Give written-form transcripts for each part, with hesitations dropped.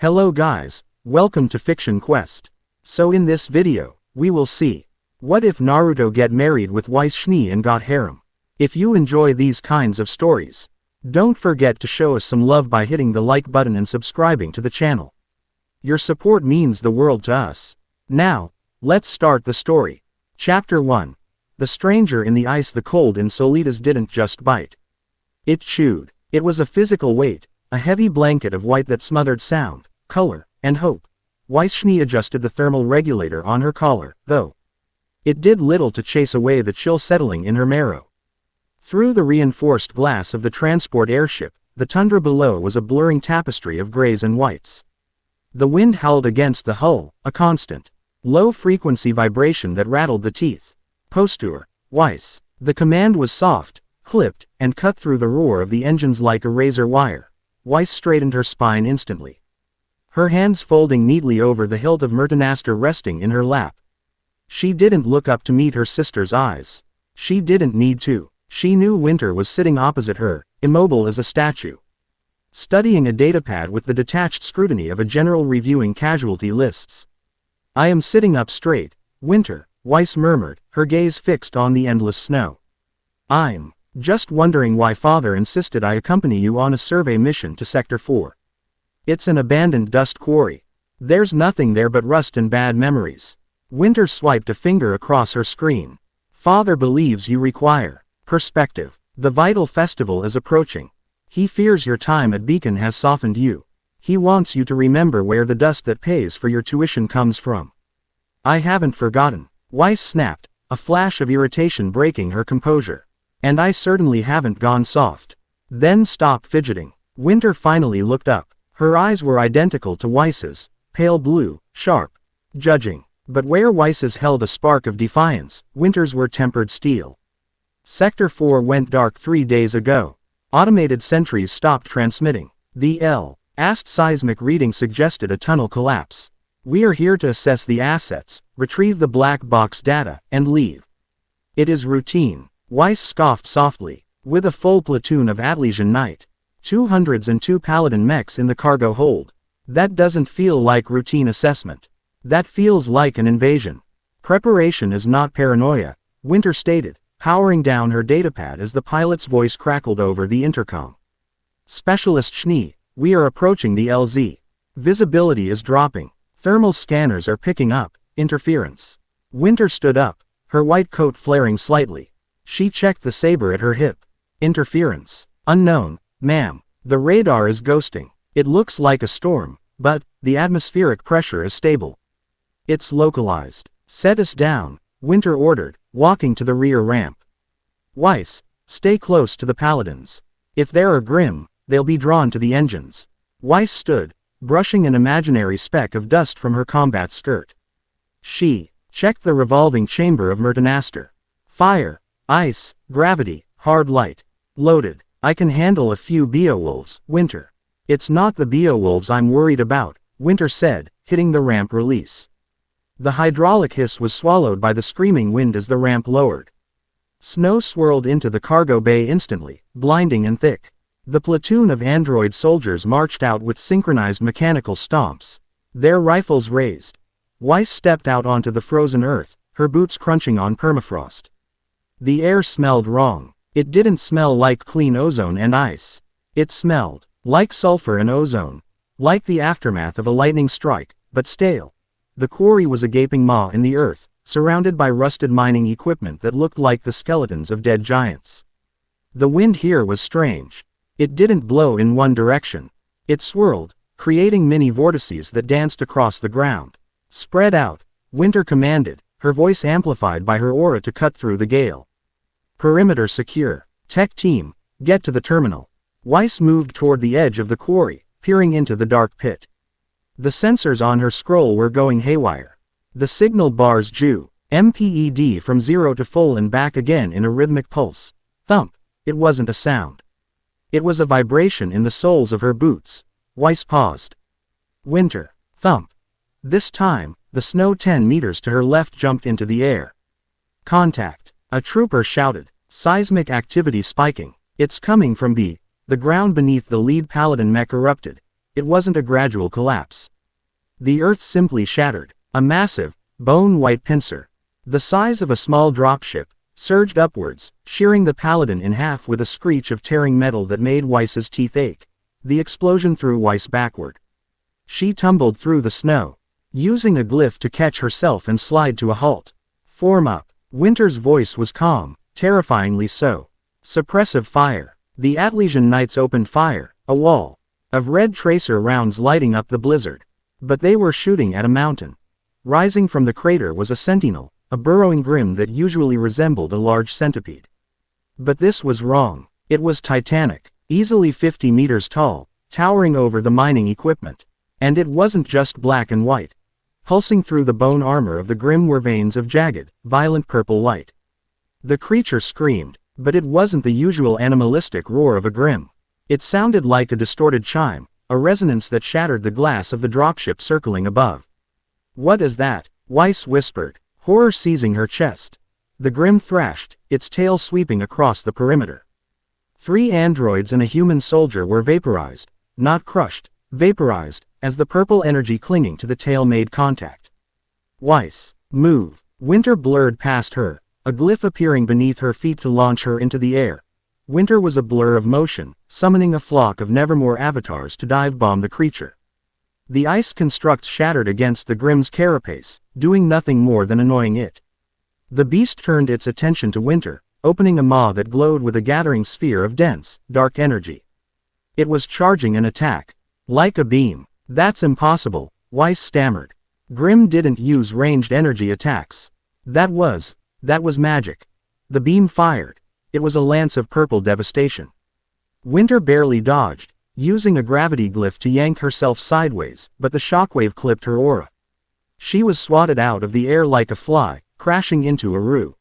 Hello guys, welcome to Fiction Quest. So in this video, we will see, what if Naruto get married with Weiss Schnee and got harem? If you enjoy these kinds of stories, don't forget to show us some love by hitting the like button and subscribing to the channel. Your support means the world to us. Now, let's start the story. Chapter 1. The stranger in the ice. The cold in Solitas didn't just bite. It chewed. It was a physical weight, a heavy blanket of white that smothered sound, color, and hope. Weiss Schnee adjusted the thermal regulator on her collar, though. It did little to chase away the chill settling in her marrow. Through the reinforced glass of the transport airship, the tundra below was a blurring tapestry of grays and whites. The wind howled against the hull, a constant, low-frequency vibration that rattled the teeth. Posture, Weiss. The command was soft, clipped, and cut through the roar of the engines like a razor wire. Weiss straightened her spine instantly. Her hands folding neatly over the hilt of Myrtanaster resting in her lap. She didn't look up to meet her sister's eyes. She didn't need to. She knew Winter was sitting opposite her, immobile as a statue, studying a datapad with the detached scrutiny of a general reviewing casualty lists. "I am sitting up straight, Winter," Weiss murmured, her gaze fixed on the endless snow. "I'm just wondering why Father insisted I accompany you on a survey mission to Sector 4. It's an abandoned dust quarry. There's nothing there but rust and bad memories." Winter swiped a finger across her screen. "Father believes you require perspective. The vital festival is approaching. He fears your time at Beacon has softened you. He wants you to remember where the dust that pays for your tuition comes from." "I haven't forgotten," Weiss snapped, a flash of irritation breaking her composure. "And I certainly haven't gone soft." "Then stop fidgeting." Winter finally looked up. Her eyes were identical to Weiss's, pale blue, sharp, judging. But where Weiss's held a spark of defiance, Winter's were tempered steel. "Sector 4 went dark 3 days ago. Automated sentries stopped transmitting. The last seismic reading suggested a tunnel collapse. We are here to assess the assets, retrieve the black box data, and leave. It is routine." Weiss scoffed softly. "With a full platoon of Atlesian Knight, 202 Paladin mechs in the cargo hold. That doesn't feel like routine assessment. That feels like an invasion." "Preparation is not paranoia," Winter stated, powering down her datapad as the pilot's voice crackled over the intercom. "Specialist Schnee, we are approaching the LZ. Visibility is dropping. Thermal scanners are picking up interference." Winter stood up, her white coat flaring slightly. She checked the saber at her hip. "Interference. Unknown, ma'am. The radar is ghosting. It looks like a storm, but the atmospheric pressure is stable. It's localized. Set us down," Winter ordered, walking to the rear ramp. "Weiss, stay close to the Paladins. If they're grim, they'll be drawn to the engines." Weiss stood, brushing an imaginary speck of dust from her combat skirt. She checked the revolving chamber of Myrtanaster. "Fire, ice, gravity, hard light. Loaded. I can handle a few Beowulfs, Winter." "It's not the Beowulfs I'm worried about," Winter said, hitting the ramp release. The hydraulic hiss was swallowed by the screaming wind as the ramp lowered. Snow swirled into the cargo bay instantly, blinding and thick. The platoon of android soldiers marched out with synchronized mechanical stomps, their rifles raised. Weiss stepped out onto the frozen earth, her boots crunching on permafrost. The air smelled wrong. It didn't smell like clean ozone and ice. It smelled like sulfur and ozone, like the aftermath of a lightning strike, but stale. The quarry was a gaping maw in the earth, surrounded by rusted mining equipment that looked like the skeletons of dead giants. The wind here was strange. It didn't blow in one direction. It swirled, creating mini vortices that danced across the ground. "Spread out," Winter commanded, her voice amplified by her aura to cut through the gale. "Perimeter secure. Tech team, get to the terminal." Weiss moved toward the edge of the quarry, peering into the dark pit. The sensors on her scroll were going haywire. The signal bars drew MPED from 0 to full and back again in a rhythmic pulse. Thump. It wasn't a sound. It was a vibration in the soles of her boots. Weiss paused. Winter. Thump. This time, the snow 10 meters to her left jumped into the air. "Contact," a trooper shouted, seismic activity spiking. "It's coming from B." The ground beneath the lead Paladin mech erupted. It wasn't a gradual collapse. The earth simply shattered. A massive, bone-white pincer, the size of a small dropship, surged upwards, shearing the paladin in half with a screech of tearing metal that made Weiss's teeth ache. The explosion threw Weiss backward. She tumbled through the snow, using a glyph to catch herself and slide to a halt. Form up. Winter's voice was calm, terrifyingly so. Suppressive fire. The Atlesian knights opened fire, a wall of red tracer rounds lighting up the blizzard. But they were shooting at a mountain. Rising from the crater was a sentinel, a burrowing grim that usually resembled a large centipede. But this was wrong. It was titanic, easily 50 meters tall, towering over the mining equipment. And it wasn't just black and white. Pulsing through the bone armor of the grim were veins of jagged, violent purple light. The creature screamed, but it wasn't the usual animalistic roar of a grim. It sounded like a distorted chime, a resonance that shattered the glass of the dropship circling above. "What is that?" Weiss whispered, horror seizing her chest. The grim thrashed, its tail sweeping across the perimeter. 3 androids and a human soldier were vaporized, not crushed, vaporized, as the purple energy clinging to the tail made contact. "Weiss, move!" Winter blurred past her, a glyph appearing beneath her feet to launch her into the air. Winter was a blur of motion, summoning a flock of nevermore avatars to dive-bomb the creature. The ice constructs shattered against the grim's carapace, doing nothing more than annoying it. The beast turned its attention to Winter, opening a maw that glowed with a gathering sphere of dense, dark energy. It was charging an attack. Like a beam. "That's impossible," Weiss stammered. Grim didn't use ranged energy attacks. That was magic. The beam fired. It was a lance of purple devastation. Winter barely dodged, using a gravity glyph to yank herself sideways, but the shockwave clipped her aura. She was swatted out of the air like a fly, crashing into a rue.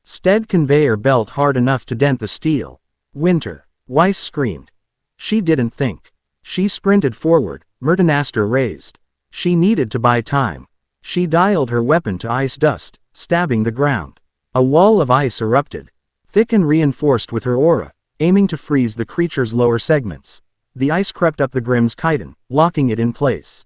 Stead conveyor belt hard enough to dent the steel. "Winter!" Weiss screamed. She didn't think. She sprinted forward, Mertenaster raised. She needed to buy time. She dialed her weapon to ice dust, stabbing the ground. A wall of ice erupted, thick and reinforced with her aura, aiming to freeze the creature's lower segments. The ice crept up the grim's chitin, locking it in place.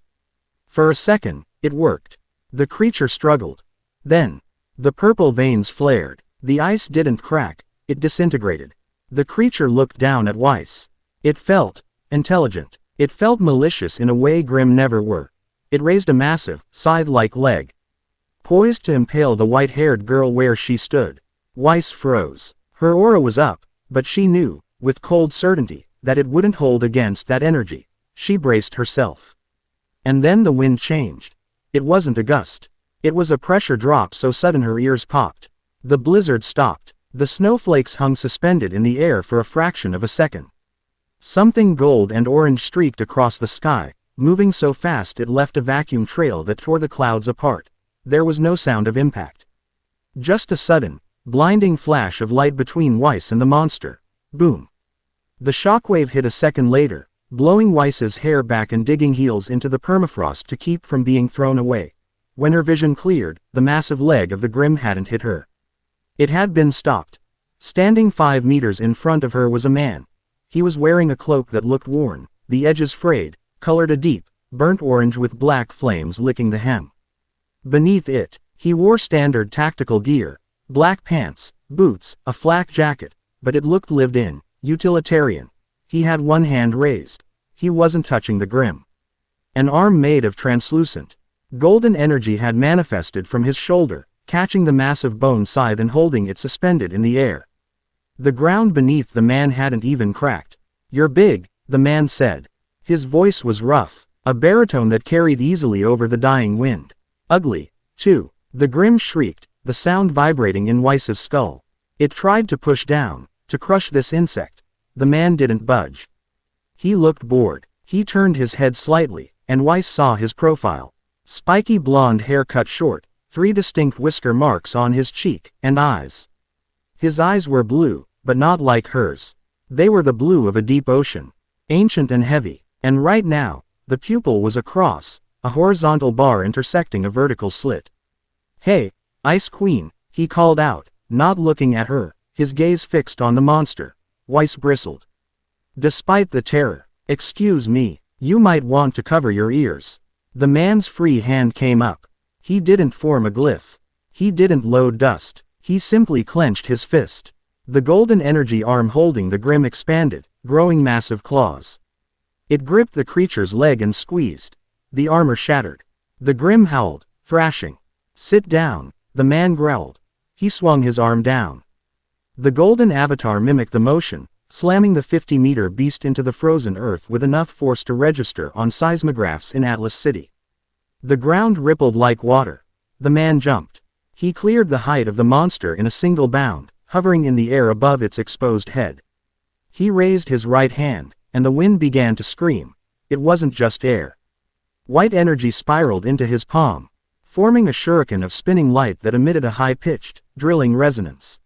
For a second, it worked. The creature struggled. Then, the purple veins flared. The ice didn't crack, it disintegrated. The creature looked down at Weiss. It felt intelligent. It felt malicious in a way grim never were. It raised a massive, scythe-like leg, poised to impale the white-haired girl where she stood. Weiss froze. Her aura was up, but she knew, with cold certainty, that it wouldn't hold against that energy. She braced herself. And then the wind changed. It wasn't a gust. It was a pressure drop so sudden her ears popped. The blizzard stopped. The snowflakes hung suspended in the air for a fraction of a second. Something gold and orange streaked across the sky, moving so fast it left a vacuum trail that tore the clouds apart. There was no sound of impact. Just a sudden, blinding flash of light between Weiss and the monster. Boom. The shockwave hit a second later, blowing Weiss's hair back and digging heels into the permafrost to keep from being thrown away. When her vision cleared, the massive leg of the grim hadn't hit her. It had been stopped. Standing 5 meters in front of her was a man. He was wearing a cloak that looked worn, the edges frayed, colored a deep, burnt orange with black flames licking the hem. Beneath it, he wore standard tactical gear, black pants, boots, a flak jacket, but it looked lived in, utilitarian. He had one hand raised. He wasn't touching the grim. An arm made of translucent, golden energy had manifested from his shoulder, catching the massive bone scythe and holding it suspended in the air. The ground beneath the man hadn't even cracked. "You're big," the man said. His voice was rough, a baritone that carried easily over the dying wind. "Ugly, too." The grim shrieked, the sound vibrating in Weiss's skull. It tried to push down, to crush this insect. The man didn't budge. He looked bored. He turned his head slightly, and Weiss saw his profile. Spiky blonde hair cut short, 3 distinct whisker marks on his cheek and eyes. His eyes were blue, but not like hers. They were the blue of a deep ocean, ancient and heavy, and right now, the pupil was a cross, a horizontal bar intersecting a vertical slit. "Hey, Ice Queen," he called out, not looking at her, his gaze fixed on the monster. Weiss bristled. Despite the terror, "Excuse me." You might want to cover your ears. The man's free hand came up. He didn't form a glyph. He didn't load dust. He simply clenched his fist. The golden energy arm holding the grim expanded, growing massive claws. It gripped the creature's leg and squeezed. The armor shattered. The grim howled, thrashing. Sit down, the man growled. He swung his arm down. The golden avatar mimicked the motion, slamming the 50-meter beast into the frozen earth with enough force to register on seismographs in Atlas City. The ground rippled like water. The man jumped. He cleared the height of the monster in a single bound, hovering in the air above its exposed head. He raised his right hand, and the wind began to scream. It wasn't just air. White energy spiraled into his palm, forming a shuriken of spinning light that emitted a high-pitched, drilling resonance.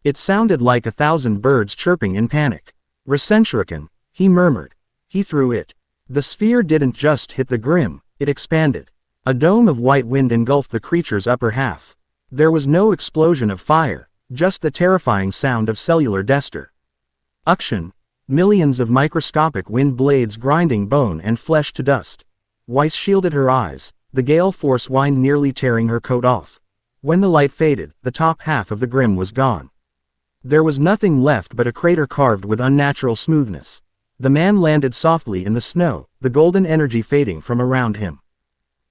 It sounded like 1,000 birds chirping in panic. Resenshuriken, he murmured. He threw it. The sphere didn't just hit the grim, it expanded. A dome of white wind engulfed the creature's upper half. There was no explosion of fire, just the terrifying sound of cellular dester. Uction. Millions of microscopic wind blades grinding bone and flesh to dust. Weiss shielded her eyes, the gale force wind nearly tearing her coat off. When the light faded, the top half of the grim was gone. There was nothing left but a crater carved with unnatural smoothness. The man landed softly in the snow, the golden energy fading from around him.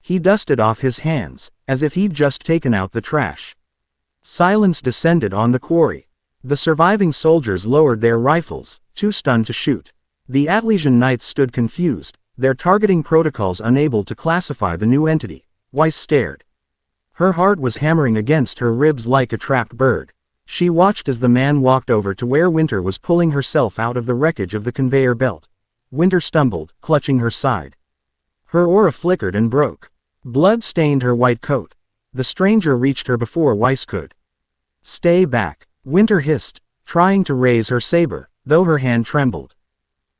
He dusted off his hands, as if he'd just taken out the trash. Silence descended on the quarry. The surviving soldiers lowered their rifles, too stunned to shoot. The Atlesian knights stood confused, their targeting protocols unable to classify the new entity. Weiss stared. Her heart was hammering against her ribs like a trapped bird. She watched as the man walked over to where Winter was pulling herself out of the wreckage of the conveyor belt. Winter stumbled, clutching her side. Her aura flickered and broke. Blood stained her white coat. The stranger reached her before Weiss could. Stay back, Winter hissed, trying to raise her saber, though her hand trembled.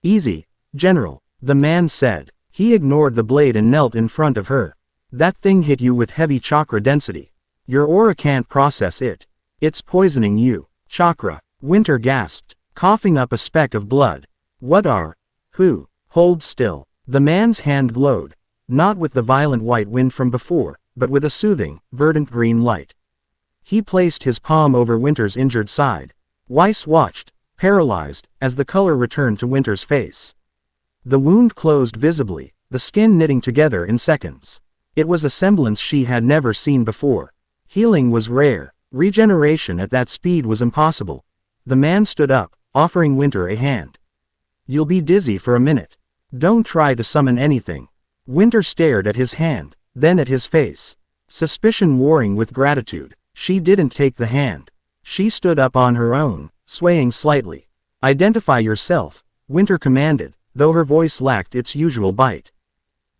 Easy, General, the man said. He ignored the blade and knelt in front of her. That thing hit you with heavy chakra density. Your aura can't process it. It's poisoning you. Chakra, Winter gasped, coughing up a speck of blood. What are? Who? Hold still. The man's hand glowed. Not with the violent white wind from before, but with a soothing, verdant green light. He placed his palm over Winter's injured side. Weiss watched, paralyzed, as the color returned to Winter's face. The wound closed visibly, the skin knitting together in seconds. It was a semblance she had never seen before. Healing was rare. Regeneration at that speed was impossible. The man stood up, offering Winter a hand. You'll be dizzy for a minute. Don't try to summon anything. Winter stared at his hand, then at his face. Suspicion warring with gratitude. She didn't take the hand. She stood up on her own, swaying slightly. Identify yourself, Winter commanded, though her voice lacked its usual bite.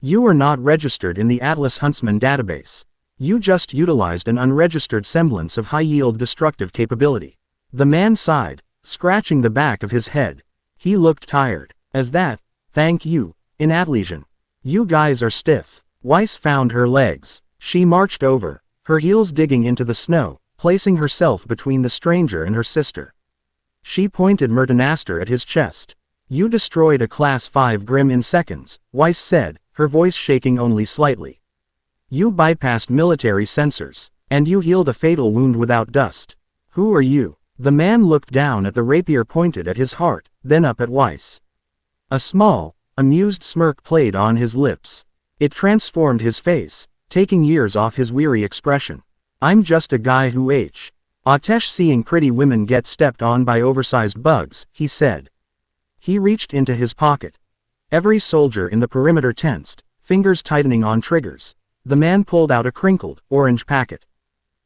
You are not registered in the Atlas Huntsman database. You just utilized an unregistered semblance of high-yield destructive capability. The man sighed, scratching the back of his head. He looked tired. As that, thank you, in Atlesian. You guys are stiff. Weiss found her legs. She marched over, her heels digging into the snow, placing herself between the stranger and her sister. She pointed Mertenaster at his chest. You destroyed a Class 5 Grim in seconds, Weiss said, her voice shaking only slightly. You bypassed military sensors, and you healed a fatal wound without dust. Who are you? The man looked down at the rapier pointed at his heart, then up at Weiss. A small, amused smirk played on his lips. It transformed his face, taking years off his weary expression. I'm just a guy who Atesh seeing pretty women get stepped on by oversized bugs, he said. He reached into his pocket. Every soldier in the perimeter tensed, fingers tightening on triggers. The man pulled out a crinkled, orange packet.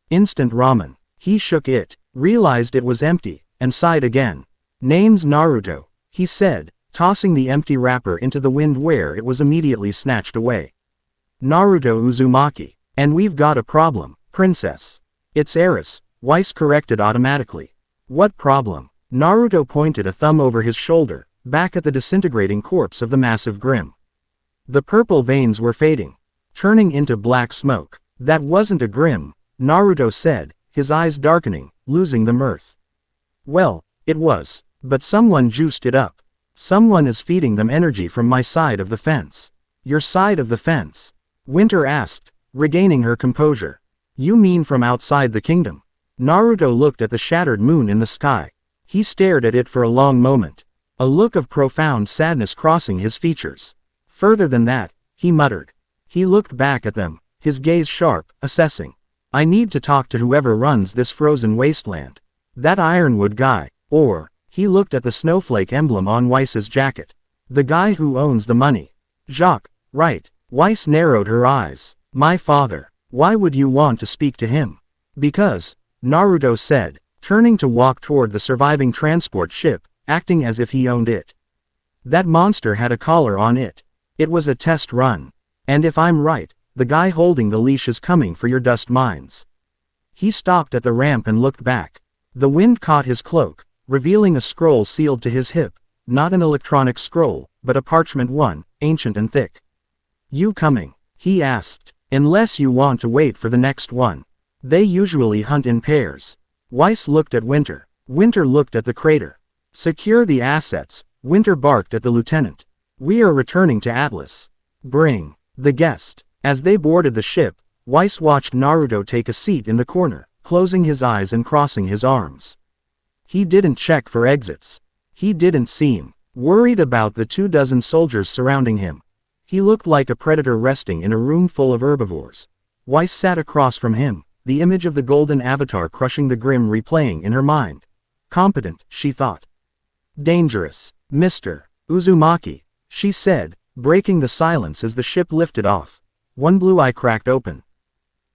Instant ramen. He shook it, realized it was empty, and sighed again. Name's Naruto, he said, tossing the empty wrapper into the wind where it was immediately snatched away. Naruto Uzumaki. And we've got a problem, princess. It's Eris, Weiss corrected automatically. What problem? Naruto pointed a thumb over his shoulder, back at the disintegrating corpse of the massive Grim. The purple veins were fading, turning into black smoke. That wasn't a Grim, Naruto said, his eyes darkening, losing the mirth. Well, it was, but someone juiced it up. Someone is feeding them energy from my side of the fence. Your side of the fence? Winter asked, regaining her composure. You mean from outside the kingdom? Naruto looked at the shattered moon in the sky. He stared at it for a long moment, a look of profound sadness crossing his features. Further than that, he muttered. He looked back at them, his gaze sharp, assessing. I need to talk to whoever runs this frozen wasteland. That Ironwood guy, or, he looked at the snowflake emblem on Weiss's jacket. The guy who owns the money. Jacques, right. Weiss narrowed her eyes. My father. Why would you want to speak to him? Because, Naruto said, turning to walk toward the surviving transport ship, acting as if he owned it. That monster had a collar on it. It was a test run. And if I'm right, the guy holding the leash is coming for your dust mines. He stopped at the ramp and looked back. The wind caught his cloak, revealing a scroll sealed to his hip, not an electronic scroll, but a parchment one, ancient and thick. You coming? He asked. Unless you want to wait for the next one. They usually hunt in pairs. Weiss looked at Winter. Winter looked at the crater. Secure the assets, Winter barked at the lieutenant. We are returning to Atlas. Bring the guest. As they boarded the ship, Weiss watched Naruto take a seat in the corner, closing his eyes and crossing his arms. He didn't check for exits. He didn't seem worried about the 24 soldiers surrounding him. He looked like a predator resting in a room full of herbivores. Weiss sat across from him, the image of the golden avatar crushing the grim replaying in her mind. Competent, she thought. Dangerous, Mr. Uzumaki, she said, breaking the silence as the ship lifted off. One blue eye cracked open.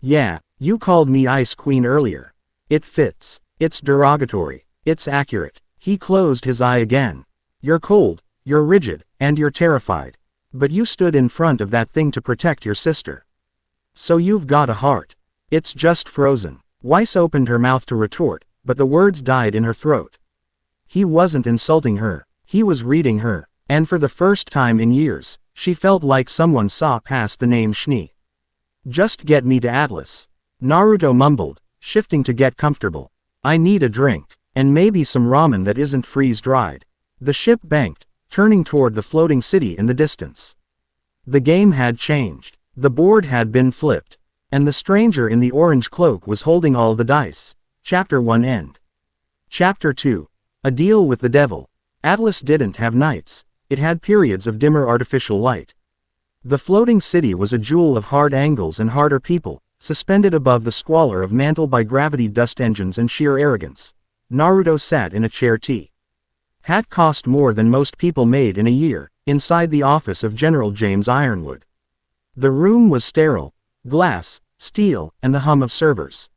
Yeah, you called me Ice Queen earlier. It fits. It's derogatory. It's accurate. He closed his eye again. You're cold, you're rigid, and you're terrified. But you stood in front of that thing to protect your sister. So you've got a heart. It's just frozen. Weiss opened her mouth to retort, but the words died in her throat. He wasn't insulting her. He was reading her, and for the first time in years, she felt like someone saw past the name Schnee. Just get me to Atlas. Naruto mumbled, shifting to get comfortable. I need a drink, and maybe some ramen that isn't freeze-dried. The ship banked, turning toward the floating city in the distance. The game had changed. The board had been flipped, and the stranger in the orange cloak was holding all the dice. Chapter 1 end. Chapter 2. A deal with the devil. Atlas didn't have nights. It had periods of dimmer artificial light. The floating city was a jewel of hard angles and harder people, suspended above the squalor of mantled by gravity dust engines and sheer arrogance. Naruto sat in a chair T. Hat cost more than most people made in a year, inside the office of General James Ironwood. The room was sterile, glass, steel, and the hum of servers.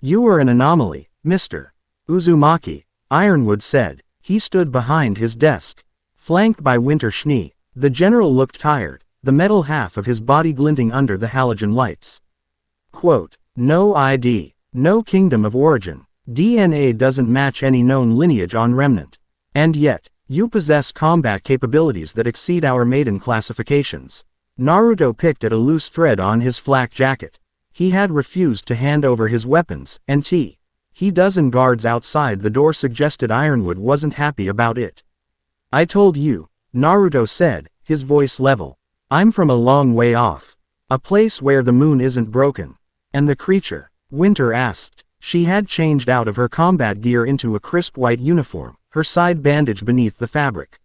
You were an anomaly, Mr. Uzumaki, Ironwood said. He stood behind his desk, flanked by Winter Schnee. The general looked tired, the metal half of his body glinting under the halogen lights. Quote, no ID, no kingdom of origin. DNA doesn't match any known lineage on Remnant. And yet, you possess combat capabilities that exceed our maiden classifications. Naruto picked at a loose thread on his flak jacket. He had refused to hand over his weapons, and he dozen guards outside the door suggested Ironwood wasn't happy about it. I told you, Naruto said, his voice level. I'm from a long way off. A place where the moon isn't broken. And the creature? Winter asked. She had changed out of her combat gear into a crisp white uniform, her side bandage beneath the fabric.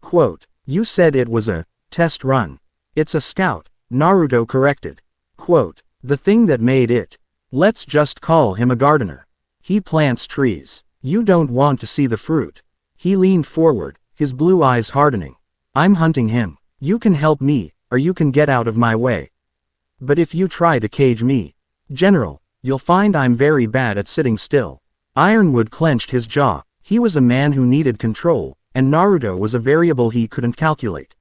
Quote, you said it was a test run. It's a scout, Naruto corrected. Quote, the thing that made it. Let's just call him a gardener. He plants trees. You don't want to see the fruit. He leaned forward, his blue eyes hardening. I'm hunting him. You can help me, or you can get out of my way. But if you try to cage me, General, you'll find I'm very bad at sitting still. Ironwood clenched his jaw. He was a man who needed control, and Naruto was a variable he couldn't calculate.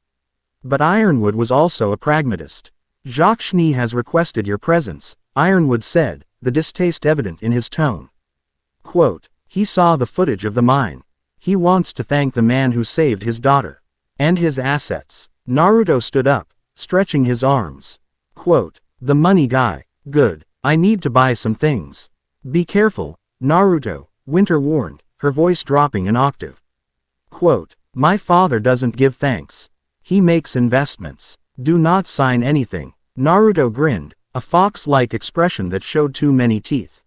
But Ironwood was also a pragmatist. Jacques Schnee has requested your presence, Ironwood said, the distaste evident in his tone. Quote, he saw the footage of the mine. He wants to thank the man who saved his daughter. And his assets. Naruto stood up, stretching his arms. Quote, the money guy. Good. I need to buy some things. Be careful, Naruto, Winter warned, her voice dropping an octave. Quote, My father doesn't give thanks. He makes investments. Do not sign anything. Naruto grinned, a fox-like expression that showed too many teeth.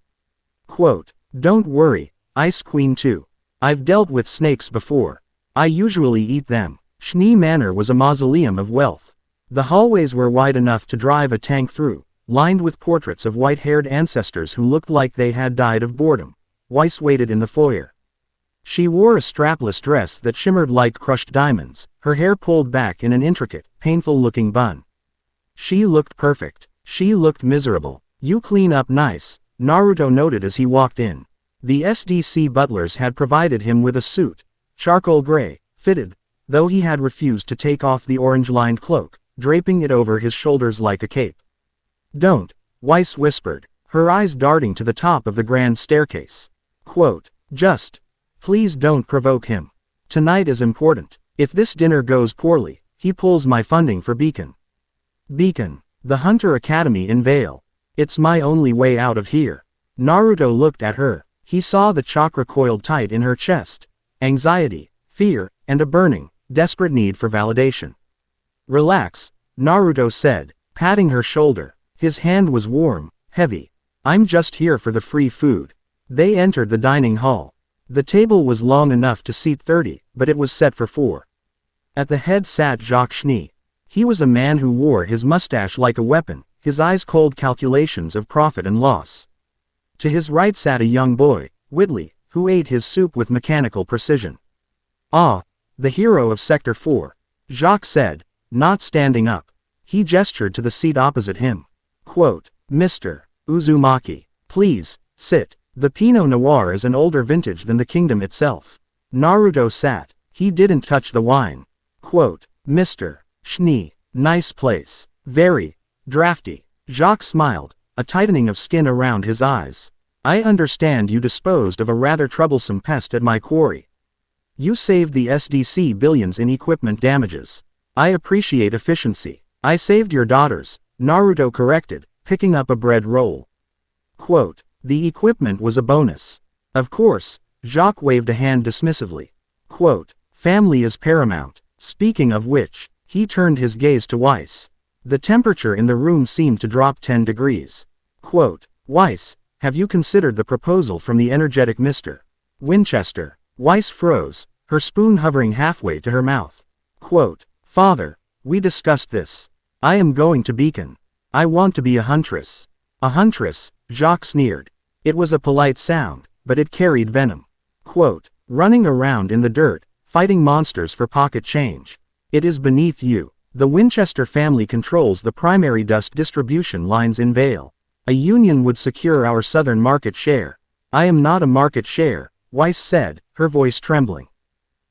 Quote, don't worry, Ice Queen too. I've dealt with snakes before. I usually eat them. Schnee Manor was a mausoleum of wealth. The hallways were wide enough to drive a tank through, lined with portraits of white-haired ancestors who looked like they had died of boredom. Weiss waited in the foyer. She wore a strapless dress that shimmered like crushed diamonds, her hair pulled back in an intricate, painful-looking bun. She looked perfect. She looked miserable. You clean up nice, Naruto noted as he walked in. The SDC butlers had provided him with a suit, charcoal gray, fitted, though he had refused to take off the orange-lined cloak, draping it over his shoulders like a cape. Don't, Weiss whispered, her eyes darting to the top of the grand staircase. Quote, please don't provoke him. Tonight is important. If this dinner goes poorly, he pulls my funding for Beacon. Beacon, the Hunter Academy in Vale. It's my only way out of here. Naruto looked at her. He saw the chakra coiled tight in her chest. Anxiety, fear, and a burning, desperate need for validation. Relax, Naruto said, patting her shoulder. His hand was warm, heavy. I'm just here for the free food. They entered the dining hall. The table was long enough to seat 30, but it was set for 4. At the head sat Weiss Schnee. He was a man who wore his mustache like a weapon, his eyes cold calculations of profit and loss. To his right sat a young boy, Whitley, who ate his soup with mechanical precision. Ah, the hero of Sector 4, Jacques said, not standing up. He gestured to the seat opposite him. Quote, Mr. Uzumaki, please, sit. The Pinot Noir is an older vintage than the kingdom itself. Naruto sat. He didn't touch the wine. Quote, Mr. Schnee, nice place. Very drafty. Jacques smiled, a tightening of skin around his eyes. I understand you disposed of a rather troublesome pest at my quarry. You saved the SDC billions in equipment damages. I appreciate efficiency. I saved your daughters, Naruto corrected, picking up a bread roll. Quote, the equipment was a bonus. Of course, Jacques waved a hand dismissively. Quote, family is paramount. Speaking of which, he turned his gaze to Weiss. The temperature in the room seemed to drop 10 degrees. Quote, Weiss, have you considered the proposal from the energetic Mr. Winchester? Weiss froze, her spoon hovering halfway to her mouth. Quote, Father, we discussed this. I am going to Beacon. I want to be a huntress. A huntress, Jacques sneered. It was a polite sound, but it carried venom. Quote, running around in the dirt, fighting monsters for pocket change. It is beneath you. The Winchester family controls the primary dust distribution lines in Vale. A union would secure our southern market share. I am not a market share, Weiss said, her voice trembling.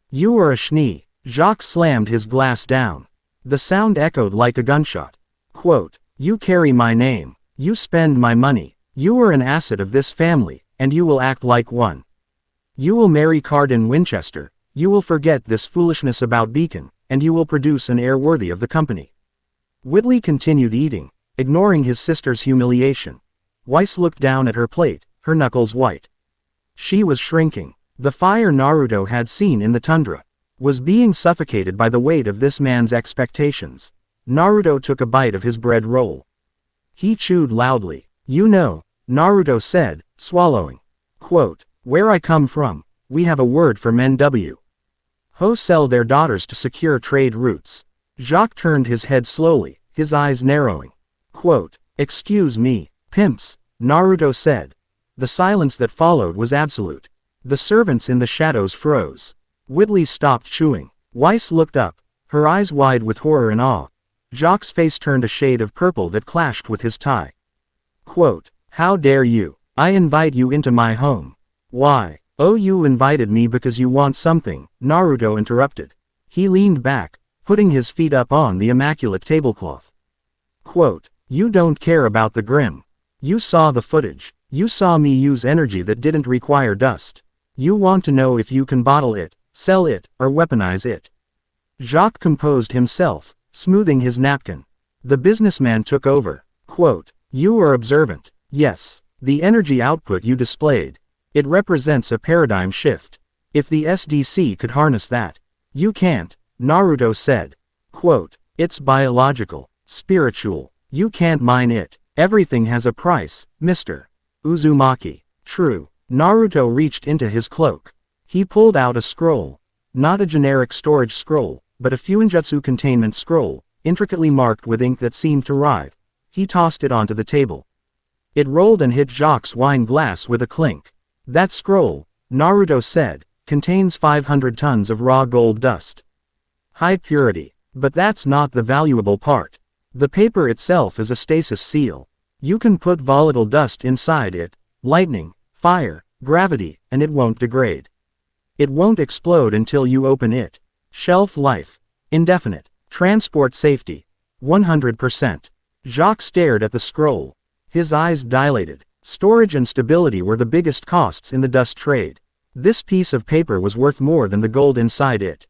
You are a Schnee. Jacques slammed his glass down. The sound echoed like a gunshot. Quote, you carry my name. You spend my money. You are an asset of this family, and you will act like one. You will marry Cardin Winchester, you will forget this foolishness about Beacon, and you will produce an heir worthy of the company. Whitley continued eating, ignoring his sister's humiliation. Weiss looked down at her plate, her knuckles white. She was shrinking. The fire Naruto had seen in the tundra was being suffocated by the weight of this man's expectations. Naruto took a bite of his bread roll. He chewed loudly. You know, Naruto said, swallowing. Quote, where I come from, we have a word for men who sell their daughters to secure trade routes. Jacques turned his head slowly, his eyes narrowing. Quote, excuse me, pimps, Naruto said. The silence that followed was absolute. The servants in the shadows froze. Whitley stopped chewing. Weiss looked up, her eyes wide with horror and awe. Jacques' face turned a shade of purple that clashed with his tie. Quote, how dare you? I invite you into my home. Why? Oh, you invited me because you want something, Naruto interrupted. He leaned back, putting his feet up on the immaculate tablecloth. Quote, you don't care about the Grim. You saw the footage. You saw me use energy that didn't require dust. You want to know if you can bottle it, sell it, or weaponize it. Jacques composed himself, smoothing his napkin. The businessman took over. Quote, you are observant. Yes. The energy output you displayed. It represents a paradigm shift. If the SDC could harness that, You can't, Naruto said. Quote, it's biological, spiritual. You can't mine it. Everything has a price, Mr. Uzumaki. True. Naruto reached into his cloak. He pulled out a scroll. Not a generic storage scroll, but a Fuinjutsu containment scroll, intricately marked with ink that seemed to writhe. He tossed it onto the table. It rolled and hit Jacques' wine glass with a clink. That scroll, Naruto said, contains 500 tons of raw gold dust. High purity. But that's not the valuable part. The paper itself is a stasis seal. You can put volatile dust inside it, lightning, fire, gravity, and it won't degrade. It won't explode until you open it. Shelf life. Indefinite. Transport safety. 100%. Jacques stared at the scroll. His eyes dilated. Storage and stability were the biggest costs in the dust trade. This piece of paper was worth more than the gold inside it.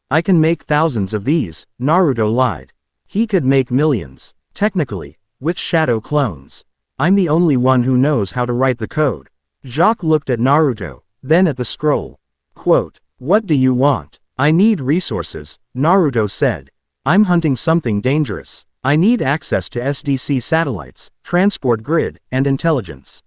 I can make thousands of these, Naruto lied. He could make millions, technically, with shadow clones. I'm the only one who knows how to write the code. Jacques looked at Naruto, then at the scroll. Quote, what do you want? I need resources, Naruto said. I'm hunting something dangerous. I need access to SDC satellites, transport grid, and intelligence.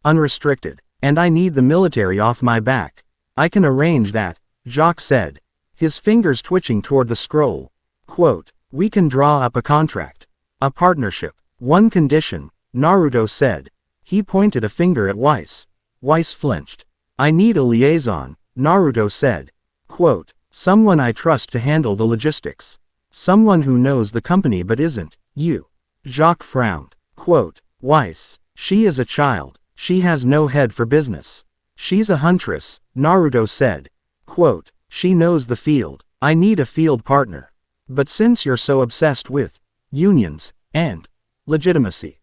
Unrestricted. And I need the military off my back. I can arrange that, Jacques said. His fingers twitching toward the scroll. Quote, we can draw up a contract. A partnership. One condition, Naruto said. He pointed a finger at Weiss. Weiss flinched. I need a liaison, Naruto said. Quote, someone I trust to handle the logistics. Someone who knows the company but isn't, you. Jacques frowned. Quote, Weiss, she is a child. She has no head for business. She's a huntress, Naruto said. Quote, she knows the field. I need a field partner. But since you're so obsessed with unions and legitimacy.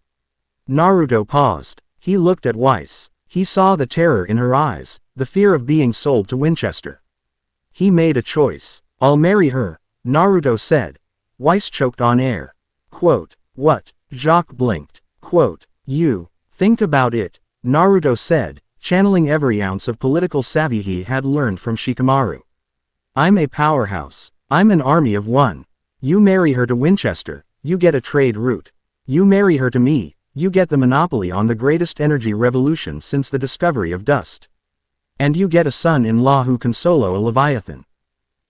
Naruto paused. He looked at Weiss. He saw the terror in her eyes, the fear of being sold to Winchester. He made a choice. I'll marry her, Naruto said. Weiss choked on air. Quote, what? Jacques blinked. Quote, you. Think about it, Naruto said, channeling every ounce of political savvy he had learned from Shikamaru. I'm a powerhouse. I'm an army of one. You marry her to Winchester, you get a trade route. You marry her to me, you get the monopoly on the greatest energy revolution since the discovery of dust. And you get a son-in-law who can solo a Leviathan.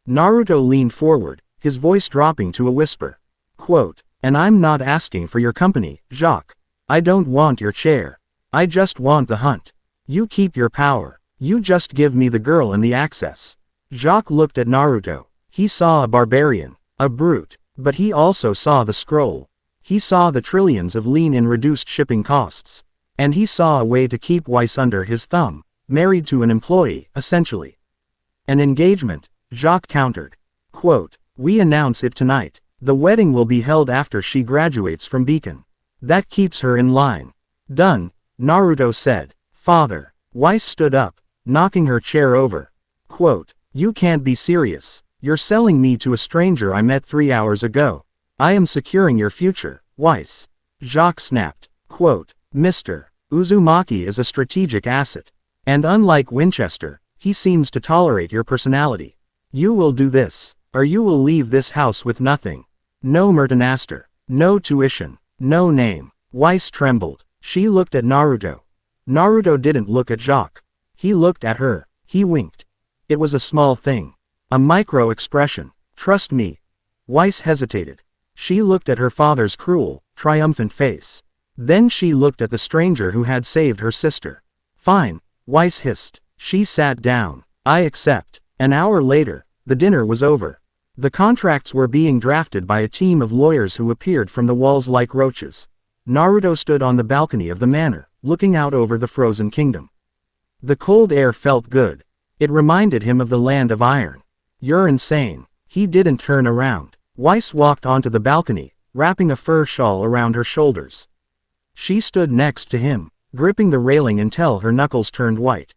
Naruto leaned forward, his voice dropping to a whisper. Quote, and I'm not asking for your company, Jacques. I don't want your chair. I just want the hunt. You keep your power. You just give me the girl and the access. Jacques looked at Naruto. He saw a barbarian, a brute, but he also saw the scroll. He saw the trillions of lean and reduced shipping costs. And he saw a way to keep Weiss under his thumb, married to an employee, essentially. An engagement, Jacques countered. Quote, we announce it tonight. The wedding will be held after she graduates from Beacon. That keeps her in line. Done, Naruto said. Father. Weiss stood up, knocking her chair over. Quote, you can't be serious. You're selling me to a stranger I met 3 hours ago. I am securing your future, Weiss. Jacques snapped. Quote, Mr. Uzumaki is a strategic asset. And unlike Winchester, he seems to tolerate your personality. You will do this, or you will leave this house with nothing. No Mertonaster. No tuition. No name. Weiss trembled. She looked at Naruto. Naruto didn't look at Jacques. He looked at her. He winked. It was a small thing. A micro-expression. Trust me. Weiss hesitated. She looked at her father's cruel, triumphant face. Then she looked at the stranger who had saved her sister. Fine, Weiss hissed. She sat down. I accept. An hour later, the dinner was over. The contracts were being drafted by a team of lawyers who appeared from the walls like roaches. Naruto stood on the balcony of the manor, looking out over the frozen kingdom. The cold air felt good. It reminded him of the land of iron. You're insane. He didn't turn around. Weiss walked onto the balcony, wrapping a fur shawl around her shoulders. She stood next to him, gripping the railing until her knuckles turned white.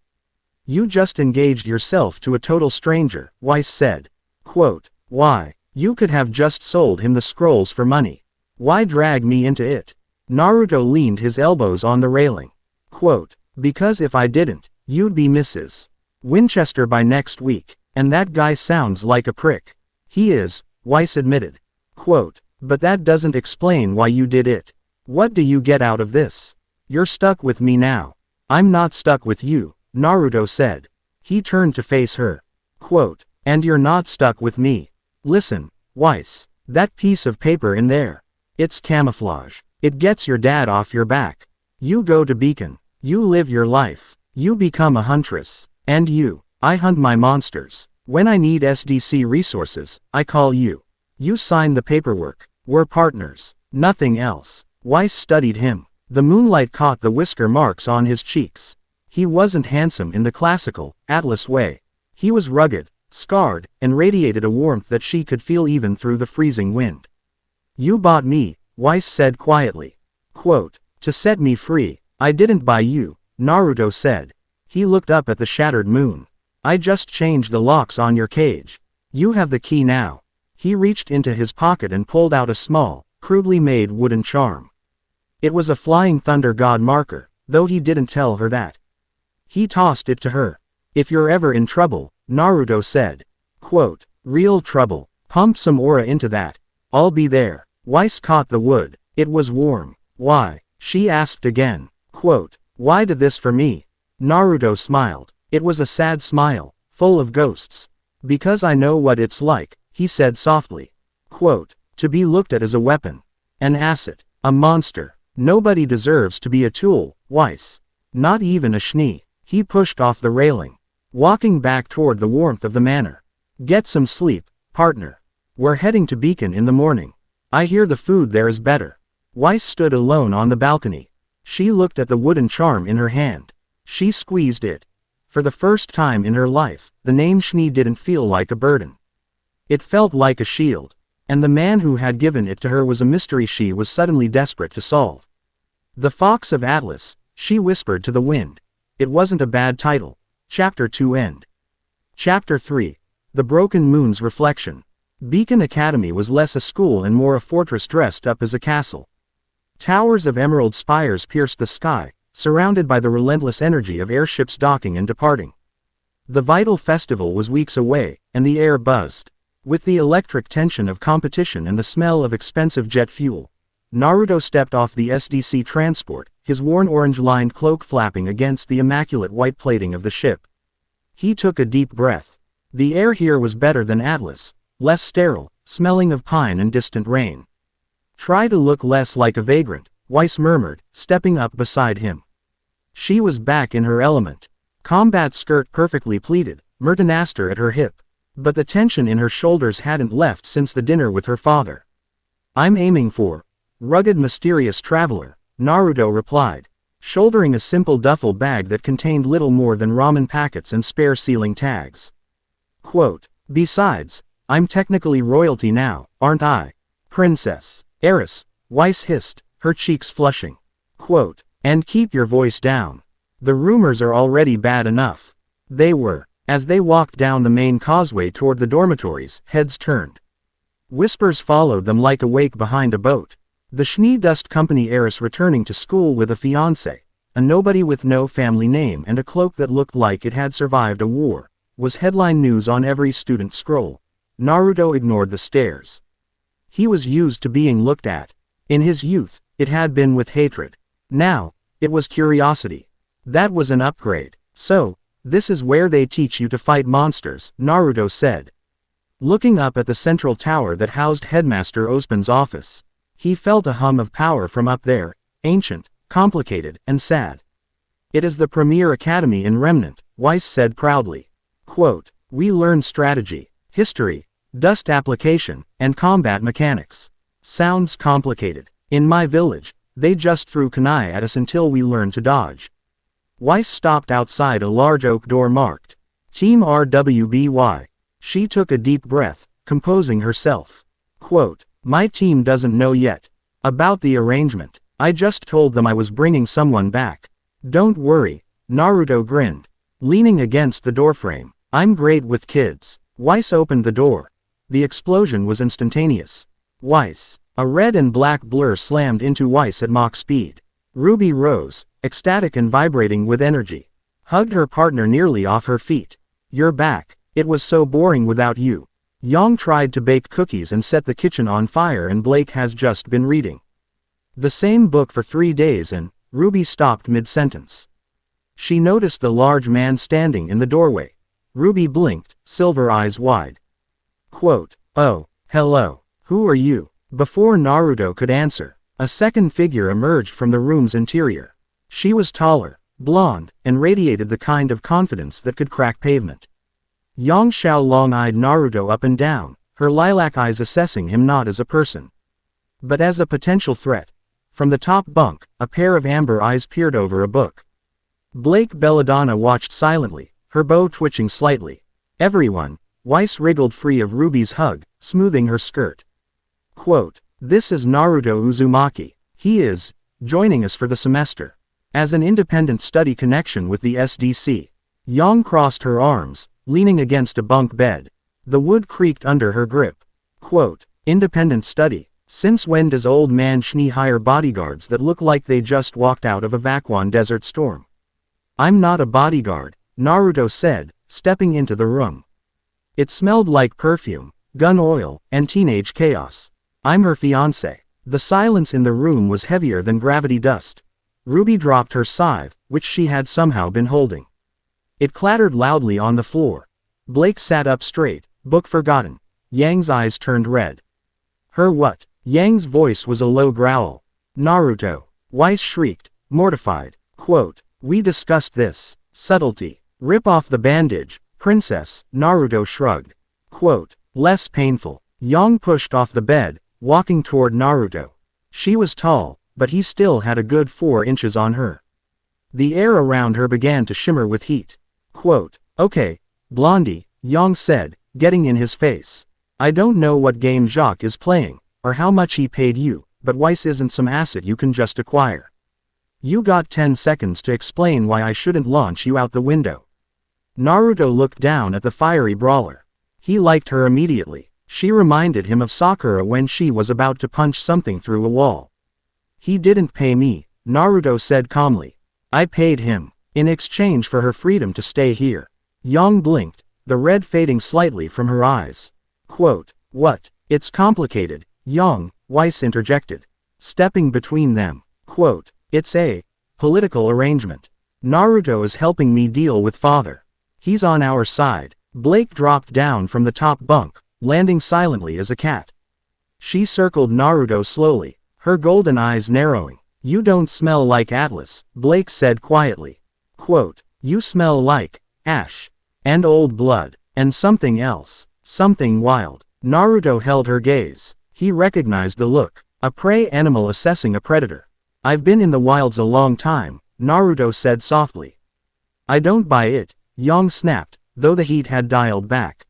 You just engaged yourself to a total stranger, Weiss said. Quote, why? You could have just sold him the scrolls for money. Why drag me into it? Naruto leaned his elbows on the railing. Quote, because if I didn't, you'd be Mrs. Winchester by next week. And that guy sounds like a prick. He is, Weiss admitted. Quote, but that doesn't explain why you did it. What do you get out of this? You're stuck with me now. I'm not stuck with you, Naruto said. He turned to face her. Quote, and you're not stuck with me. Listen, Weiss, that piece of paper in there. It's camouflage. It gets your dad off your back. You go to Beacon. You live your life. You become a huntress. And you. I hunt my monsters. When I need SDC resources, I call you. You sign the paperwork. We're partners. Nothing else. Weiss studied him. The moonlight caught the whisker marks on his cheeks. He wasn't handsome in the classical, Atlas way. He was rugged, scarred, and radiated a warmth that she could feel even through the freezing wind. You bought me, Weiss said quietly. Quote, to set me free. I didn't buy you, Naruto said. He looked up at the shattered moon. I just changed the locks on your cage. You have the key now. He reached into his pocket and pulled out a small, crudely made wooden charm. It was a flying thunder god marker, though he didn't tell her that. He tossed it to her. If you're ever in trouble, Naruto said. Quote, real trouble. Pump some aura into that. I'll be there. Weiss caught the wood. It was warm. Why? She asked again. Quote, why did this for me? Naruto smiled. It was a sad smile, full of ghosts. Because I know what it's like, he said softly. Quote, to be looked at as a weapon. An asset. A monster. Nobody deserves to be a tool, Weiss. Not even a Schnee. He pushed off the railing. Walking back toward the warmth of the manor. Get some sleep, partner. We're heading to Beacon in the morning. I hear the food there is better. Weiss stood alone on the balcony. She looked at the wooden charm in her hand. She squeezed it. For the first time in her life, the name Schnee didn't feel like a burden. It felt like a shield. And the man who had given it to her was a mystery she was suddenly desperate to solve. The Fox of Atlas, she whispered to the wind. It wasn't a bad title. Chapter 2 end. Chapter 3. The Broken Moon's Reflection. Beacon Academy was less a school and more a fortress dressed up as a castle. Towers of emerald spires pierced the sky, surrounded by the relentless energy of airships docking and departing. The vital festival was weeks away, and the air buzzed with the electric tension of competition and the smell of expensive jet fuel. Naruto stepped off the SDC transport, his worn orange-lined cloak flapping against the immaculate white plating of the ship. He took a deep breath. The air here was better than Atlas, less sterile, smelling of pine and distant rain. Try to look less like a vagrant, Weiss murmured, stepping up beside him. She was back in her element. Combat skirt perfectly pleated, Mertonaster at her hip. But the tension in her shoulders hadn't left since the dinner with her father. I'm aiming for rugged mysterious traveler, Naruto replied, shouldering a simple duffel bag that contained little more than ramen packets and spare sealing tags. Quote, besides, I'm technically royalty now, aren't I? Princess. Heiress, Weiss hissed, her cheeks flushing. Quote, and keep your voice down. The rumors are already bad enough. They were. As they walked down the main causeway toward the dormitories, heads turned. Whispers followed them like a wake behind a boat. The Schnee Dust Company heiress returning to school with a fiancé, a nobody with no family name and a cloak that looked like it had survived a war, was headline news on every student scroll. Naruto ignored the stares. He was used to being looked at. In his youth, it had been with hatred. Now, it was curiosity. That was an upgrade. So, this is where they teach you to fight monsters, Naruto said. Looking up at the central tower that housed Headmaster Ozpun's office, he felt a hum of power from up there, ancient, complicated, and sad. It is the premier academy in Remnant, Weiss said proudly. Quote, we learn strategy, history, dust application, and combat mechanics. Sounds complicated. In my village, they just threw kunai at us until we learned to dodge. Weiss stopped outside a large oak door marked Team RWBY. She took a deep breath, composing herself. Quote, my team doesn't know yet about the arrangement. I just told them I was bringing someone back. Don't worry, Naruto grinned, leaning against the doorframe. I'm great with kids. Weiss opened the door. The explosion was instantaneous. Weiss. A red and black blur slammed into Weiss at Mach speed. Ruby rose, ecstatic and vibrating with energy. Hugged her partner nearly off her feet. You're back. It was so boring without you. Yang tried to bake cookies and set the kitchen on fire, and Blake has just been reading the same book for 3 days, and Ruby stopped mid-sentence. She noticed the large man standing in the doorway. Ruby blinked, silver eyes wide. Quote, "Oh, hello. Who are you?" Before Naruto could answer, a second figure emerged from the room's interior. She was taller, blonde, and radiated the kind of confidence that could crack pavement. Yang Xiaolong eyed Naruto up and down, her lilac eyes assessing him not as a person, but as a potential threat. From the top bunk, a pair of amber eyes peered over a book. Blake Belladonna watched silently, her bow twitching slightly. "Everyone," Weiss wriggled free of Ruby's hug, smoothing her skirt. Quote, "This is Naruto Uzumaki. He is joining us for the semester as an independent study connection with the SDC." Yang crossed her arms, leaning against a bunk bed. The wood creaked under her grip. Quote, "Independent study? Since when does old man Schnee hire bodyguards that look like they just walked out of a Vacuan desert storm?" "I'm not a bodyguard," Naruto said, stepping into the room. It smelled like perfume, gun oil, and teenage chaos. "I'm her fiancé." The silence in the room was heavier than gravity dust. Ruby dropped her scythe, which she had somehow been holding. It clattered loudly on the floor. Blake sat up straight, book forgotten. Yang's eyes turned red. "Her what?" Yang's voice was a low growl. "Naruto," Weiss shrieked, mortified. Quote, "We discussed this. Subtlety. Rip off the bandage, princess," Naruto shrugged. Quote, "Less painful." Yang pushed off the bed, walking toward Naruto. She was tall, but he still had a good 4 inches on her. The air around her began to shimmer with heat. Quote, "Okay, Blondie," Yang said, getting in his face. "I don't know what game Jacques is playing, or how much he paid you, but Weiss isn't some asset you can just acquire. You got 10 seconds to explain why I shouldn't launch you out the window." Naruto looked down at the fiery brawler. He liked her immediately. She reminded him of Sakura when she was about to punch something through a wall. "He didn't pay me," Naruto said calmly. "I paid him, in exchange for her freedom to stay here." Yang blinked, the red fading slightly from her eyes. Quote, "What? It's complicated, Yang," Weiss interjected, stepping between them. Quote, "It's a political arrangement. Naruto is helping me deal with father. He's on our side." Blake dropped down from the top bunk, landing silently as a cat. She circled Naruto slowly, her golden eyes narrowing. "You don't smell like Atlas," Blake said quietly. Quote, "You smell like ash, and old blood, and something else, something wild." Naruto held her gaze. He recognized the look, a prey animal assessing a predator. "I've been in the wilds a long time," Naruto said softly. "I don't buy it," Yang snapped, though the heat had dialed back.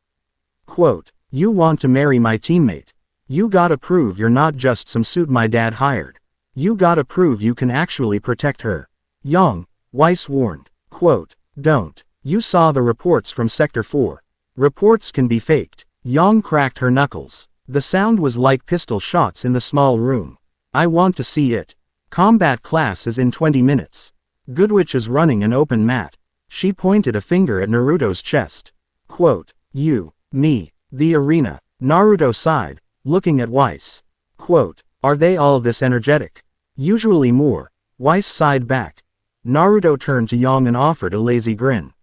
Quote, "You want to marry my teammate? You gotta prove you're not just some suit my dad hired. You gotta prove you can actually protect her." "Yang," Weiss warned. Quote, "Don't. You saw the reports from Sector 4. Reports can be faked." Yang cracked her knuckles. The sound was like pistol shots in the small room. "I want to see it. Combat class is in 20 minutes. Goodwitch is running an open mat." She pointed a finger at Naruto's chest. Quote, "You, me, the arena." Naruto sighed, looking at Weiss. Quote, "Are they all this energetic?" "Usually more." Weiss sighed back. Naruto turned to Yang and offered a lazy grin.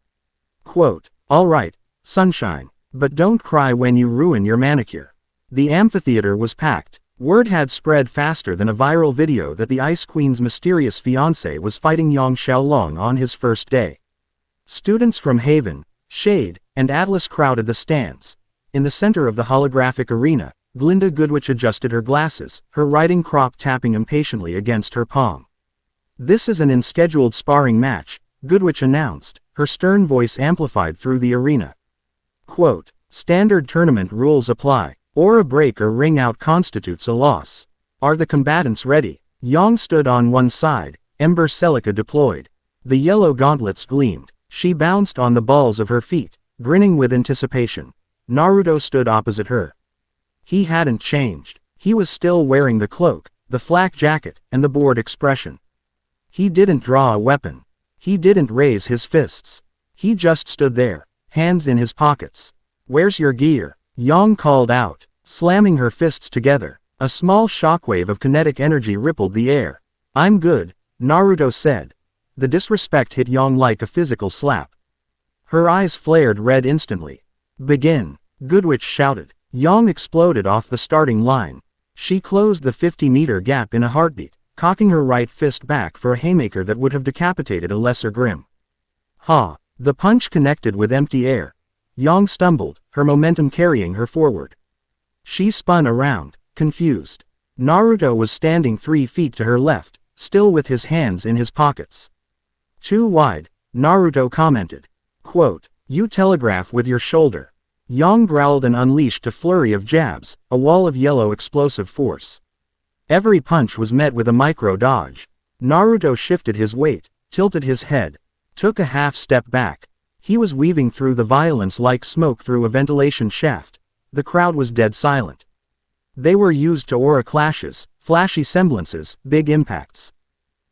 Quote, "All right, sunshine. But don't cry when you ruin your manicure." The amphitheater was packed. Word had spread faster than a viral video that the Ice Queen's mysterious fiancé was fighting Yang Xiaolong on his first day. Students from Haven, Shade, and Atlas crowded the stands. In the center of the holographic arena, Glinda Goodwitch adjusted her glasses, her riding crop tapping impatiently against her palm. "This is an unscheduled sparring match," Goodwitch announced, her stern voice amplified through the arena. Quote, "Standard tournament rules apply, or a break or ring out constitutes a loss. Are the combatants ready?" Yang stood on one side, Ember Celica deployed. The yellow gauntlets gleamed. She bounced on the balls of her feet, grinning with anticipation. Naruto stood opposite her. He hadn't changed. He was still wearing the cloak, the flak jacket, and the bored expression. He didn't draw a weapon. He didn't raise his fists. He just stood there, hands in his pockets. "Where's your gear?" Yang called out, slamming her fists together. A small shockwave of kinetic energy rippled the air. "I'm good," Naruto said. The disrespect hit Yang like a physical slap. Her eyes flared red instantly. "Begin," Goodwitch shouted. Yang exploded off the starting line. She closed the 50-meter gap in a heartbeat, cocking her right fist back for a haymaker that would have decapitated a lesser Grimm. Ha! The punch connected with empty air. Yang stumbled, her momentum carrying her forward. She spun around, confused. Naruto was standing 3 feet to her left, still with his hands in his pockets. "Too wide," Naruto commented. Quote, "You telegraph with your shoulder." Yang growled and unleashed a flurry of jabs, a wall of yellow explosive force. Every punch was met with a micro-dodge. Naruto shifted his weight, tilted his head, took a half step back. He was weaving through the violence like smoke through a ventilation shaft. The crowd was dead silent. They were used to aura clashes, flashy semblances, big impacts.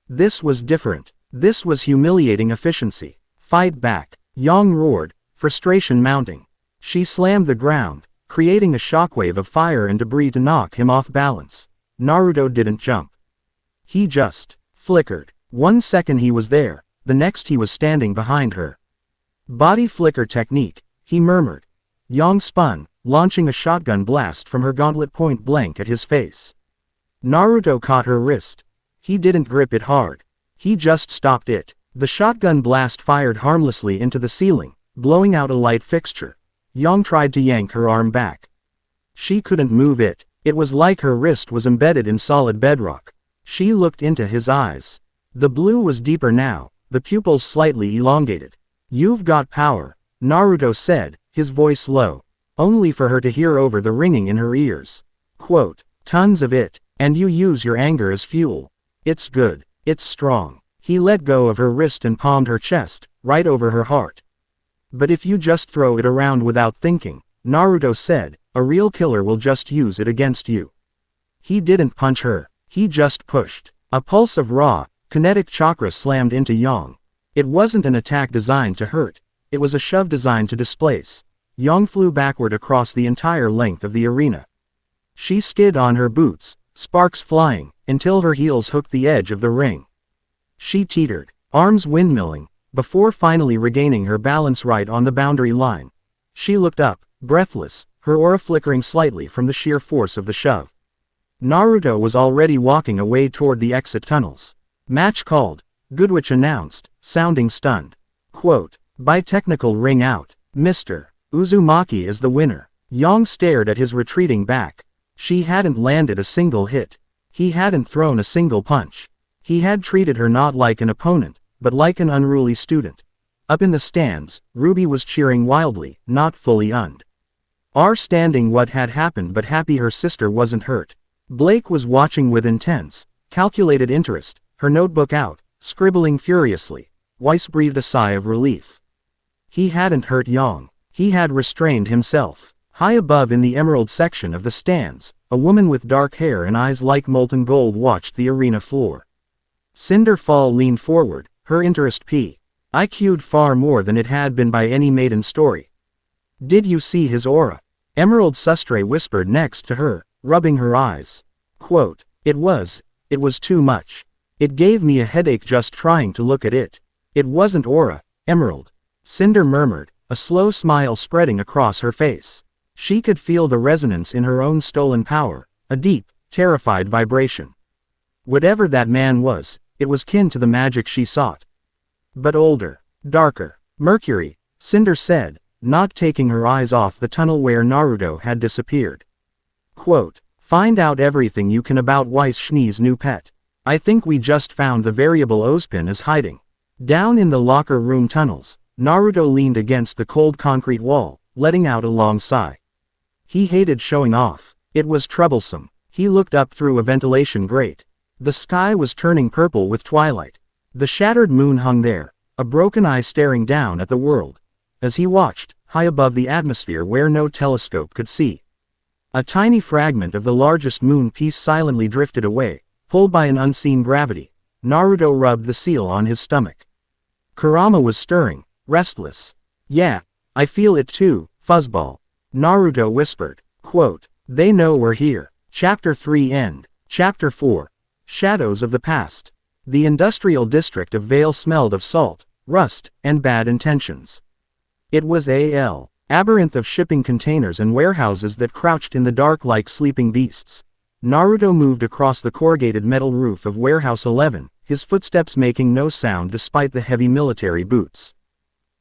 This was different. This was humiliating efficiency. "Fight back," Yang roared, frustration mounting. She slammed the ground, creating a shockwave of fire and debris to knock him off balance. Naruto didn't jump. He just flickered. 1 second he was there, the next he was standing behind her. "Body flicker technique," he murmured. Yang spun, launching a shotgun blast from her gauntlet point blank at his face. Naruto caught her wrist. He didn't grip it hard. He just stopped it. The shotgun blast fired harmlessly into the ceiling, blowing out a light fixture. Yang tried to yank her arm back. She couldn't move it. It was like her wrist was embedded in solid bedrock. She looked into his eyes. The blue was deeper now, the pupils slightly elongated. "You've got power," Naruto said, his voice low, only for her to hear over the ringing in her ears. Quote, "Tons of it, and you use your anger as fuel. It's good, it's strong." He let go of her wrist and palmed her chest, right over her heart. "But if you just throw it around without thinking," Naruto said, "a real killer will just use it against you." He didn't punch her, he just pushed. A pulse of raw, kinetic chakra slammed into Yang. It wasn't an attack designed to hurt, it was a shove designed to displace. Yang flew backward across the entire length of the arena. She skid on her boots, sparks flying, until her heels hooked the edge of the ring. She teetered, arms windmilling, before finally regaining her balance right on the boundary line. She looked up, breathless, her aura flickering slightly from the sheer force of the shove. Naruto was already walking away toward the exit tunnels. "Match called," Goodwitch announced, sounding stunned. Quote, "By technical ring out, Mr. Uzumaki is the winner." Yang stared at his retreating back. She hadn't landed a single hit. He hadn't thrown a single punch. He had treated her not like an opponent, but like an unruly student. Up in the stands, Ruby was cheering wildly, not fully understanding what had happened but happy her sister wasn't hurt. Blake was watching with intense, calculated interest, her notebook out, scribbling furiously. Weiss breathed a sigh of relief. He hadn't hurt Yang. He had restrained himself. High above in the emerald section of the stands, a woman with dark hair and eyes like molten gold watched the arena floor. Cinderfall leaned forward, her interest IQ'd far more than it had been by any maiden story. "Did you see his aura?" Emerald Sustre whispered next to her, rubbing her eyes. Quote, It was too much. It gave me a headache just trying to look at it." "It wasn't aura, Emerald," Cinder murmured, a slow smile spreading across her face. She could feel the resonance in her own stolen power, a deep, terrified vibration. Whatever that man was, it was kin to the magic she sought. "But older, darker, Mercury," Cinder said, not taking her eyes off the tunnel where Naruto had disappeared. Quote, "Find out everything you can about Weiss Schnee's new pet. I think we just found the variable Ozpin is hiding." Down in the locker room tunnels, Naruto leaned against the cold concrete wall, letting out a long sigh. He hated showing off. It was troublesome. He looked up through a ventilation grate. The sky was turning purple with twilight. The shattered moon hung there, a broken eye staring down at the world. As he watched, high above the atmosphere where no telescope could see, a tiny fragment of the largest moon piece silently drifted away, pulled by an unseen gravity. Naruto rubbed the seal on his stomach. Kurama was stirring, restless. "Yeah, I feel it too, fuzzball. Naruto whispered. Quote, they know we're here. Chapter 3 end. Chapter 4. Shadows of the Past. The industrial district of Vale smelled of salt, rust, and bad intentions. It was a labyrinth of shipping containers and warehouses that crouched in the dark like sleeping beasts. Naruto moved across the corrugated metal roof of Warehouse 11, his footsteps making no sound despite the heavy military boots.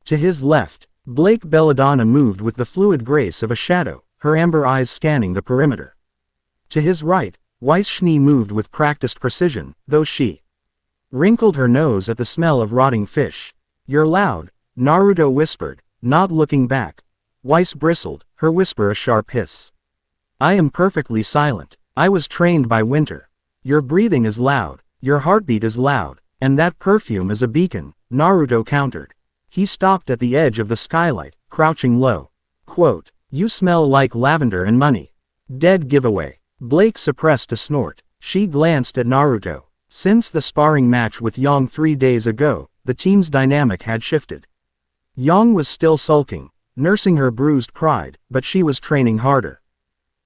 To his left, Blake Belladonna moved with the fluid grace of a shadow, her amber eyes scanning the perimeter. To his right, Weiss Schnee moved with practiced precision, though she wrinkled her nose at the smell of rotting fish. You're loud, Naruto whispered, not looking back. Weiss bristled, her whisper a sharp hiss. I am perfectly silent. I was trained by Winter. Your breathing is loud, your heartbeat is loud, and that perfume is a beacon, Naruto countered. He stopped at the edge of the skylight, crouching low. Quote, you smell like lavender and money. Dead giveaway. Blake suppressed a snort. She glanced at Naruto. Since the sparring match with Yang 3 days ago, the team's dynamic had shifted. Yang was still sulking, nursing her bruised pride, but she was training harder.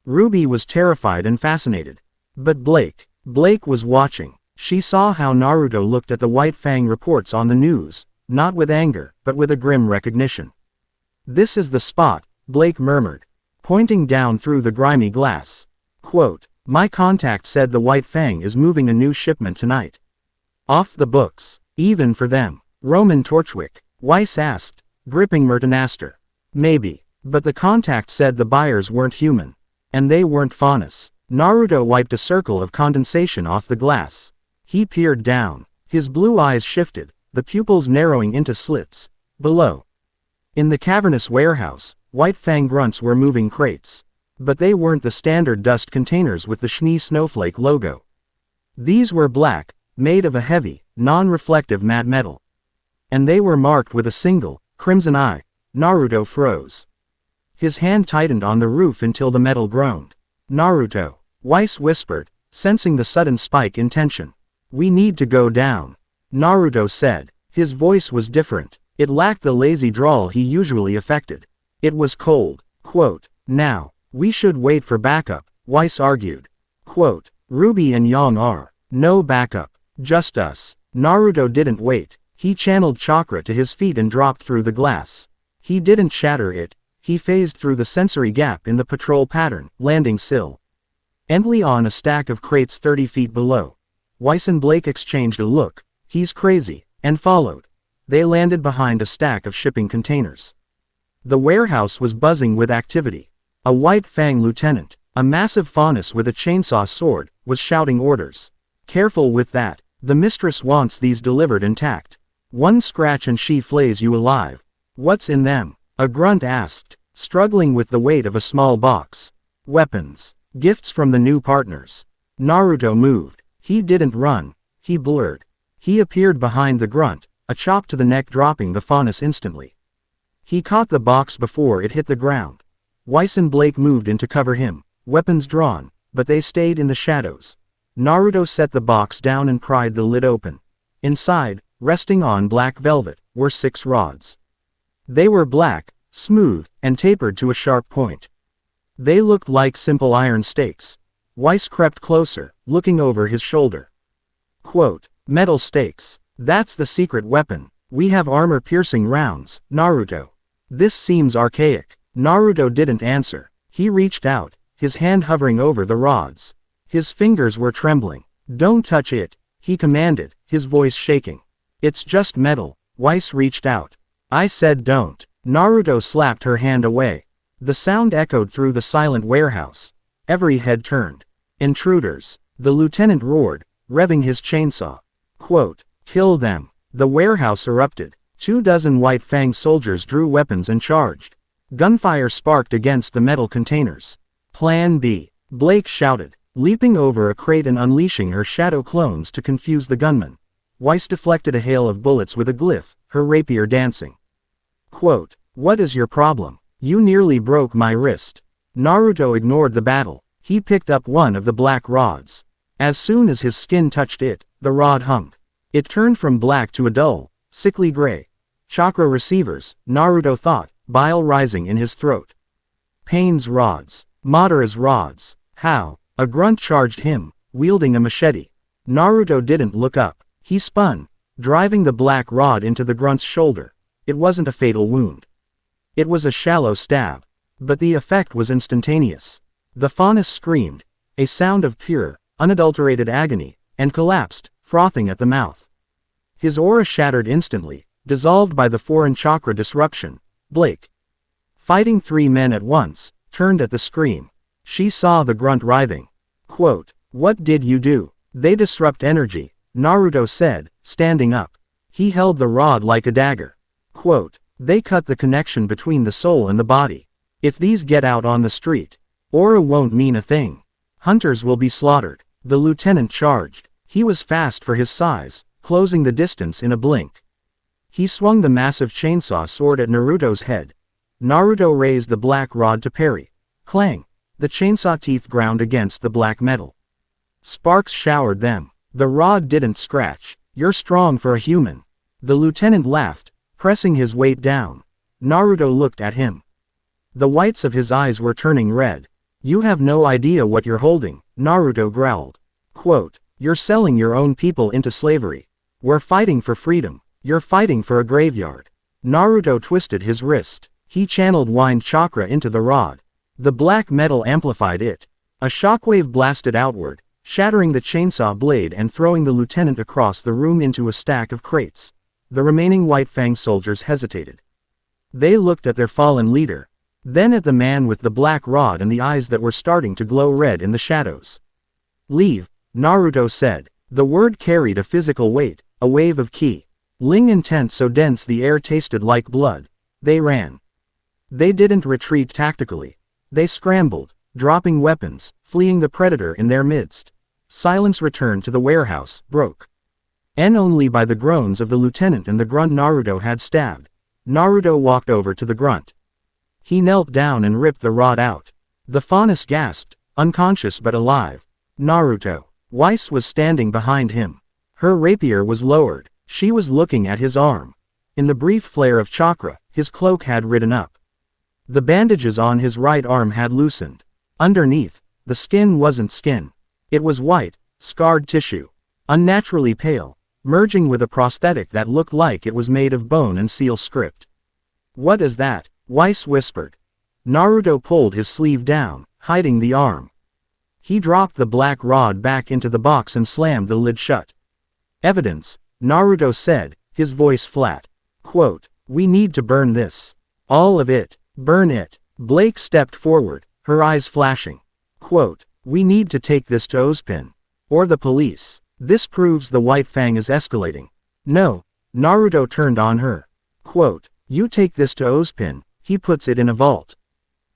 Ruby was terrified and fascinated. But Blake was watching. She saw how Naruto looked at the White Fang reports on the news, not with anger, but with a grim recognition. This is the spot, Blake murmured, pointing down through the grimy glass. Quote, my contact said the White Fang is moving a new shipment tonight. Off the books, even for them. Roman Torchwick, Weiss asked, gripping Mertonaster. Maybe, but the contact said the buyers weren't human. And they weren't Faunus. Naruto wiped a circle of condensation off the glass. He peered down. His blue eyes shifted, the pupils narrowing into slits. Below. In the cavernous warehouse, White Fang grunts were moving crates. But they weren't the standard dust containers with the Schnee snowflake logo. These were black, made of a heavy, non-reflective matte metal. And they were marked with a single, crimson eye. Naruto froze. His hand tightened on the roof until the metal groaned. Naruto, Weiss whispered, sensing the sudden spike in tension. We need to go down. Naruto said. His voice was different. It lacked the lazy drawl he usually affected. It was cold. Quote, now, we should wait for backup, Weiss argued. Quote, Ruby and Yang are. No backup. Just us. Naruto didn't wait. He channeled chakra to his feet and dropped through the glass. He didn't shatter it. He phased through the sensory gap in the patrol pattern, landing still. Endly on a stack of crates 30 feet below. Weiss and Blake exchanged a look. He's crazy, and followed. They landed behind a stack of shipping containers. The warehouse was buzzing with activity. A White Fang lieutenant, a massive Faunus with a chainsaw sword, was shouting orders. Careful with that. The mistress wants these delivered intact. One scratch and she flays you alive. What's in them? A grunt asked, struggling with the weight of a small box. Weapons. Gifts from the new partners. Naruto moved. He didn't run. He blurred. He appeared behind the grunt, a chop to the neck dropping the Faunus instantly. He caught the box before it hit the ground. Weiss and Blake moved in to cover him, weapons drawn, but they stayed in the shadows. Naruto set the box down and pried the lid open. Inside, resting on black velvet, were 6 rods. They were black, smooth, and tapered to a sharp point. They looked like simple iron stakes. Weiss crept closer, looking over his shoulder. Quote, metal stakes. That's the secret weapon. We have armor-piercing rounds, Naruto. This seems archaic. Naruto didn't answer. He reached out, his hand hovering over the rods. His fingers were trembling. Don't touch it, he commanded, his voice shaking. It's just metal. Weiss reached out. I said don't. Naruto slapped her hand away. The sound echoed through the silent warehouse. Every head turned. Intruders. The lieutenant roared, revving his chainsaw. Quote, kill them. The warehouse erupted. 24 White Fang soldiers drew weapons and charged. Gunfire sparked against the metal containers. Plan B. Blake shouted, leaping over a crate and unleashing her shadow clones to confuse the gunmen. Weiss deflected a hail of bullets with a glyph, her rapier dancing. Quote, what is your problem? You nearly broke my wrist. Naruto ignored the battle. He picked up one of the black rods. As soon as his skin touched it, the rod hummed. It turned from black to a dull, sickly gray. Chakra receivers, Naruto thought, bile rising in his throat. Pain's rods. Madara's rods. How? A grunt charged him, wielding a machete. Naruto didn't look up. He spun, driving the black rod into the grunt's shoulder. It wasn't a fatal wound. It was a shallow stab. But the effect was instantaneous. The faunus screamed, a sound of pure, unadulterated agony, and collapsed, frothing at the mouth. His aura shattered instantly, dissolved by the foreign chakra disruption. Blake, fighting 3 men at once, turned at the scream. She saw the grunt writhing. Quote, "What did you do?" "They disrupt energy," Naruto said, standing up. He held the rod like a dagger. Quote, "They cut the connection between the soul and the body. If these get out on the street, aura won't mean a thing. Hunters will be slaughtered." The lieutenant charged. He was fast for his size, closing the distance in a blink. He swung the massive chainsaw sword at Naruto's head. Naruto raised the black rod to parry. Clang! The chainsaw teeth ground against the black metal. Sparks showered them. The rod didn't scratch. "You're strong for a human." The lieutenant laughed, pressing his weight down. Naruto looked at him. The whites of his eyes were turning red. "You have no idea what you're holding," Naruto growled. Quote, "You're selling your own people into slavery. We're fighting for freedom. You're fighting for a graveyard." Naruto twisted his wrist. He channeled wind chakra into the rod. The black metal amplified it. A shockwave blasted outward, shattering the chainsaw blade and throwing the lieutenant across the room into a stack of crates. The remaining White Fang soldiers hesitated. They looked at their fallen leader, then at the man with the black rod and the eyes that were starting to glow red in the shadows. "Leave," Naruto said. The word carried a physical weight, a wave of ki. Ling intent so dense the air tasted like blood. They ran. They didn't retreat tactically. They scrambled, dropping weapons, fleeing the predator in their midst. Silence returned to the warehouse, broke only by the groans of the lieutenant and the grunt Naruto had stabbed. Naruto walked over to the grunt. He knelt down and ripped the rod out. The faunus gasped, unconscious but alive. Naruto. Weiss was standing behind him. Her rapier was lowered. She was looking at his arm. In the brief flare of chakra, his cloak had ridden up. The bandages on his right arm had loosened. Underneath, the skin wasn't skin. It was white, scarred tissue. Unnaturally pale, merging with a prosthetic that looked like it was made of bone and seal script. "What is that?" Weiss whispered. Naruto pulled his sleeve down, hiding the arm. He dropped the black rod back into the box and slammed the lid shut. "Evidence," Naruto said, his voice flat. Quote, "We need to burn this. All of it. Burn it." Blake stepped forward, her eyes flashing. Quote, "We need to take this to Ozpin. Or the police. This proves the White Fang is escalating." "No." Naruto turned on her. Quote, "You take this to Ozpin, he puts it in a vault.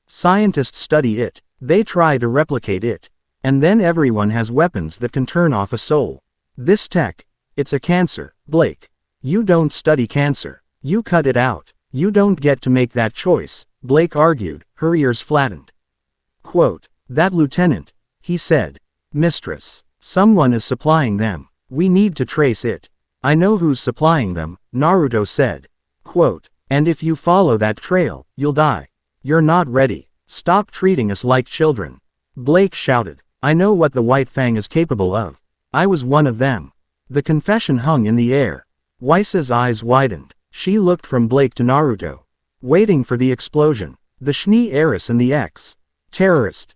Scientists study it, they try to replicate it. And then everyone has weapons that can turn off a soul. This tech, it's a cancer, Blake. You don't study cancer. You cut it out. You don't get to make that choice," Blake argued, her ears flattened. Quote, "That lieutenant," he said. "Mistress. Someone is supplying them. We need to trace it." "I know who's supplying them," Naruto said. Quote, "And if you follow that trail, you'll die. You're not ready. Stop treating us like children." Blake shouted, "I know what the White Fang is capable of. I was one of them." The confession hung in the air. Weiss's eyes widened. She looked from Blake to Naruto, waiting for the explosion. The Schnee heiress and the ex-terrorist.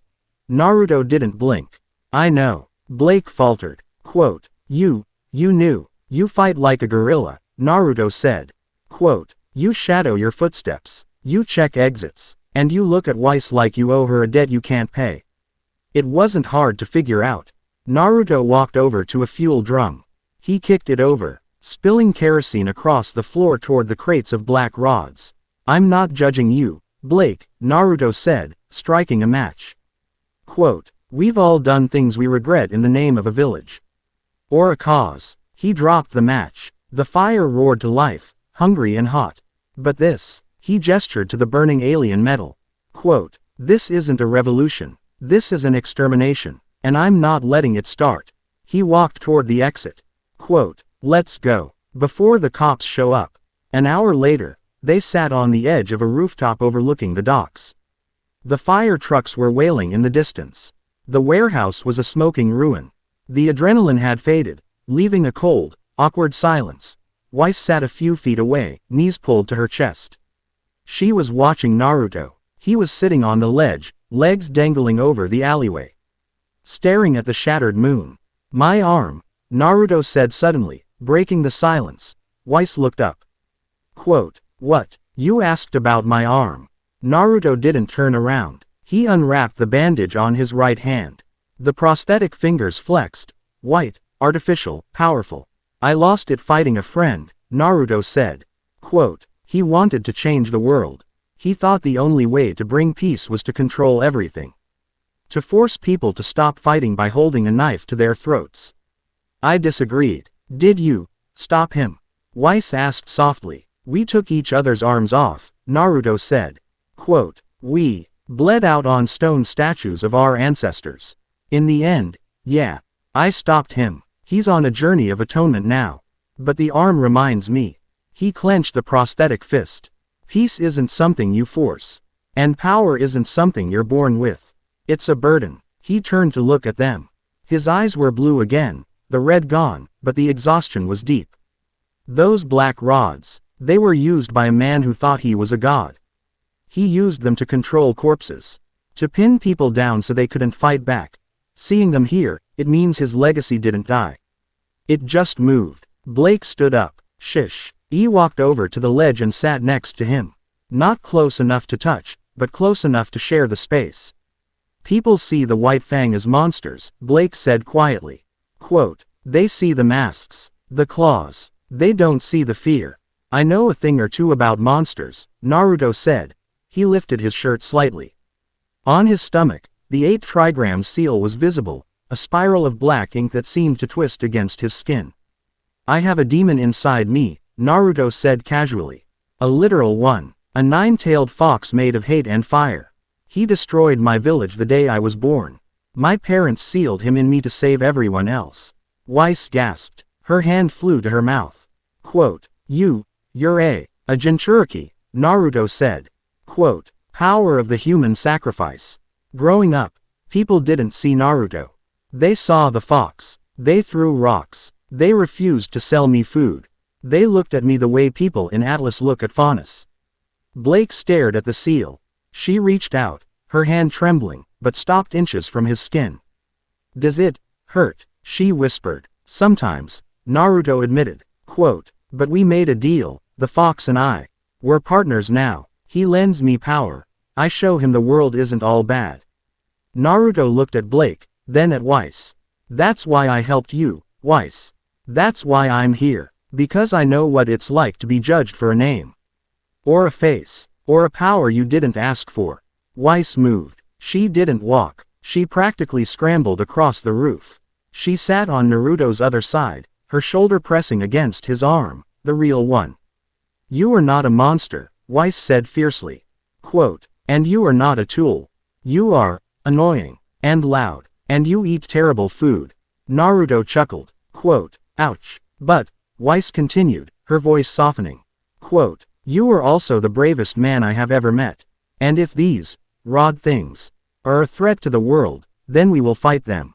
Naruto didn't blink. "I know." Blake faltered. Quote, You knew. You fight like a gorilla," Naruto said. Quote, "You shadow your footsteps. You check exits. And you look at Weiss like you owe her a debt you can't pay." It wasn't hard to figure out. Naruto walked over to a fuel drum. He kicked it over, spilling kerosene across the floor toward the crates of black rods. "I'm not judging you, Blake," Naruto said, striking a match. Quote, "We've all done things we regret in the name of a village. Or a cause." He dropped the match. The fire roared to life, hungry and hot. "But this," he gestured to the burning alien metal. Quote, "This isn't a revolution. This is an extermination. And I'm not letting it start." He walked toward the exit. Quote, "Let's go. Before the cops show up." An hour later, They sat on the edge of a rooftop overlooking the docks. The fire trucks were wailing in the distance. The warehouse was a smoking ruin. The adrenaline had faded, leaving a cold, awkward silence. Weiss sat a few feet away, knees pulled to her chest. She was watching Naruto. He was sitting on the ledge, legs dangling over the alleyway, staring at the shattered moon. "My arm," Naruto said suddenly, breaking the silence. Weiss looked up. Quote, "What? You asked about my arm?" Naruto didn't turn around. He unwrapped the bandage on his right hand. The prosthetic fingers flexed, white, artificial, powerful. "I lost it fighting a friend," Naruto said. Quote, "He wanted to change the world. He thought the only way to bring peace was to control everything. To force people to stop fighting by holding a knife to their throats." I disagreed. "Did you stop him?" Weiss asked softly. "We took each other's arms off," Naruto said. Quote, "We bled out on stone statues of our ancestors. In the end, yeah, I stopped him. He's on a journey of atonement now. But the arm reminds me." He clenched the prosthetic fist. "Peace isn't something you force. And power isn't something you're born with. It's a burden." He turned to look at them. His eyes were blue again, the red gone, but the exhaustion was deep. "Those black rods, they were used by a man who thought he was a god. He used them to control corpses. To pin people down so they couldn't fight back. Seeing them here, it means his legacy didn't die. It just moved." Blake stood up. "Shish." He walked over to the ledge and sat next to him. Not close enough to touch, but close enough to share the space. "People see the White Fang as monsters," Blake said quietly. Quote, "They see the masks, the claws. They don't see the fear." "I know a thing or two about monsters," Naruto said. He lifted his shirt slightly. On his stomach, the 8 trigram seal was visible, a spiral of black ink that seemed to twist against his skin. "I have a demon inside me," Naruto said casually. "A literal one. A 9-tailed fox made of hate and fire. He destroyed my village the day I was born. My parents sealed him in me to save everyone else." Weiss gasped. Her hand flew to her mouth. Quote, You're a Jinchuriki," Naruto said. Quote, "Power of the human sacrifice." Growing up, people didn't see Naruto. They saw the fox. They threw rocks. They refused to sell me food. They looked at me the way people in Atlas look at Faunus. Blake stared at the seal. She reached out, her hand trembling, but stopped inches from his skin. "Does it hurt?" she whispered. "Sometimes," Naruto admitted. Quote, "But we made a deal, the fox and I. We're partners now. He lends me power. I show him the world isn't all bad." Naruto looked at Blake, then at Weiss. "That's why I helped you, Weiss. That's why I'm here. Because I know what it's like to be judged for a name. Or a face. Or a power you didn't ask for." Weiss moved. She didn't walk. She practically scrambled across the roof. She sat on Naruto's other side, her shoulder pressing against his arm, the real one. "You are not a monster," Weiss said fiercely. Quote, "And you are not a tool. You are annoying and loud, and you eat terrible food." Naruto chuckled. Quote, "Ouch. But," Weiss continued, her voice softening. Quote, "You are also the bravest man I have ever met. And if these rod things are a threat to the world, then we will fight them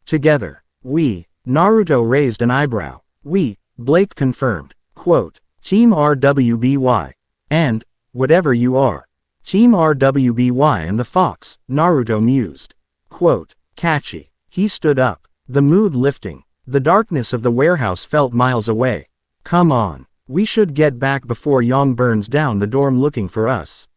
together." "We," Naruto raised an eyebrow. "We," Blake confirmed. Quote, "Team RWBY. And, whatever you are. Team RWBY and the fox," Naruto mused. Quote, "Catchy." He stood up, the mood lifting. The darkness of the warehouse felt miles away. "Come on. We should get back before Yong burns down the dorm looking for us.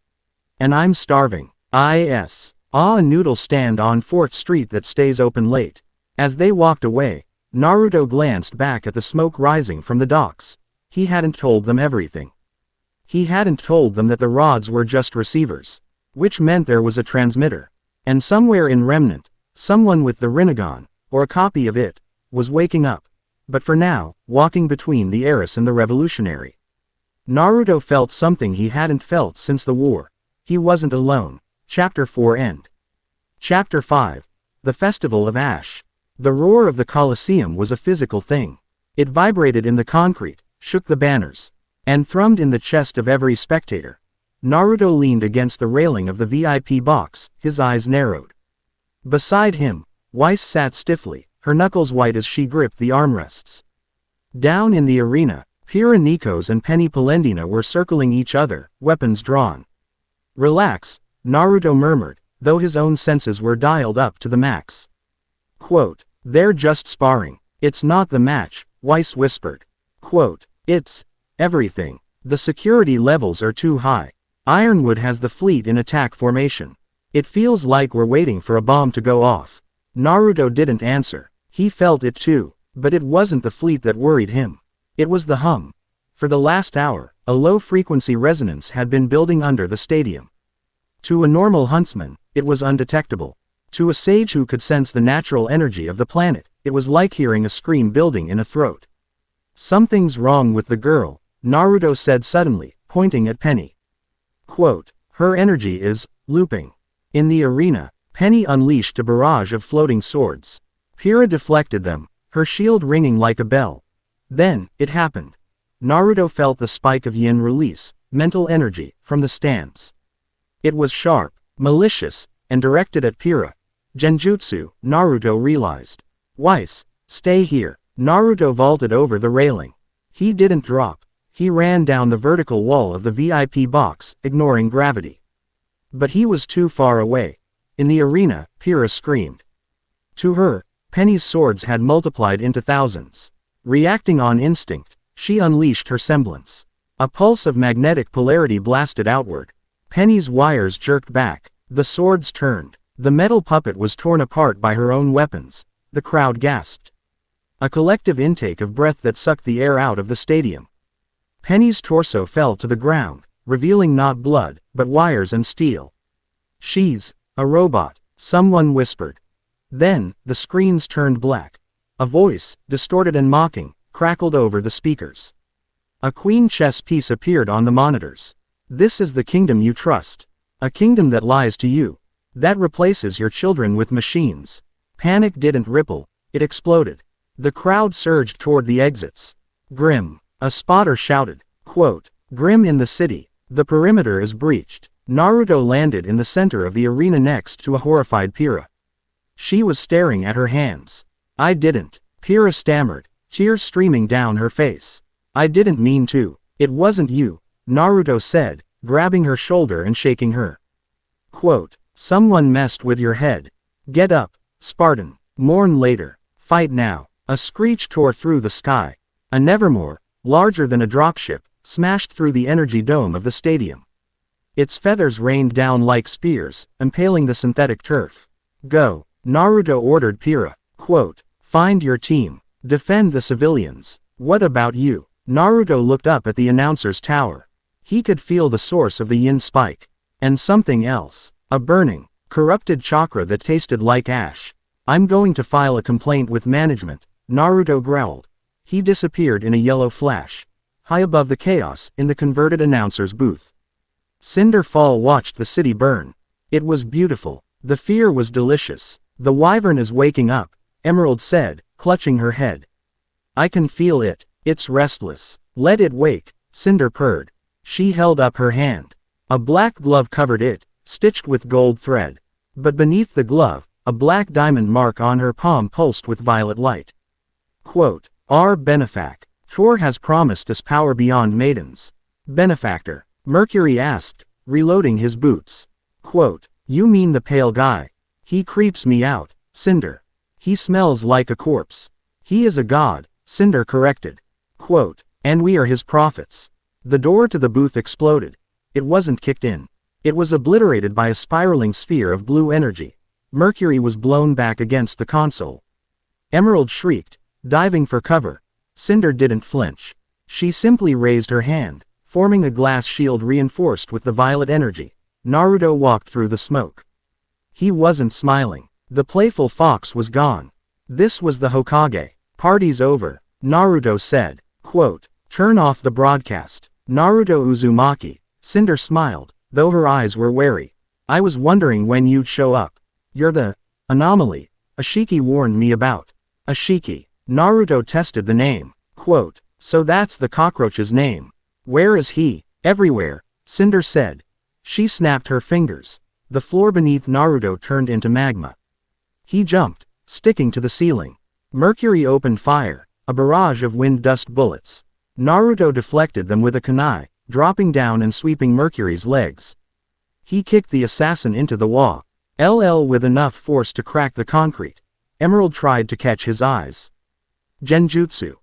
And I'm starving." A noodle stand on 4th Street that stays open late. As they walked away, Naruto glanced back at the smoke rising from the docks. He hadn't told them everything. He hadn't told them that the rods were just receivers. Which meant there was a transmitter. And somewhere in Remnant, someone with the Rinnegan, or a copy of it, was waking up. But for now, walking between the heiress and the revolutionary. Naruto felt something he hadn't felt since the war. He wasn't alone. Chapter 4 End. Chapter 5. The Festival of Ash. The roar of the Colosseum was a physical thing. It vibrated in the concrete, shook the banners, and thrummed in the chest of every spectator. Naruto leaned against the railing of the VIP box, his eyes narrowed. Beside him, Weiss sat stiffly, her knuckles white as she gripped the armrests. Down in the arena, Pira Nikos and Penny Polendina were circling each other, weapons drawn. Relax, Naruto murmured, though his own senses were dialed up to the max. Quote, they're just sparring. It's not the match, Weiss whispered. Quote, it's everything. The security levels are too high. Ironwood has the fleet in attack formation. It feels like we're waiting for a bomb to go off. Naruto didn't answer. He felt it too, but it wasn't the fleet that worried him. It was the hum. For the last hour, a low-frequency resonance had been building under the stadium. To a normal huntsman, it was undetectable. To a sage who could sense the natural energy of the planet, it was like hearing a scream building in a throat. Something's wrong with the girl, Naruto said suddenly, pointing at Penny. Quote, her energy is looping. In the arena, Penny unleashed a barrage of floating swords. Pira deflected them, her shield ringing like a bell. Then, it happened. Naruto felt the spike of yin release, mental energy, from the stance. It was sharp, malicious, and directed at Pira. Genjutsu, Naruto realized. Weiss, stay here. Naruto vaulted over the railing. He didn't drop. He ran down the vertical wall of the VIP box, ignoring gravity. But he was too far away. In the arena, Pira screamed. To her, Penny's swords had multiplied into thousands. Reacting on instinct, she unleashed her semblance. A pulse of magnetic polarity blasted outward. Penny's wires jerked back. The swords turned. The metal puppet was torn apart by her own weapons. The crowd gasped. A collective intake of breath that sucked the air out of the stadium. Penny's torso fell to the ground, revealing not blood, but wires and steel. She's a robot, someone whispered. Then, the screens turned black. A voice, distorted and mocking, crackled over the speakers. A queen chess piece appeared on the monitors. This is the kingdom you trust. A kingdom that lies to you. That replaces your children with machines. Panic didn't ripple, it exploded. The crowd surged toward the exits. Grim, a spotter shouted. Quote, Grim in the city, the perimeter is breached. Naruto landed in the center of the arena next to a horrified Pira. She was staring at her hands. I didn't, Pira stammered, tears streaming down her face. I didn't mean to. It wasn't you, Naruto said, grabbing her shoulder and shaking her. Quote, someone messed with your head. Get up, Spartan. Mourn later. Fight now. A screech tore through the sky. A Nevermore, larger than a dropship, smashed through the energy dome of the stadium. Its feathers rained down like spears, impaling the synthetic turf. Go, Naruto ordered Pira. Quote, find your team. Defend the civilians. What about you? Naruto looked up at the announcer's tower. He could feel the source of the yin spike. And something else. A burning, corrupted chakra that tasted like ash. I'm going to file a complaint with management, Naruto growled. He disappeared in a yellow flash. High above the chaos, in the converted announcer's booth. Cinderfall watched the city burn. It was beautiful. The fear was delicious. The wyvern is waking up, Emerald said, clutching her head. I can feel it. It's restless. Let it wake, Cinder purred. She held up her hand. A black glove covered it, stitched with gold thread. But beneath the glove, a black diamond mark on her palm pulsed with violet light. Quote, our benefactor has promised us power beyond maidens. Benefactor, Mercury asked, reloading his boots. Quote, you mean the pale guy? He creeps me out, Cinder. He smells like a corpse. He is a god, Cinder corrected. Quote, and we are his prophets. The door to the booth exploded. It wasn't kicked in. It was obliterated by a spiraling sphere of blue energy. Mercury was blown back against the console. Emerald shrieked, diving for cover. Cinder didn't flinch. She simply raised her hand, forming a glass shield reinforced with the violet energy. Naruto walked through the smoke. He wasn't smiling. The playful fox was gone. This was the Hokage. Party's over, Naruto said. Quote, turn off the broadcast. Naruto Uzumaki. Cinder smiled, though her eyes were wary. I was wondering when you'd show up. You're the anomaly Ashiki warned me about. Ashiki. Naruto tested the name. Quote, so that's the cockroach's name. Where is he? Everywhere, Cinder said. She snapped her fingers. The floor beneath Naruto turned into magma. He jumped, sticking to the ceiling. Mercury opened fire, a barrage of wind dust bullets. Naruto deflected them with a kunai, dropping down and sweeping Mercury's legs. He kicked the assassin into the wall. With enough force to crack the concrete. Emerald tried to catch his eyes. Genjutsu.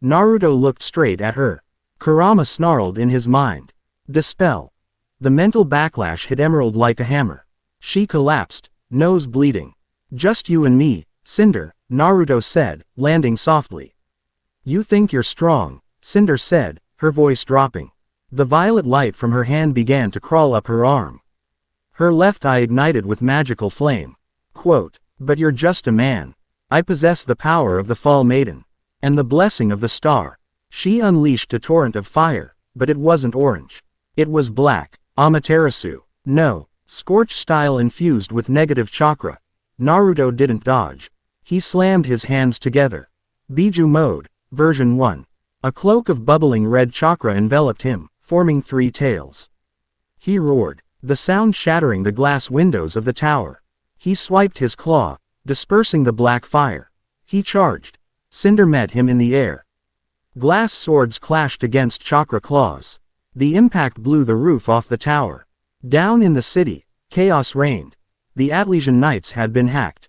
Naruto looked straight at her. Kurama snarled in his mind. Dispel. The mental backlash hit Emerald like a hammer. She collapsed, nose bleeding. Just you and me, Cinder, Naruto said, landing softly. You think you're strong, Cinder said, her voice dropping. The violet light from her hand began to crawl up her arm. Her left eye ignited with magical flame. Quote, but you're just a man. I possess the power of the Fall Maiden. And the blessing of the star. She unleashed a torrent of fire, but it wasn't orange. It was black, Amaterasu. No, scorch style infused with negative chakra. Naruto didn't dodge. He slammed his hands together. Biju mode, version 1. A cloak of bubbling red chakra enveloped him, forming 3 tails. He roared, the sound shattering the glass windows of the tower. He swiped his claw, dispersing the black fire. He charged. Cinder met him in the air. Glass swords clashed against chakra claws. The impact blew the roof off the tower. Down in the city, chaos reigned. The Atlesian Knights had been hacked.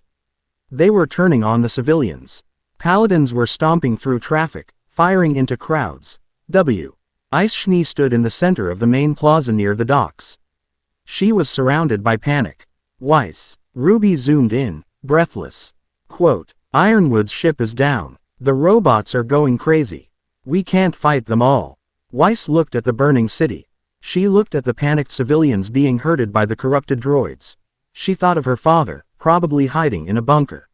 They were turning on the civilians. Paladins were stomping through traffic, firing into crowds. Weiss Schnee stood in the center of the main plaza near the docks. She was surrounded by panic. Weiss. Ruby zoomed in, breathless. Quote, Ironwood's ship is down. The robots are going crazy. We can't fight them all. Weiss looked at the burning city. She looked at the panicked civilians being herded by the corrupted droids. She thought of her father, probably hiding in a bunker.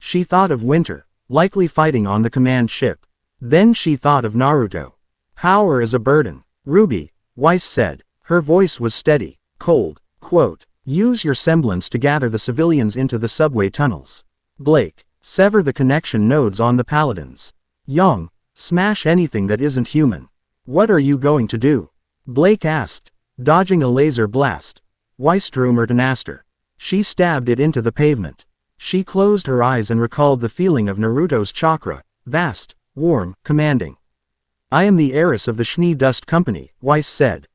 She thought of Winter, likely fighting on the command ship. Then she thought of Naruto. Power is a burden. Ruby, Weiss said. Her voice was steady, cold. Quote, use your semblance to gather the civilians into the subway tunnels. Blake, sever the connection nodes on the paladins. Young, smash anything that isn't human. What are you going to do? Blake asked, dodging a laser blast. Weiss drew Mertenaster. She stabbed it into the pavement. She closed her eyes and recalled the feeling of Naruto's chakra, vast, warm, commanding. I am the heiress of the Schnee Dust Company, Weiss said.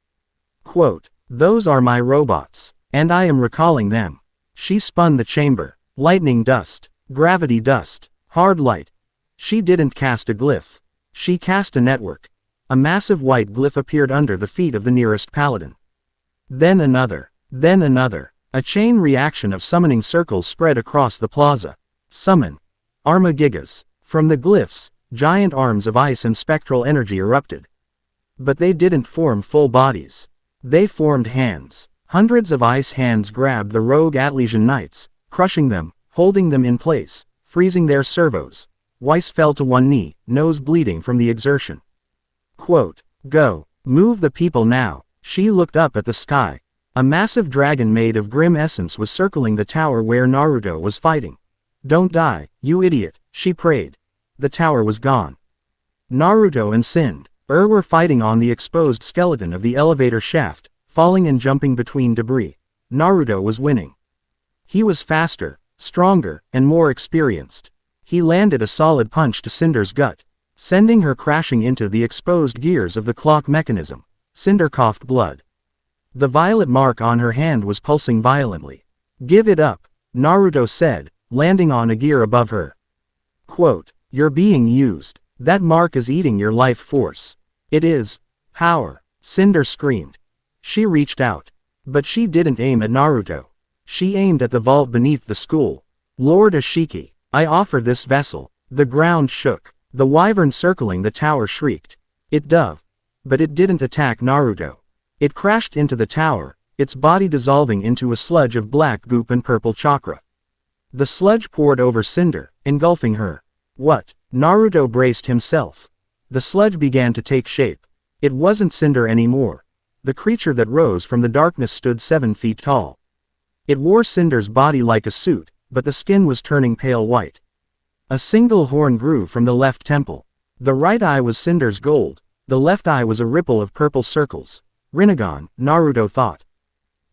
Quote, those are my robots, and I am recalling them. She spun the chamber. Lightning dust, gravity dust, hard light. She didn't cast a glyph. She cast a network. A massive white glyph appeared under the feet of the nearest paladin. Then another. Then another. A chain reaction of summoning circles spread across the plaza. Summon. Armagigas. From the glyphs, giant arms of ice and spectral energy erupted. But they didn't form full bodies. They formed hands. Hundreds of ice hands grabbed the rogue Atlesian Knights, crushing them, holding them in place, freezing their servos. Weiss fell to one knee, nose bleeding from the exertion. Quote, go. Move the people now. She looked up at the sky. A massive dragon made of grim essence was circling the tower where Naruto was fighting. Don't die, you idiot, she prayed. The tower was gone. Naruto and Cinder were fighting on the exposed skeleton of the elevator shaft, falling and jumping between debris. Naruto was winning. He was faster, stronger, and more experienced. He landed a solid punch to Cinder's gut, sending her crashing into the exposed gears of the clock mechanism. Cinder coughed blood. The violet mark on her hand was pulsing violently. Give it up, Naruto said, landing on a gear above her. Quote, you're being used. That mark is eating your life force. It is power, Cinder screamed. She reached out. But she didn't aim at Naruto. She aimed at the vault beneath the school. Lord Ashiki, I offer this vessel. The ground shook. The wyvern circling the tower shrieked. It dove. But it didn't attack Naruto. It crashed into the tower, its body dissolving into a sludge of black goop and purple chakra. The sludge poured over Cinder, engulfing her. What? Naruto braced himself. The sludge began to take shape. It wasn't Cinder anymore. The creature that rose from the darkness stood 7 feet tall. It wore Cinder's body like a suit, but the skin was turning pale white. A single horn grew from the left temple. The right eye was Cinder's gold, The left eye was a ripple of purple circles. Rinnegan, Naruto thought.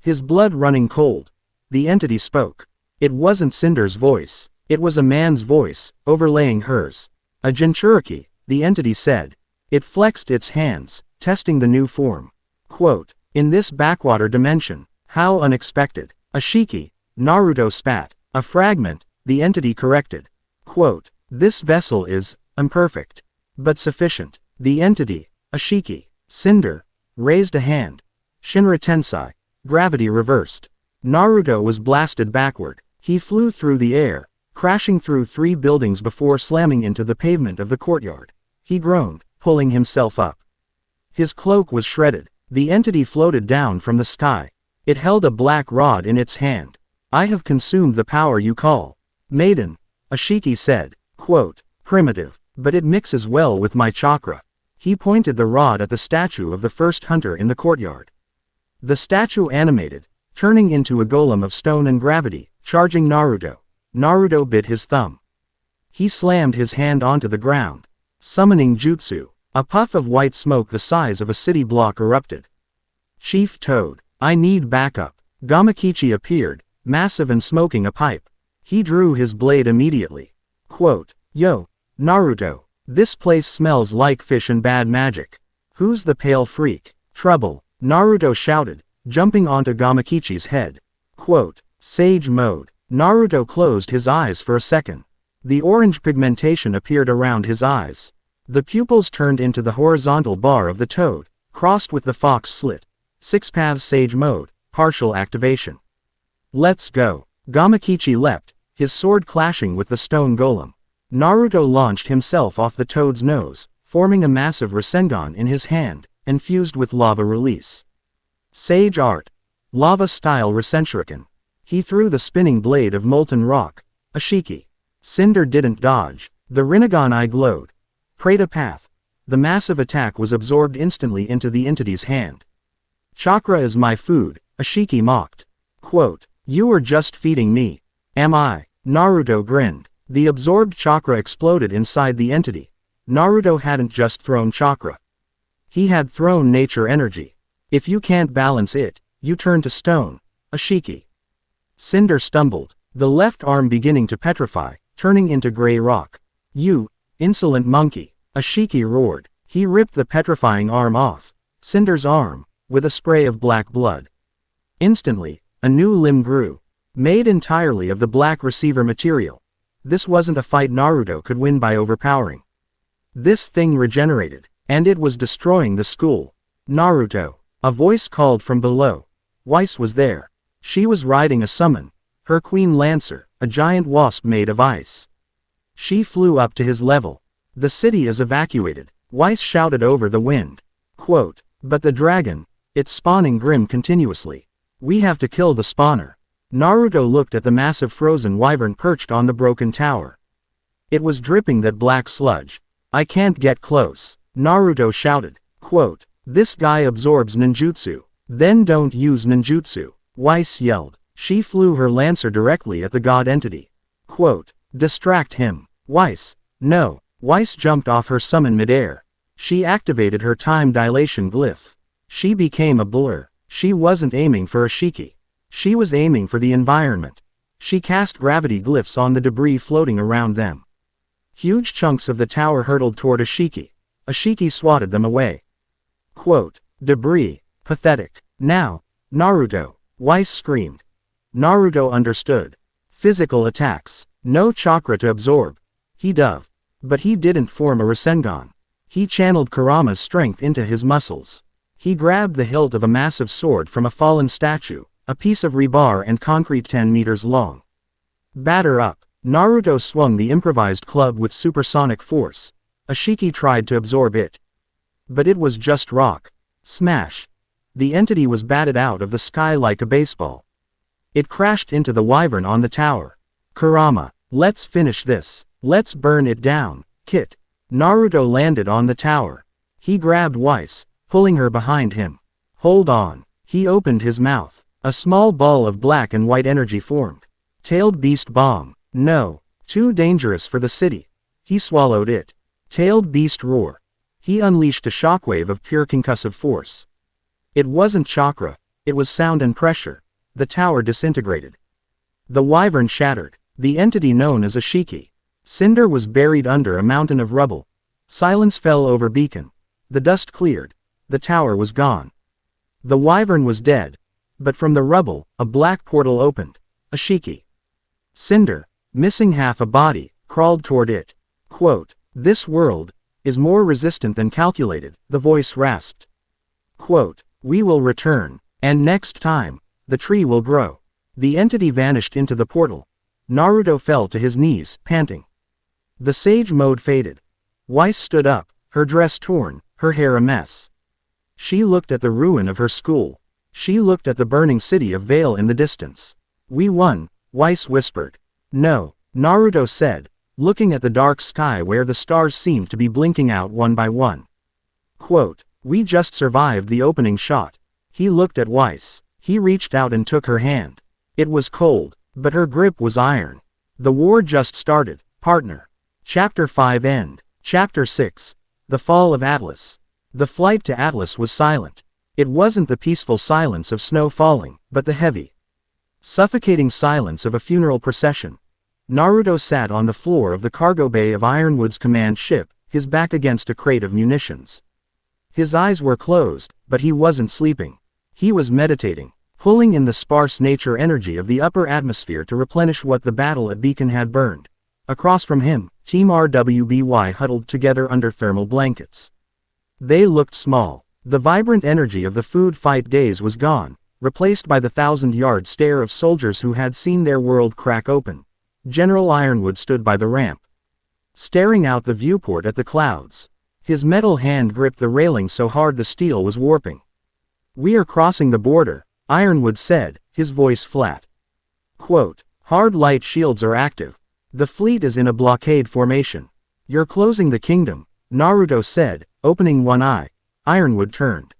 His blood running cold. The entity spoke. It wasn't Cinder's voice. It was a man's voice, overlaying hers. A Jinchuriki, the entity said. It flexed its hands, testing the new form. Quote, in this backwater dimension, how unexpected. A shiki, Naruto spat. A fragment, the entity corrected. Quote, this vessel is, imperfect. But sufficient. The entity, a shiki, Cinder, raised a hand. Shinra Tensei. Gravity reversed. Naruto was blasted backward. He flew through the air, crashing through 3 buildings before slamming into the pavement of the courtyard. He groaned, pulling himself up. His cloak was shredded. The entity floated down from the sky. It held a black rod in its hand. I have consumed the power you call Maiden, Ashiki said. Quote, primitive, but it mixes well with my chakra. He pointed the rod at the statue of the first hunter in the courtyard. The statue animated, turning into a golem of stone and gravity, charging Naruto. Naruto bit his thumb. He slammed his hand onto the ground. Summoning jutsu. A puff of white smoke the size of a city block erupted. Chief Toad, I need backup. Gamakichi appeared, massive and smoking a pipe. He drew his blade immediately. Quote, yo, Naruto, this place smells like fish and bad magic. Who's the pale freak? Trouble, Naruto shouted, jumping onto Gamakichi's head. Quote, Sage mode. Naruto closed his eyes for a second. The orange pigmentation appeared around his eyes. The pupils turned into the horizontal bar of the toad, crossed with the fox slit. 6 paths Sage mode, partial activation. Let's go. Gamakichi leapt, his sword clashing with the stone golem. Naruto launched himself off the toad's nose, forming a massive Rasengan in his hand, infused with lava release. Sage art. Lava-style Rasenshuriken. He threw the spinning blade of molten rock. Ashiki. Cinder didn't dodge. The Rinnegan eye glowed. Preta path. The massive attack was absorbed instantly into the entity's hand. Chakra is my food, Ashiki mocked. Quote, you were just feeding me. Am I? Naruto grinned. The absorbed chakra exploded inside the entity. Naruto hadn't just thrown chakra. He had thrown nature energy. If you can't balance it, you turn to stone. Ashiki. Cinder stumbled, the left arm beginning to petrify, turning into gray rock. You, insolent monkey, Ashiki roared. He ripped the petrifying arm off. Cinder's arm, with a spray of black blood. Instantly, a new limb grew, made entirely of the black receiver material. This wasn't a fight Naruto could win by overpowering. This thing regenerated, and it was destroying the school. Naruto. A voice called from below. Weiss was there. She was riding a summon. Her queen lancer, a giant wasp made of ice. She flew up to his level. The city is evacuated. Weiss shouted over the wind. Quote, but the dragon, it's spawning grim continuously. We have to kill the spawner. Naruto looked at the massive frozen wyvern perched on the broken tower. It was dripping that black sludge. I can't get close. Naruto shouted. Quote, this guy absorbs ninjutsu. Then don't use ninjutsu. Weiss yelled. She flew her lancer directly at the god entity. Quote, distract him. Weiss. No. Weiss jumped off her summon midair. She activated her time dilation glyph. She became a blur. She wasn't aiming for a shiki. She was aiming for the environment. She cast gravity glyphs on the debris floating around them. Huge chunks of the tower hurtled toward Ashiki. Ashiki swatted them away. Quote, debris, pathetic. Now, Naruto, Weiss screamed. Naruto understood. Physical attacks. No chakra to absorb. He dove. But he didn't form a Rasengan. He channeled Kurama's strength into his muscles. He grabbed the hilt of a massive sword from a fallen statue, a piece of rebar and concrete 10 meters long. Batter up. Naruto swung the improvised club with supersonic force. Ashiki tried to absorb it. But it was just rock. Smash. The entity was batted out of the sky like a baseball. It crashed into the wyvern on the tower. Kurama, let's finish this. Let's burn it down. Kit. Naruto landed on the tower. He grabbed Weiss, pulling her behind him. Hold on. He opened his mouth. A small ball of black and white energy formed. Tailed beast bomb. No. Too dangerous for the city. He swallowed it. Tailed beast roar. He unleashed a shockwave of pure concussive force. It wasn't chakra, it was sound and pressure. The tower disintegrated. The wyvern shattered. The entity known as a Shiki. Cinder was buried under a mountain of rubble. Silence fell over Beacon. The dust cleared. The tower was gone. The wyvern was dead. But from the rubble, a black portal opened. A Shiki. Cinder, missing half a body, crawled toward it. Quote, "This world is more resistant than calculated," the voice rasped. Quote, "We will return, and next time, the tree will grow." The entity vanished into the portal. Naruto fell to his knees, panting. The sage mode faded. Weiss stood up, her dress torn, her hair a mess. She looked at the ruin of her school. She looked at the burning city of Vale in the distance. "We won," Weiss whispered. "No," Naruto said, looking at the dark sky where the stars seemed to be blinking out one by one. Quote, "We just survived the opening shot." He looked at Weiss. He reached out and took her hand. It was cold, but her grip was iron. "The war just started, partner." Chapter 5 End. Chapter 6. The Fall of Atlas. The flight to Atlas was silent. It wasn't the peaceful silence of snow falling, but the heavy, suffocating silence of a funeral procession. Naruto sat on the floor of the cargo bay of Ironwood's command ship, his back against a crate of munitions. His eyes were closed, but he wasn't sleeping. He was meditating, pulling in the sparse nature energy of the upper atmosphere to replenish what the battle at Beacon had burned. Across from him, Team RWBY huddled together under thermal blankets. They looked small. The vibrant energy of the food fight days was gone, replaced by the 1,000-yard stare of soldiers who had seen their world crack open. General Ironwood stood by the ramp, staring out the viewport at the clouds. His metal hand gripped the railing so hard the steel was warping. "We are crossing the border," Ironwood said, his voice flat. Quote, "Hard light shields are active. The fleet is in a blockade formation. You're closing the kingdom," Naruto said, opening one eye. Ironwood turned.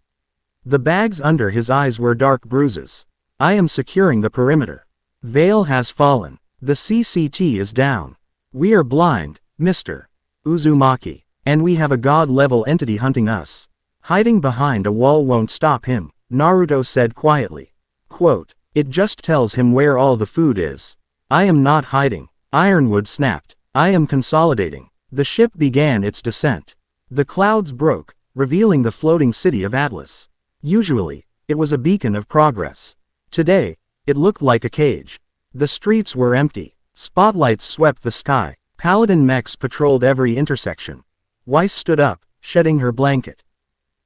The bags under his eyes were dark bruises. "I am securing the perimeter. Vale has fallen. The CCT is down. We are blind, Mr. Uzumaki. And we have a god-level entity hunting us. Hiding behind a wall won't stop him," Naruto said quietly. Quote, "It just tells him where all the food is." "I am not hiding," Ironwood snapped. "I am consolidating." The ship began its descent. The clouds broke, revealing the floating city of Atlas. Usually, it was a beacon of progress. Today, it looked like a cage. The streets were empty. Spotlights swept the sky. Paladin mechs patrolled every intersection. Weiss stood up, shedding her blanket.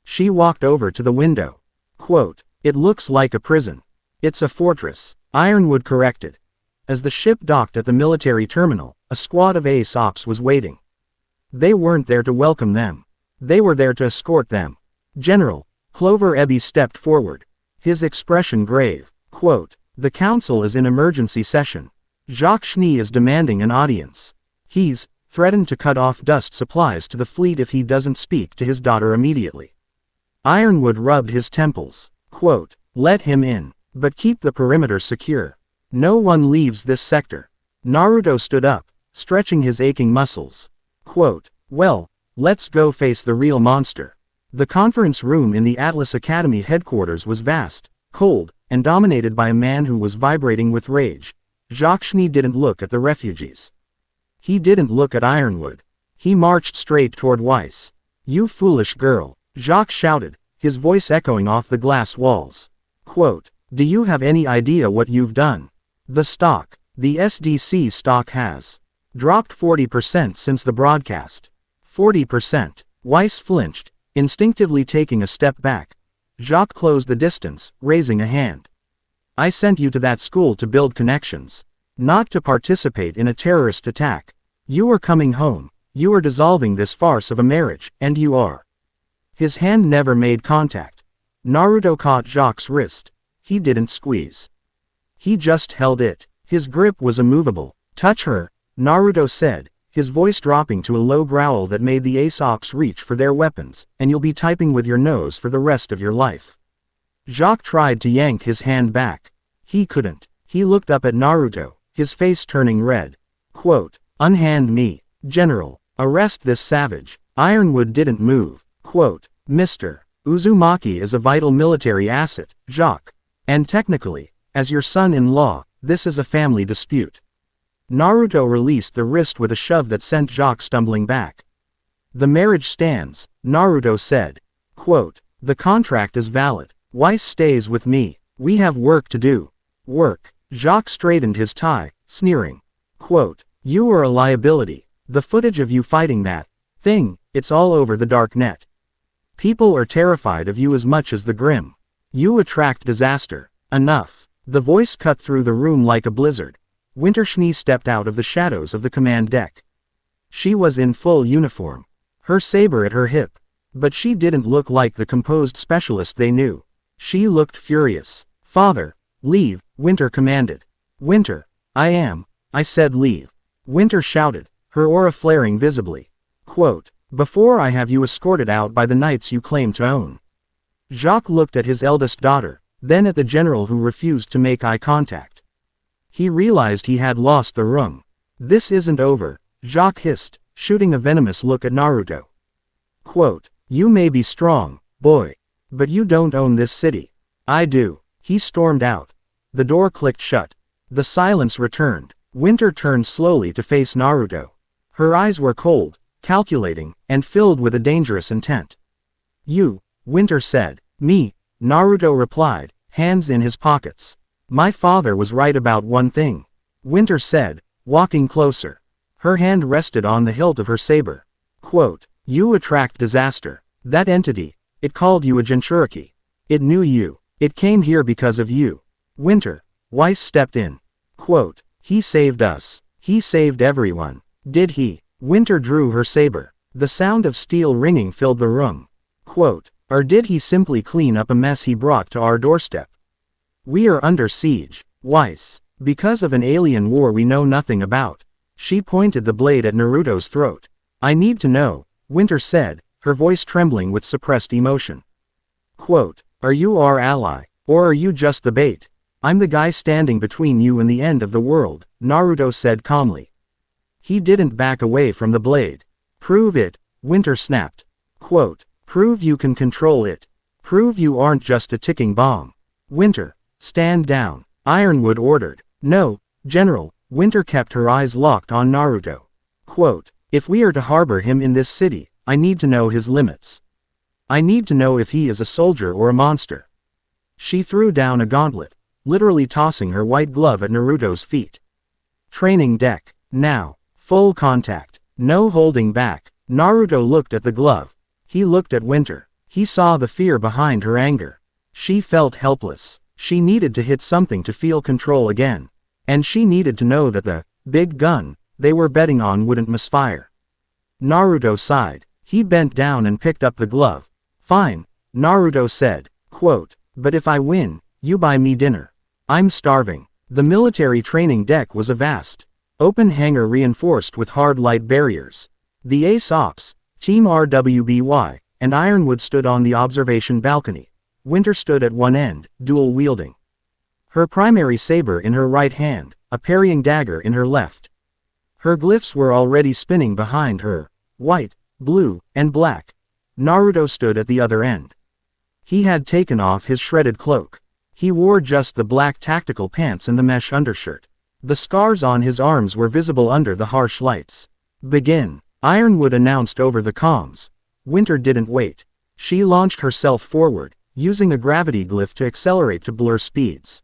She walked over to the window. Quote, "It looks like a prison." "It's a fortress," Ironwood corrected. As the ship docked at the military terminal, a squad of Ace Ops was waiting. They weren't there to welcome them. They were there to escort them. General, Clover Ebby stepped forward. His expression grave. Quote, "The council is in emergency session. Weiss Schnee is demanding an audience. He's threatened to cut off dust supplies to the fleet if he doesn't speak to his daughter immediately." Ironwood rubbed his temples. Quote, "Let him in, but keep the perimeter secure. No one leaves this sector." Naruto stood up, stretching his aching muscles. Quote, "Well, let's go face the real monster." The conference room in the Atlas Academy headquarters was vast, cold, and dominated by a man who was vibrating with rage. Weiss Schnee didn't look at the refugees. He didn't look at Ironwood. He marched straight toward Weiss. "You foolish girl," Weiss shouted, his voice echoing off the glass walls. Quote, "Do you have any idea what you've done? The SDC stock has dropped 40% since the broadcast." 40%. Weiss flinched, instinctively taking a step back. Weiss closed the distance, raising a hand. "I sent you to that school to build connections, not to participate in a terrorist attack. You are coming home. You are dissolving this farce of a marriage, and you are." His hand never made contact. Naruto caught Weiss' wrist. He didn't squeeze. He just held it. His grip was immovable. "Touch her," Naruto said, his voice dropping to a low growl that made the Ace Ops reach for their weapons, "and you'll be typing with your nose for the rest of your life." Weiss tried to yank his hand back. He couldn't. He looked up at Naruto, his face turning red. Quote, "Unhand me, General. Arrest this savage." Ironwood didn't move. Quote, Mr. Uzumaki is a vital military asset, Jacques. And technically, as your son-in-law, this is a family dispute. Naruto released the wrist with a shove that sent Jacques stumbling back. The marriage stands, Naruto said. Quote, the contract is valid. Weiss stays with me. We have work to do. Work. Jacques straightened his tie, sneering. Quote, you are a liability. The footage of you fighting that thing, it's all over the dark net. People are terrified of you as much as the Grim. You attract disaster. Enough. The voice cut through the room like a blizzard. Weiss Schnee stepped out of the shadows of the command deck. She was in full uniform. Her saber at her hip. But she didn't look like the composed specialist they knew. She looked furious. Father, leave, Winter commanded. Winter, I said leave. Winter shouted, her aura flaring visibly. Quote, before I have you escorted out by the knights you claim to own. Jacques looked at his eldest daughter, then at the general who refused to make eye contact. He realized he had lost the room. This isn't over, Jacques hissed, shooting a venomous look at Naruto. Quote, you may be strong, boy. But you don't own this city. I do. He stormed out. The door clicked shut. The silence returned. Winter turned slowly to face Naruto. Her eyes were cold, calculating, and filled with a dangerous intent. You, Winter said. Me, Naruto replied, hands in his pockets. My father was right about one thing. Winter said, walking closer. Her hand rested on the hilt of her saber. Quote, you attract disaster. That entity, it called you a Jinchuriki. It knew you. It came here because of you. Winter, Weiss stepped in. Quote, he saved us. He saved everyone. Did he? Winter drew her saber. The sound of steel ringing filled the room. Quote, or did he simply clean up a mess he brought to our doorstep? We are under siege, Weiss, because of an alien war we know nothing about. She pointed the blade at Naruto's throat. I need to know, Winter said, her voice trembling with suppressed emotion. Quote, are you our ally, or are you just the bait? I'm the guy standing between you and the end of the world, Naruto said calmly. He didn't back away from the blade. Prove it, Winter snapped. Quote, prove you can control it. Prove you aren't just a ticking bomb. Winter, stand down, Ironwood ordered. No, General, Winter kept her eyes locked on Naruto. Quote, if we are to harbor him in this city, I need to know his limits. I need to know if he is a soldier or a monster. She threw down a gauntlet, literally tossing her white glove at Naruto's feet. Training deck, now, full contact, no holding back. Naruto looked at the glove. He looked at Winter. He saw the fear behind her anger. She felt helpless. She needed to hit something to feel control again. And she needed to know that the big gun they were betting on wouldn't misfire. Naruto sighed. He bent down and picked up the glove. Fine, Naruto said. Quote, but if I win, you buy me dinner. I'm starving. The military training deck was a vast, open hangar reinforced with hard light barriers. The Ace Ops, Team RWBY, and Ironwood stood on the observation balcony. Winter stood at one end, dual-wielding. Her primary saber in her right hand, a parrying dagger in her left. Her glyphs were already spinning behind her, white, blue, and black. Naruto stood at the other end. He had taken off his shredded cloak. He wore just the black tactical pants and the mesh undershirt. The scars on his arms were visible under the harsh lights. Begin, Ironwood announced over the comms. Winter didn't wait. She launched herself forward, using a gravity glyph to accelerate to blur speeds.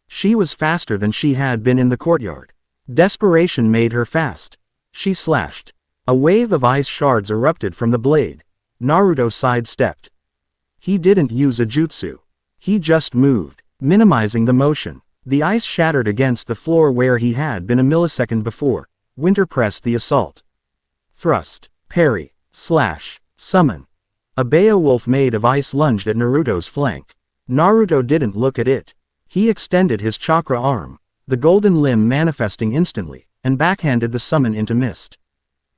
She was faster than she had been in the courtyard. Desperation made her fast. She slashed. A wave of ice shards erupted from the blade. Naruto sidestepped. He didn't use a jutsu. He just moved, minimizing the motion. The ice shattered against the floor where he had been a millisecond before. Winter pressed the assault. Thrust, parry, slash, summon. A Beowulf made of ice lunged at Naruto's flank. Naruto didn't look at it. He extended his chakra arm, the golden limb manifesting instantly, and backhanded the summon into mist.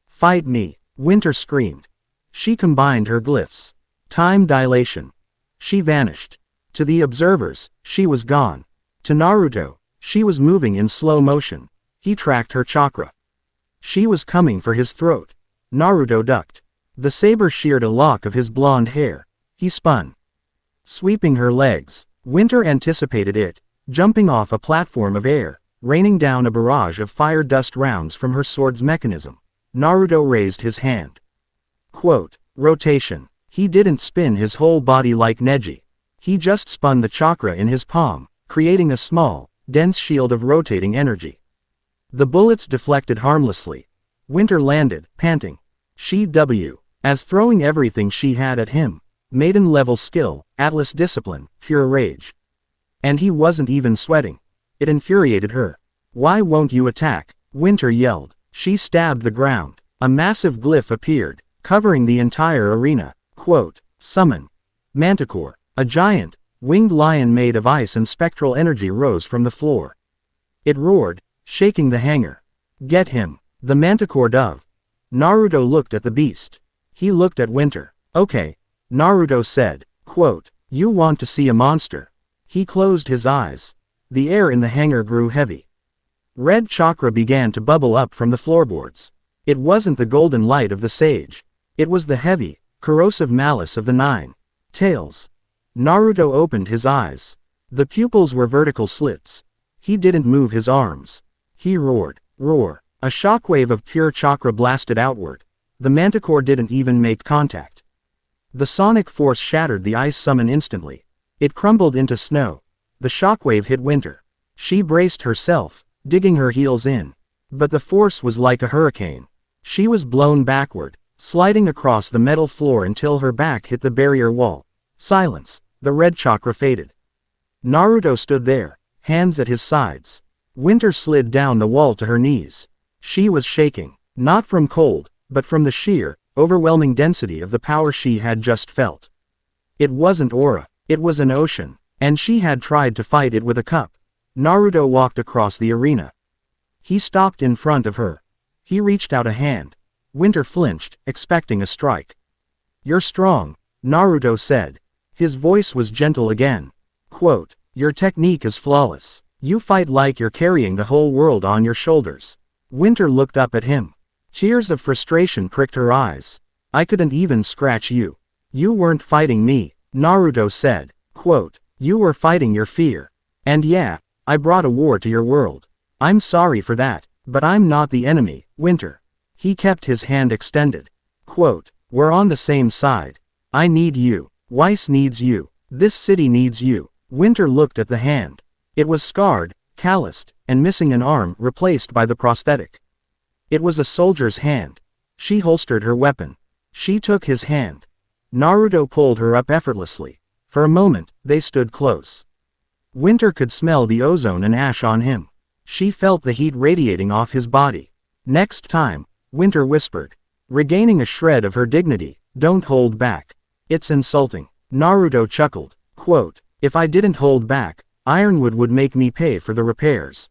Fight me, Winter screamed. She combined her glyphs. Time dilation. She vanished. To the observers, she was gone. To Naruto, she was moving in slow motion. He tracked her chakra. She was coming for his throat. Naruto ducked. The saber sheared a lock of his blonde hair. He spun, sweeping her legs. Winter anticipated it, jumping off a platform of air, raining down a barrage of fire dust rounds from her sword's mechanism. Naruto raised his hand. Quote, rotation. He didn't spin his whole body like Neji. He just spun the chakra in his palm, creating a small, dense shield of rotating energy. The bullets deflected harmlessly. Winter landed, panting. She W. As throwing everything she had at him. Maiden-level skill, Atlas discipline, pure rage. And he wasn't even sweating. It infuriated her. Why won't you attack? Winter yelled. She stabbed the ground. A massive glyph appeared, covering the entire arena. Quote, summon. Manticore. A giant, winged lion made of ice and spectral energy rose from the floor. It roared, shaking the hangar. Get him. The manticore dove. Naruto looked at the beast. He looked at Winter. Okay. Naruto said. Quote, you want to see a monster. He closed his eyes. The air in the hangar grew heavy. Red chakra began to bubble up from the floorboards. It wasn't the golden light of the sage. It was the heavy, corrosive malice of the 9 tails. Naruto opened his eyes. The pupils were vertical slits. He didn't move his arms. He roared. Roar. A shockwave of pure chakra blasted outward. The manticore didn't even make contact. The sonic force shattered the ice summon instantly. It crumbled into snow. The shockwave hit Winter. She braced herself, digging her heels in. But the force was like a hurricane. She was blown backward, sliding across the metal floor until her back hit the barrier wall. Silence. The red chakra faded. Naruto stood there, hands at his sides. Winter slid down the wall to her knees. She was shaking, not from cold, but from the sheer, overwhelming density of the power she had just felt. It wasn't aura, it was an ocean, and she had tried to fight it with a cup. Naruto walked across the arena. He stopped in front of her. He reached out a hand. Winter flinched, expecting a strike. You're strong, Naruto said. His voice was gentle again. Quote, your technique is flawless. You fight like you're carrying the whole world on your shoulders. Winter looked up at him. Tears of frustration pricked her eyes. I couldn't even scratch you. You weren't fighting me, Naruto said. Quote, you were fighting your fear. And yeah, I brought a war to your world. I'm sorry for that, but I'm not the enemy, Winter. He kept his hand extended. Quote, we're on the same side. I need you. Weiss needs you. This city needs you. Winter looked at the hand. It was scarred, calloused, and missing an arm replaced by the prosthetic. It was a soldier's hand. She holstered her weapon. She took his hand. Naruto pulled her up effortlessly. For a moment, they stood close. Winter could smell the ozone and ash on him. She felt the heat radiating off his body. Next time, Winter whispered. Regaining a shred of her dignity, don't hold back. It's insulting. Naruto chuckled. Quote, if I didn't hold back, Ironwood would make me pay for the repairs.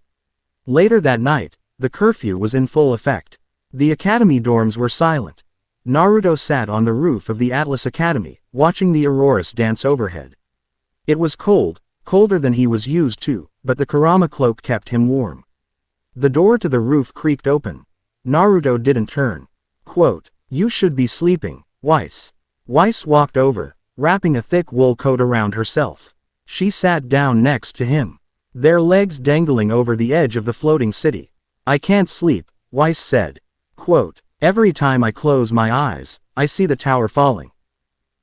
Later that night, the curfew was in full effect. The academy dorms were silent. Naruto sat on the roof of the Atlas Academy, watching the auroras dance overhead. It was cold, colder than he was used to, but the Kurama cloak kept him warm. The door to the roof creaked open. Naruto didn't turn. Quote, you should be sleeping, Weiss. Weiss walked over, wrapping a thick wool coat around herself. She sat down next to him, their legs dangling over the edge of the floating city. I can't sleep, Weiss said. Quote, every time I close my eyes, I see the tower falling.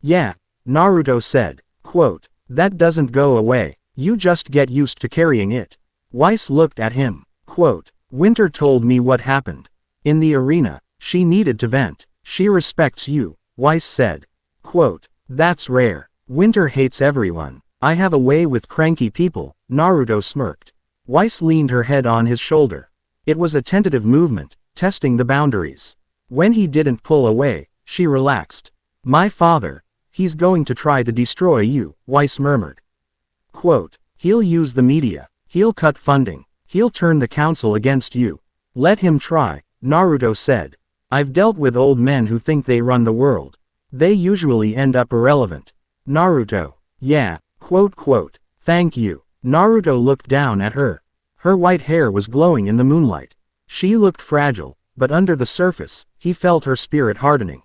Yeah, Naruto said. Quote, that doesn't go away, you just get used to carrying it. Weiss looked at him. Quote, Winter told me what happened. In the arena, she needed to vent. She respects you, Weiss said. Quote, that's rare. Winter hates everyone. I have a way with cranky people, Naruto smirked. Weiss leaned her head on his shoulder. It was a tentative movement, testing the boundaries. When he didn't pull away, she relaxed. My father. He's going to try to destroy you, Weiss murmured. Quote, he'll use the media. He'll cut funding. He'll turn the council against you. Let him try, Naruto said. I've dealt with old men who think they run the world. They usually end up irrelevant. Naruto. Yeah, quote, thank you. Naruto looked down at her. Her white hair was glowing in the moonlight. She looked fragile, but under the surface, he felt her spirit hardening.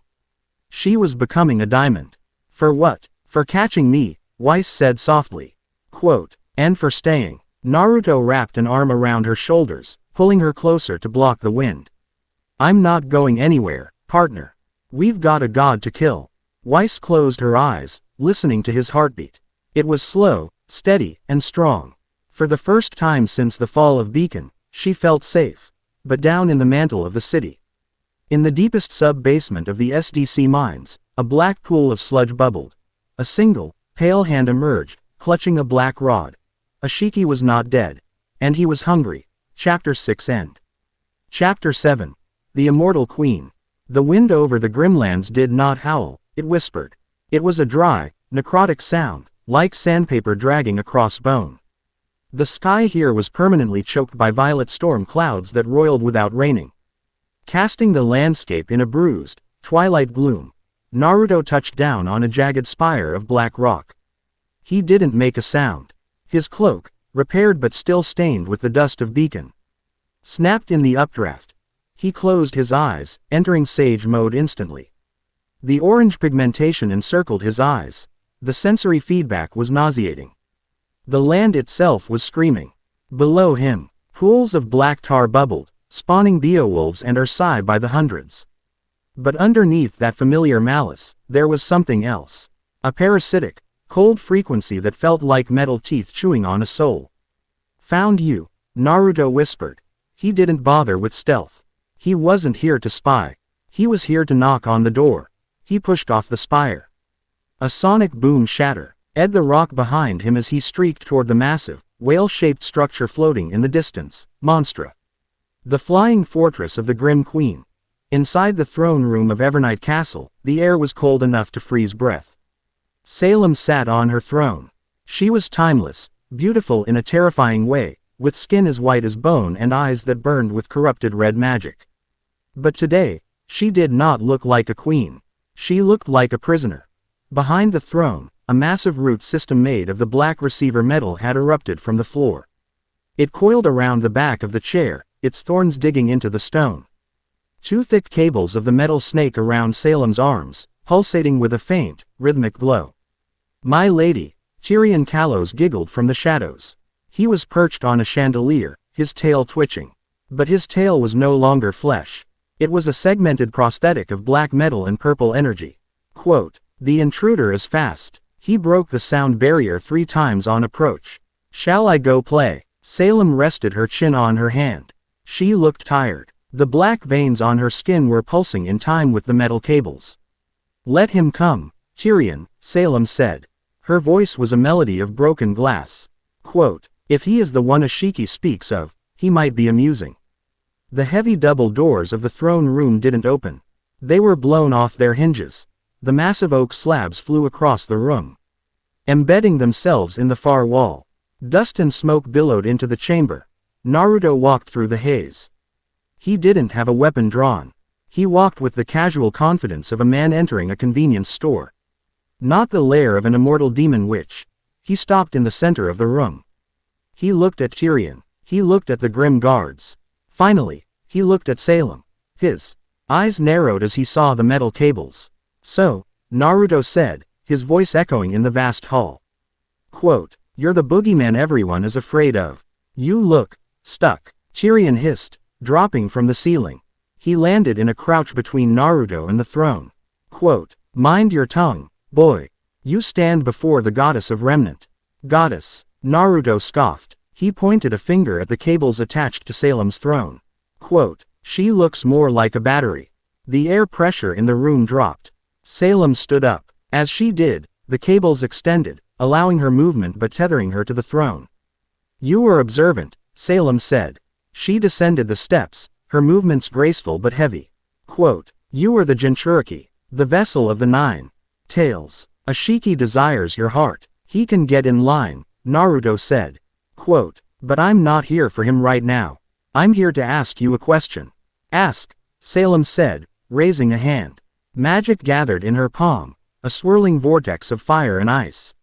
She was becoming a diamond. For what? For catching me, Weiss said softly. Quote, and for staying. Naruto wrapped an arm around her shoulders, pulling her closer to block the wind. I'm not going anywhere, partner. We've got a god to kill. Weiss closed her eyes, listening to his heartbeat. It was slow, steady, and strong. For the first time since the fall of Beacon, she felt safe. But down in the mantle of the city, in the deepest sub-basement of the SDC mines, a black pool of sludge bubbled. A single, pale hand emerged, clutching a black rod. Ashiki was not dead. And he was hungry. Chapter 6 End. Chapter 7. The Immortal Queen. The wind over the Grimlands did not howl, it whispered. It was a dry, necrotic sound, like sandpaper dragging across bone. The sky here was permanently choked by violet storm clouds that roiled without raining, casting the landscape in a bruised, twilight gloom. Naruto touched down on a jagged spire of black rock. He didn't make a sound. His cloak, repaired but still stained with the dust of Beacon, snapped in the updraft. He closed his eyes, entering sage mode instantly. The orange pigmentation encircled his eyes. The sensory feedback was nauseating. The land itself was screaming. Below him, pools of black tar bubbled, spawning beowulfs and ursai by the hundreds. But underneath that familiar malice, there was something else. A parasitic, cold frequency that felt like metal teeth chewing on a soul. Found you, Naruto whispered. He didn't bother with stealth. He wasn't here to spy. He was here to knock on the door. He pushed off the spire. A sonic boom shattered the rock behind him as he streaked toward the massive, whale-shaped structure floating in the distance, Monstra. The flying fortress of the Grim Queen. Inside the throne room of Evernight Castle, the air was cold enough to freeze breath. Salem sat on her throne. She was timeless, beautiful in a terrifying way, with skin as white as bone and eyes that burned with corrupted red magic. But today, she did not look like a queen. She looked like a prisoner. Behind the throne, a massive root system made of the black receiver metal had erupted from the floor. It coiled around the back of the chair, its thorns digging into the stone. Two thick cables of the metal snake around Salem's arms, pulsating with a faint, rhythmic glow. My lady, Tyrion Kalos giggled from the shadows. He was perched on a chandelier, his tail twitching. But his tail was no longer flesh. It was a segmented prosthetic of black metal and purple energy. Quote, the intruder is fast. He broke the sound barrier 3 times on approach. Shall I go play? Salem rested her chin on her hand. She looked tired. The black veins on her skin were pulsing in time with the metal cables. Let him come, Tyrion, Salem said. Her voice was a melody of broken glass. Quote, if he is the one Ashiki speaks of, he might be amusing. The heavy double doors of the throne room didn't open. They were blown off their hinges. The massive oak slabs flew across the room, embedding themselves in the far wall. Dust and smoke billowed into the chamber. Naruto walked through the haze. He didn't have a weapon drawn. He walked with the casual confidence of a man entering a convenience store. Not the lair of an immortal demon witch. He stopped in the center of the room. He looked at Tyrion. He looked at the grim guards. Finally, he looked at Salem. His eyes narrowed as he saw the metal cables. So, Naruto said, his voice echoing in the vast hall. Quote, you're the boogeyman everyone is afraid of. You look stuck, Tyrion hissed, dropping from the ceiling. He landed in a crouch between Naruto and the throne. Quote, mind your tongue, boy. You stand before the goddess of Remnant. Goddess, Naruto scoffed. He pointed a finger at the cables attached to Salem's throne. Quote, she looks more like a battery. The air pressure in the room dropped. Salem stood up. As she did, the cables extended, allowing her movement but tethering her to the throne. You were observant, Salem said. She descended the steps, her movements graceful but heavy. Quote, you are the Jinchuriki, the vessel of the 9 tails. Ashiki desires your heart. He can get in line, Naruto said. Quote, but I'm not here for him right now. I'm here to ask you a question. Ask, Salem said, raising a hand. Magic gathered in her palm, a swirling vortex of fire and ice.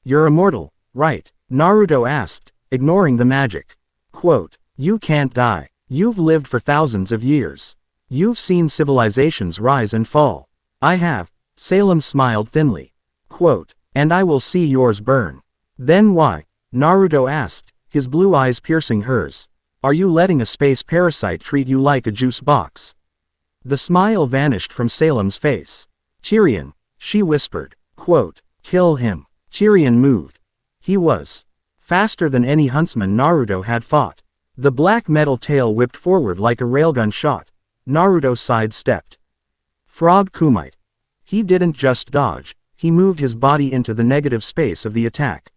You're immortal, right? Naruto asked, ignoring the magic. Quote, you can't die. You've lived for thousands of years. You've seen civilizations rise and fall. I have. Salem smiled thinly. Quote, and I will see yours burn. Then why? Naruto asked, his blue eyes piercing hers. Are you letting a space parasite treat you like a juice box? The smile vanished from Salem's face. Tyrion, she whispered. Quote, kill him. Tyrion moved. He was faster than any huntsman Naruto had fought. The black metal tail whipped forward like a railgun shot. Naruto sidestepped. Frog Kumite. He didn't just dodge, he moved his body into the negative space of the attack.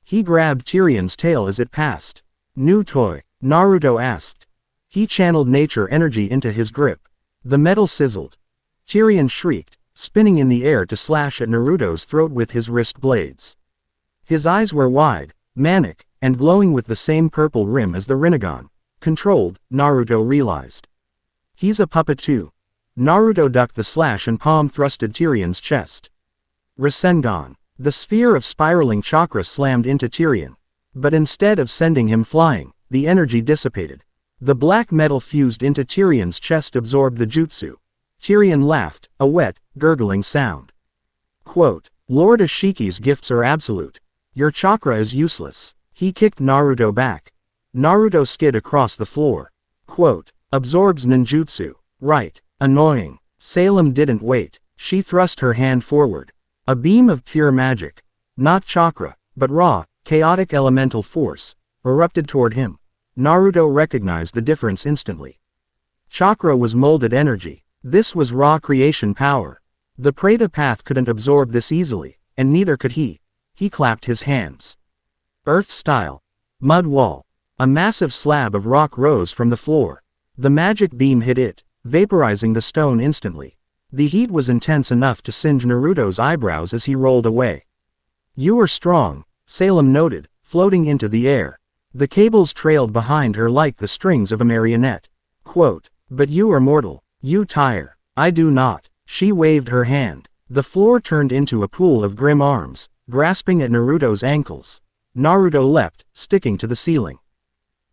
He grabbed Tyrion's tail as it passed. New toy? Naruto asked. He channeled nature energy into his grip. The metal sizzled. Tyrion shrieked, spinning in the air to slash at Naruto's throat with his wrist blades. His eyes were wide, manic, and glowing with the same purple rim as the Rinnegan. Controlled, Naruto realized. He's a puppet too. Naruto ducked the slash and palm thrusted Tyrion's chest. Rasengan. The sphere of spiraling chakra slammed into Tyrion. But instead of sending him flying, the energy dissipated. The black metal fused into Tyrion's chest absorbed the jutsu. Tyrion laughed, a wet, gurgling sound. Quote, Lord Ashiki's gifts are absolute. Your chakra is useless. He kicked Naruto back. Naruto skid across the floor. Quote, absorbs ninjutsu. Right. Annoying. Salem didn't wait. She thrust her hand forward. A beam of pure magic. Not chakra, but raw, chaotic elemental force, erupted toward him. Naruto recognized the difference instantly. Chakra was molded energy. This was raw creation power. The Preta path couldn't absorb this easily, and neither could he. He clapped his hands. Earth style. Mud wall. A massive slab of rock rose from the floor. The magic beam hit it, vaporizing the stone instantly. The heat was intense enough to singe Naruto's eyebrows as he rolled away. You are strong, Salem noted, floating into the air. The cables trailed behind her like the strings of a marionette. Quote, but you are mortal. You tire. I do not. She waved her hand. The floor turned into a pool of grim arms, grasping at Naruto's ankles. Naruto leapt, sticking to the ceiling.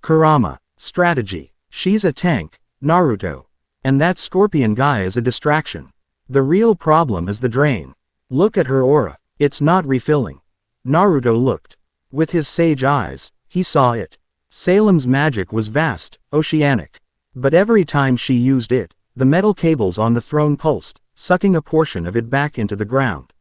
Kurama. Strategy. She's a tank, Naruto. And that scorpion guy is a distraction. The real problem is the drain. Look at her aura. It's not refilling. Naruto looked. With his sage eyes, he saw it. Salem's magic was vast, oceanic. But every time she used it, the metal cables on the throne pulsed, sucking a portion of it back into the ground.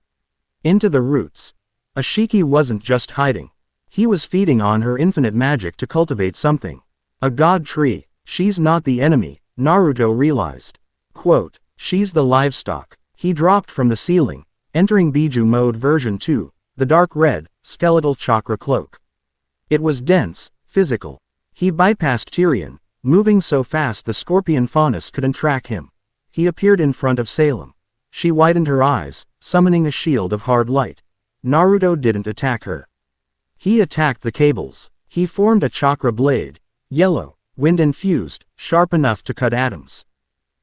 Into the roots. Ashiki wasn't just hiding. He was feeding on her infinite magic to cultivate something. A god tree. She's not the enemy, Naruto realized. Quote, she's the livestock. He dropped from the ceiling, entering Biju mode version 2, the dark red, skeletal chakra cloak. It was dense, physical. He bypassed Tyrion, moving so fast the scorpion faunus couldn't track him. He appeared in front of Salem. She widened her eyes, summoning a shield of hard light. Naruto didn't attack her. He attacked the cables. He formed a chakra blade, yellow, wind-infused, sharp enough to cut atoms.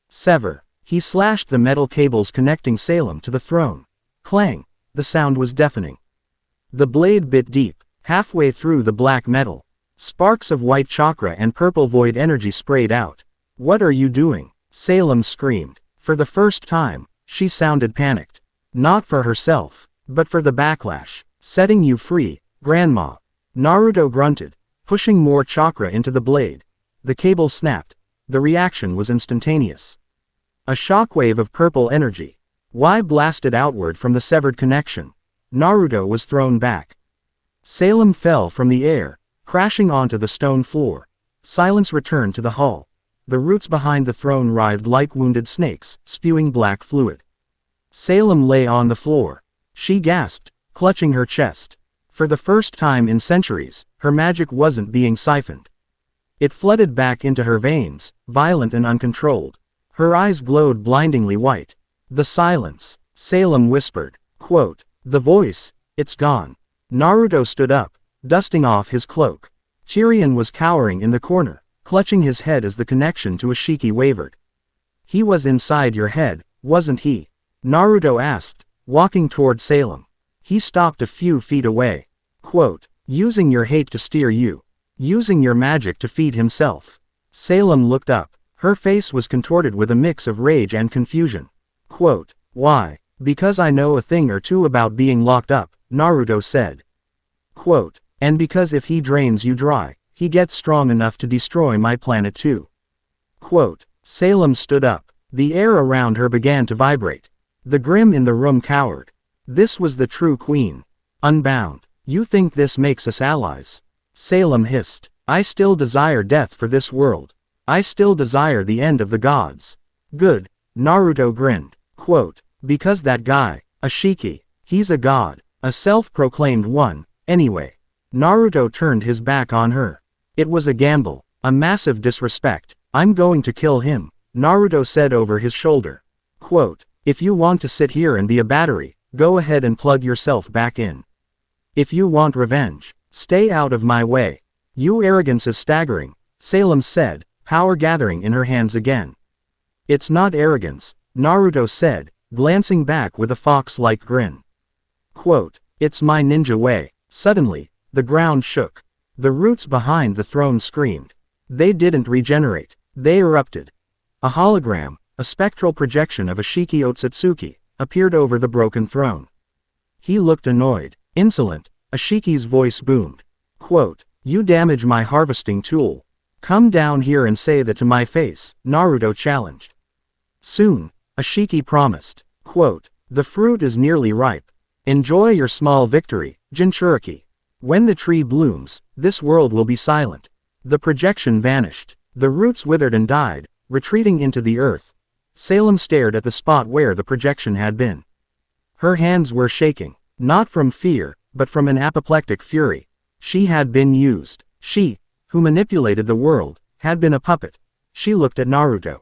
Sever. He slashed the metal cables connecting Salem to the throne. Clang. The sound was deafening. The blade bit deep, halfway through the black metal. Sparks of white chakra and purple void energy sprayed out. What are you doing? Salem screamed. For the first time, she sounded panicked. Not for herself, but for the backlash. Setting you free, Grandma. Naruto grunted, pushing more chakra into the blade. The cable snapped. The reaction was instantaneous. A shockwave of purple energy. Y blasted outward from the severed connection. Naruto was thrown back. Salem fell from the air, crashing onto the stone floor. Silence returned to the hall. The roots behind the throne writhed like wounded snakes, spewing black fluid. Salem lay on the floor. She gasped, clutching her chest. For the first time in centuries, her magic wasn't being siphoned. It flooded back into her veins, violent and uncontrolled. Her eyes glowed blindingly white. The silence. Salem whispered. Quote, the voice, it's gone. Naruto stood up, dusting off his cloak. Tyrion was cowering in the corner, clutching his head as the connection to Ashiki wavered. He was inside your head, wasn't he? Naruto asked, walking toward Salem. He stopped a few feet away. Quote, using your hate to steer you. Using your magic to feed himself. Salem looked up. Her face was contorted with a mix of rage and confusion. Quote, Why? Because I know a thing or two about being locked up, Naruto said. Quote, and because if he drains you dry, he gets strong enough to destroy my planet too. Quote, Salem stood up. The air around her began to vibrate. The grim in the room cowered. This was the true queen. Unbound. You think this makes us allies? Salem hissed. I still desire death for this world. I still desire the end of the gods. Good. Naruto grinned. Quote, because that guy, Ashiki, he's a god, a self-proclaimed one, anyway. Naruto turned his back on her. It was a gamble, a massive disrespect. I'm going to kill him, Naruto said over his shoulder. Quote, if you want to sit here and be a battery, go ahead and plug yourself back in. If you want revenge, stay out of my way. Your arrogance is staggering, Salem said, power gathering in her hands again. It's not arrogance, Naruto said, glancing back with a fox-like grin. Quote, it's my ninja way. Suddenly, the ground shook. The roots behind the throne screamed. They didn't regenerate. They erupted. A hologram, a spectral projection of Ashiki Otsutsuki, appeared over the broken throne. He looked annoyed. Insolent, Ashiki's voice boomed. Quote, you damage my harvesting tool. Come down here and say that to my face, Naruto challenged. Soon, Ashiki promised. Quote, the fruit is nearly ripe. Enjoy your small victory, Jinchuriki. When the tree blooms, this world will be silent. The projection vanished. The roots withered and died, retreating into the earth. Salem stared at the spot where the projection had been. Her hands were shaking, not from fear, but from an apoplectic fury. She had been used. She, who manipulated the world, had been a puppet. She looked at Naruto.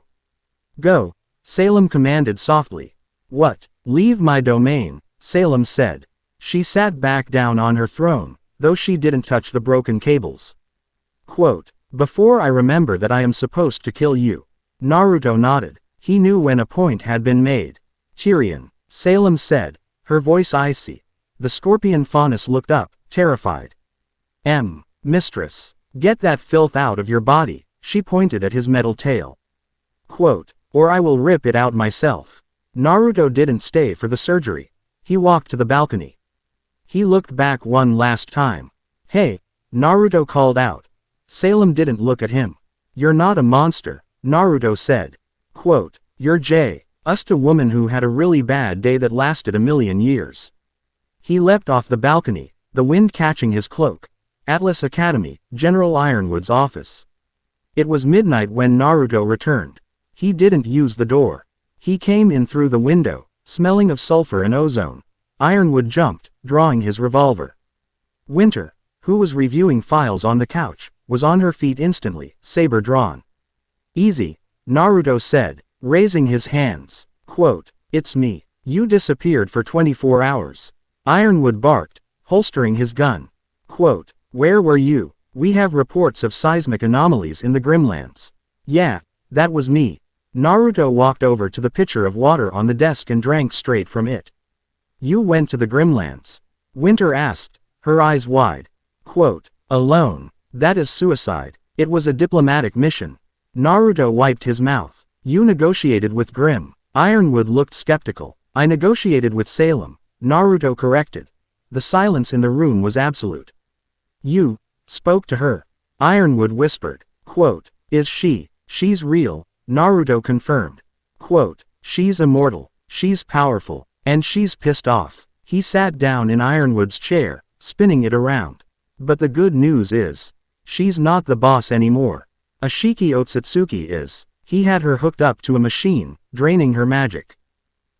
Go, Salem commanded softly. What? Leave my domain, Salem said. She sat back down on her throne, though she didn't touch the broken cables. Quote, before I remember that I am supposed to kill you. Naruto nodded. He knew when a point had been made. Tyrion, Salem said, her voice icy. The scorpion faunus looked up, terrified. Mistress, get that filth out of your body, she pointed at his metal tail. Quote, or I will rip it out myself. Naruto didn't stay for the surgery. He walked to the balcony. He looked back one last time. Hey, Naruto called out. Salem didn't look at him. You're not a monster, Naruto said. Quote, you're just a woman who had a really bad day that lasted a million years. He leapt off the balcony, the wind catching his cloak. Atlas Academy, General Ironwood's office. It was midnight when Naruto returned. He didn't use the door. He came in through the window, smelling of sulfur and ozone. Ironwood jumped, drawing his revolver. Winter, who was reviewing files on the couch, was on her feet instantly, saber drawn. Easy, Naruto said, raising his hands. Quote, it's me. You disappeared for 24 hours. Ironwood barked, holstering his gun. Quote, where were you? We have reports of seismic anomalies in the Grimlands. Yeah, that was me. Naruto walked over to the pitcher of water on the desk and drank straight from it. You went to the Grimlands? Winter asked, her eyes wide. Quote, alone. That is suicide. It was a diplomatic mission. Naruto wiped his mouth. You negotiated with Grim. Ironwood looked skeptical. I negotiated with Salem, Naruto corrected. The silence in the room was absolute. You spoke to her. Ironwood whispered. Quote, is she's real, Naruto confirmed. Quote, she's immortal, she's powerful, and she's pissed off. He sat down in Ironwood's chair, spinning it around. But the good news is, she's not the boss anymore. Ashiki Otsutsuki is. He had her hooked up to a machine, draining her magic.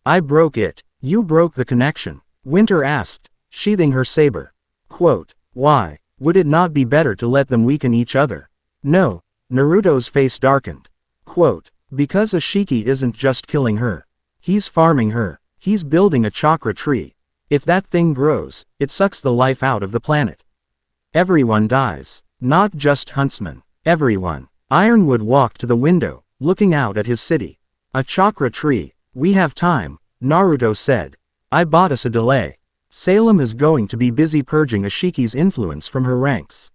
I broke it. You broke the connection, Winter asked, sheathing her saber. Quote, why? Would it not be better to let them weaken each other? No, Naruto's face darkened. Quote, because Ashiki isn't just killing her. He's farming her. He's building a chakra tree. If that thing grows, it sucks the life out of the planet. Everyone dies. Not just Huntsman. Everyone. Ironwood walked to the window, looking out at his city. A chakra tree. We have time, Naruto said. I bought us a delay. Salem is going to be busy purging Ashiki's influence from her ranks.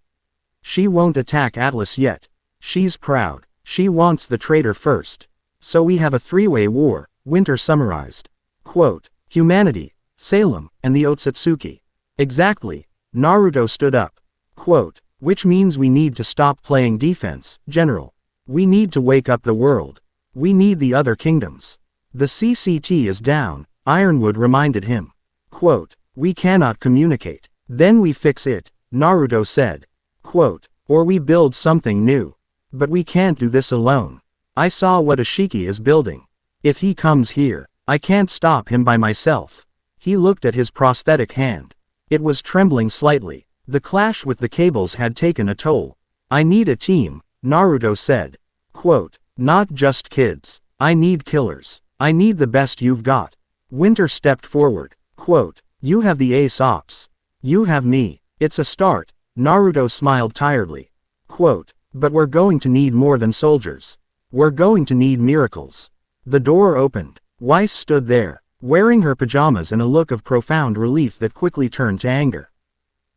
She won't attack Atlas yet. She's proud. She wants the traitor first. So we have a three-way war, Winter summarized. Quote, humanity, Salem, and the Otsutsuki. Exactly. Naruto stood up. Quote, which means we need to stop playing defense, General. We need to wake up the world. We need the other kingdoms. The CCT is down, Ironwood reminded him. Quote, we cannot communicate. Then we fix it, Naruto said. Quote, or we build something new. But we can't do this alone. I saw what Ashiki is building. If he comes here, I can't stop him by myself. He looked at his prosthetic hand. It was trembling slightly. The clash with the cables had taken a toll. I need a team, Naruto said. Quote, not just kids. I need killers. I need the best you've got. Winter stepped forward. Quote, you have the ace ops. You have me. It's a start. Naruto smiled tiredly. Quote, but we're going to need more than soldiers. We're going to need miracles. The door opened. Weiss stood there, wearing her pajamas and a look of profound relief that quickly turned to anger.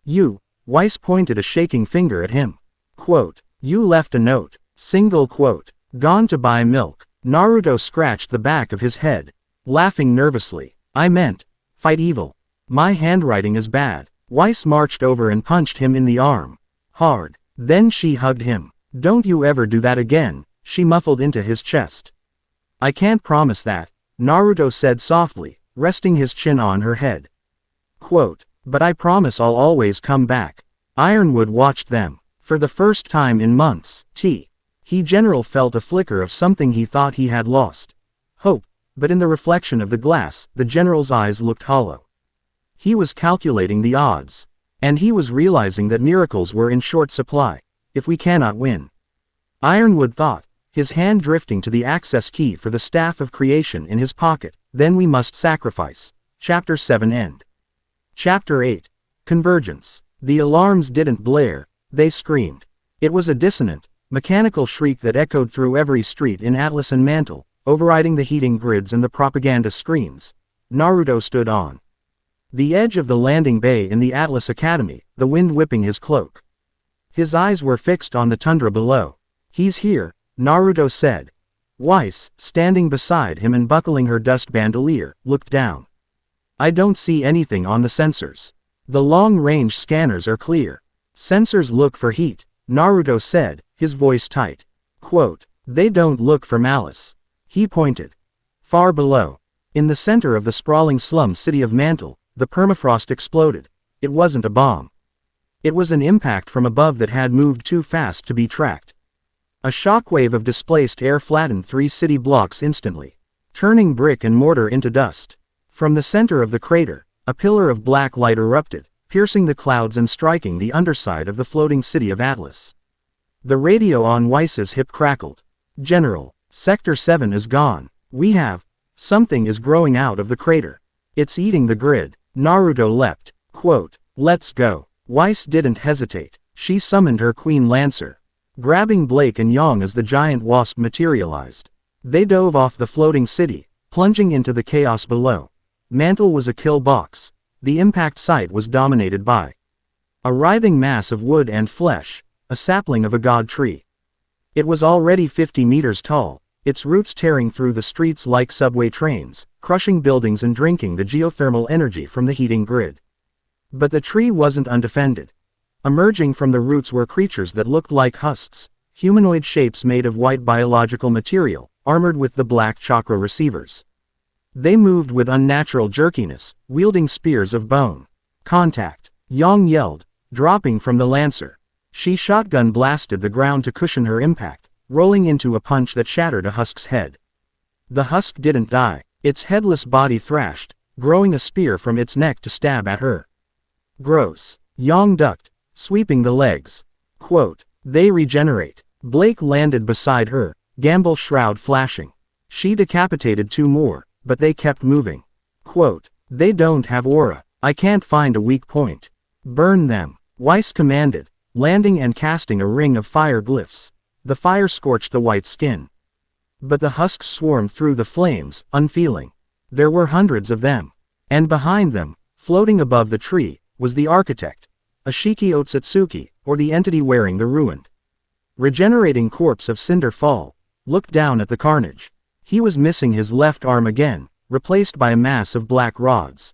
You, Weiss pointed a shaking finger at him. Quote, you left a note. Single quote, gone to buy milk. Naruto scratched the back of his head, laughing nervously. I meant, fight evil. My handwriting is bad. Weiss marched over and punched him in the arm. Hard. Then she hugged him. Don't you ever do that again, she muffled into his chest. I can't promise that, Naruto said softly, resting his chin on her head. Quote, but I promise I'll always come back. Ironwood watched them. For the first time in months, he general felt a flicker of something he thought he had lost. Hope, but in the reflection of the glass, the general's eyes looked hollow. He was calculating the odds. And he was realizing that miracles were in short supply. If we cannot win. Ironwood thought, his hand drifting to the access key for the Staff of Creation in his pocket, then we must sacrifice. Chapter 7 end. Chapter 8. Convergence. The alarms didn't blare, they screamed. It was a dissonant, mechanical shriek that echoed through every street in Atlas and Mantle, overriding the heating grids and the propaganda screens. Naruto stood on the edge of the landing bay in the Atlas Academy, the wind whipping his cloak. His eyes were fixed on the tundra below. He's here, Naruto said. Weiss, standing beside him and buckling her dust bandolier, looked down. I don't see anything on the sensors. The long-range scanners are clear. Sensors look for heat, Naruto said, his voice tight. Quote, they don't look for malice. He pointed. Far below. In the center of the sprawling slum city of Mantle, the permafrost exploded. It wasn't a bomb. It was an impact from above that had moved too fast to be tracked. A shockwave of displaced air flattened 3 city blocks instantly, turning brick and mortar into dust. From the center of the crater, a pillar of black light erupted, piercing the clouds and striking the underside of the floating city of Atlas. The radio on Weiss's hip crackled. General, Sector 7 is gone. We have. Something is growing out of the crater. It's eating the grid. Naruto leapt. Quote, let's go. Weiss didn't hesitate. She summoned her Queen Lancer, grabbing Blake and Yang as the giant wasp materialized. They dove off the floating city, plunging into the chaos below. Mantle was a kill box. The impact site was dominated by a writhing mass of wood and flesh, a sapling of a god tree. It was already 50 meters tall, its roots tearing through the streets like subway trains, crushing buildings and drinking the geothermal energy from the heating grid. But the tree wasn't undefended. Emerging from the roots were creatures that looked like husks, humanoid shapes made of white biological material, armored with the black chakra receivers. They moved with unnatural jerkiness, wielding spears of bone. Contact! Yang yelled, dropping from the Lancer. She shotgun blasted the ground to cushion her impact, rolling into a punch that shattered a husk's head. The husk didn't die. Its headless body thrashed, growing a spear from its neck to stab at her. Gross. Yang ducked, sweeping the legs. Quote, they regenerate. Blake landed beside her, Gamble shroud flashing. She decapitated 2 more, but they kept moving. Quote, they don't have aura. I can't find a weak point. Burn them. Weiss commanded, landing and casting a ring of fire glyphs. The fire scorched the white skin. But the husks swarmed through the flames, unfeeling. There were hundreds of them. And behind them, floating above the tree, was the architect, Ashiki Otsutsuki, or the entity wearing the ruined, regenerating corpse of Cinder Fall, looked down at the carnage. He was missing his left arm again, replaced by a mass of black rods.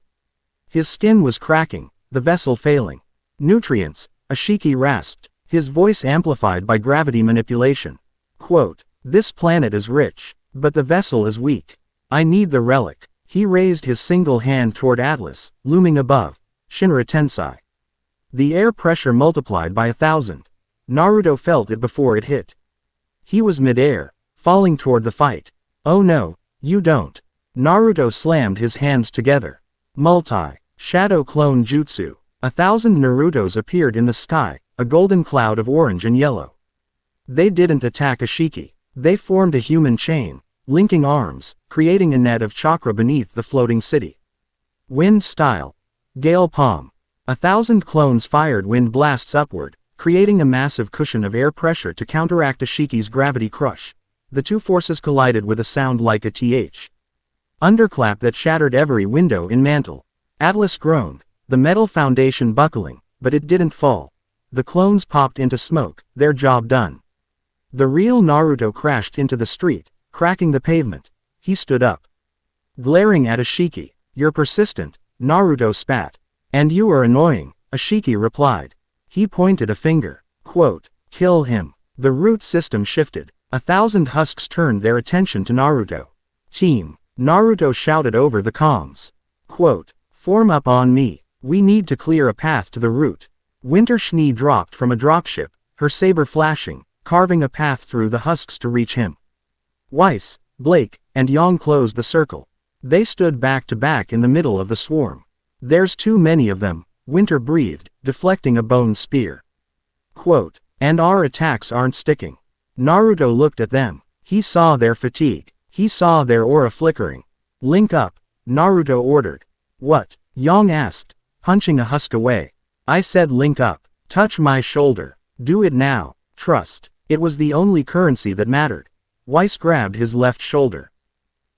His skin was cracking, the vessel failing. Nutrients, Ashiki rasped, his voice amplified by gravity manipulation. Quote, "This planet is rich, but the vessel is weak. I need the relic." He raised his single hand toward Atlas, looming above. Shinra Tensei. The air pressure multiplied by 1,000. Naruto felt it before it hit. He was mid-air, falling toward the fight. "Oh no, you don't." Naruto slammed his hands together. Shadow Clone Jutsu. 1,000 Narutos appeared in the sky, a golden cloud of orange and yellow. They didn't attack Ashiki. They formed a human chain, linking arms, creating a net of chakra beneath the floating city. Wind style. Gale palm. 1,000 clones fired wind blasts upward, creating a massive cushion of air pressure to counteract Ashiki's gravity crush. The two forces collided with a sound like a th. Underclap that shattered every window in Mantle. Atlas groaned, the metal foundation buckling, but it didn't fall. The clones popped into smoke, their job done. The real Naruto crashed into the street, cracking the pavement. He stood up. Glaring at Ashiki. "You're persistent," Naruto spat. "And you are annoying," Ashiki replied. He pointed a finger. Quote, "Kill him." The root system shifted. 1,000 husks turned their attention to Naruto. "Team," Naruto shouted over the comms. Quote, "Form up on me. We need to clear a path to the root." Weiss Schnee dropped from a dropship, her saber flashing, carving a path through the husks to reach him. Weiss, Blake, and Yang closed the circle. They stood back to back in the middle of the swarm. "There's too many of them," Winter breathed, deflecting a bone spear. Quote, "And our attacks aren't sticking." Naruto looked at them. He saw their fatigue. He saw their aura flickering. "Link up," Naruto ordered. "What?" Yang asked, punching a husk away. "I said link up. Touch my shoulder. Do it now. Trust." It was the only currency that mattered. Weiss grabbed his left shoulder.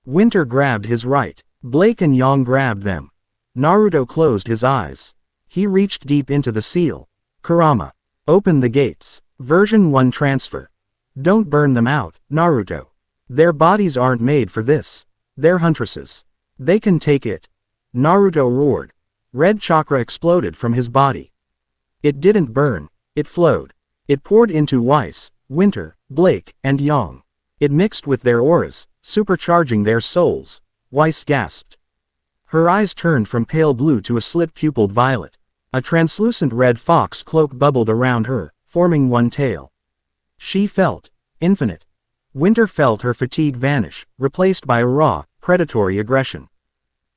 Winter grabbed his right. Blake and Yang grabbed them. Naruto closed his eyes. He reached deep into the seal. "Kurama. Open the gates. Version 1 transfer. Don't burn them out, Naruto. Their bodies aren't made for this. They're huntresses. They can take it." Naruto roared. Red chakra exploded from his body. It didn't burn. It flowed. It poured into Weiss, Winter, Blake, and Yang. It mixed with their auras, supercharging their souls. Weiss gasped. Her eyes turned from pale blue to a slit-pupiled violet. A translucent red fox cloak bubbled around her, forming one tail. She felt infinite. Winter felt her fatigue vanish, replaced by a raw, predatory aggression.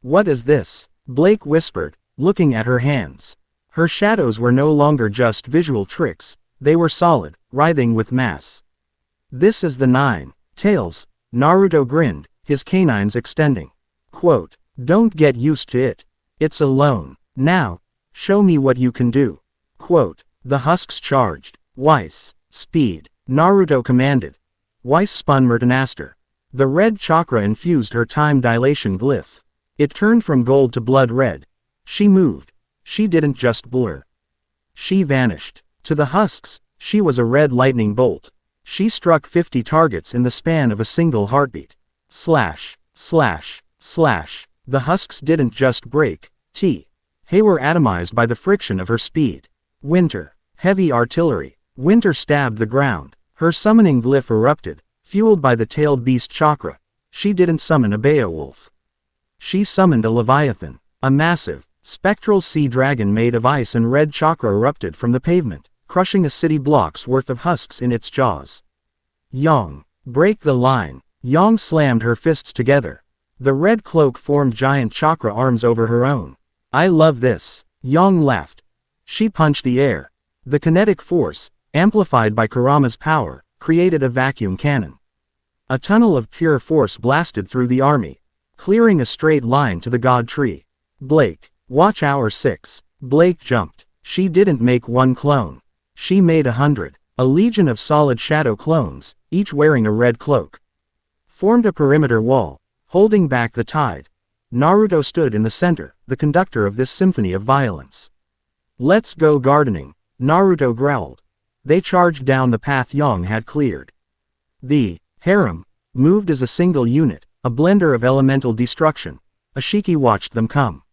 "What is this?" Blake whispered, looking at her hands. Her shadows were no longer just visual tricks, they were solid, writhing with mass. "This is the 9 tails," Naruto grinned, his canines extending. Quote, "Don't get used to it. It's alone. Now, show me what you can do." Quote, the husks charged. Weiss, speed, Naruto commanded. Weiss spun Mertenaster. The red chakra infused her time dilation glyph. It turned from gold to blood red. She moved. She didn't just blur. She vanished. To the husks, she was a red lightning bolt. She struck 50 targets in the span of a single heartbeat. Slash, slash, slash. The husks didn't just break. They were atomized by the friction of her speed. Winter. Heavy artillery. Winter stabbed the ground. Her summoning glyph erupted, fueled by the tailed beast chakra. She didn't summon a Beowulf. She summoned a Leviathan. A massive, spectral sea dragon made of ice and red chakra erupted from the pavement, crushing a city block's worth of husks in its jaws. Yang. Break the line. Yang slammed her fists together. The red cloak formed giant chakra arms over her own. "I love this." Yang laughed. She punched the air. The kinetic force, amplified by Kurama's power, created a vacuum cannon. A tunnel of pure force blasted through the army, clearing a straight line to the god tree. "Blake, watch our 6. Blake jumped. She didn't make one clone. She made 100. A legion of solid shadow clones, each wearing a red cloak, formed a perimeter wall, holding back the tide. Naruto stood in the center, the conductor of this symphony of violence. "Let's go gardening," Naruto growled. They charged down the path Yang had cleared. The harem moved as a single unit, a blender of elemental destruction. Ashiki watched them come.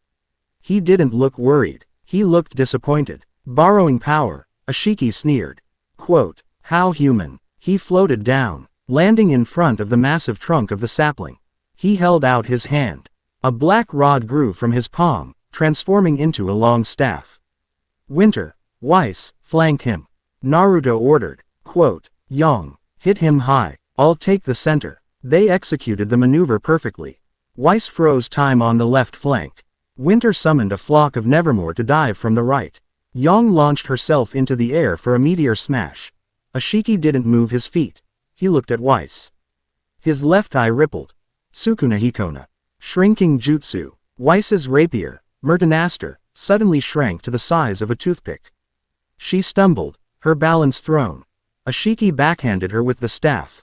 He didn't look worried. He looked disappointed. Borrowing power, Ashiki sneered. Quote, how human. He floated down, landing in front of the massive trunk of the sapling. He held out his hand. A black rod grew from his palm, transforming into a long staff. Winter, Weiss, flank him. Naruto ordered. Quote, Yang, hit him high. I'll take the center. They executed the maneuver perfectly. Weiss froze time on the left flank. Winter summoned a flock of Nevermore to dive from the right. Yang launched herself into the air for a meteor smash. Ashiki didn't move his feet. He looked at Weiss. His left eye rippled. Sukuna Hikona. Shrinking jutsu. Weiss's rapier, Murtanaster, suddenly shrank to the size of a toothpick. She stumbled, her balance thrown. Ashiki backhanded her with the staff.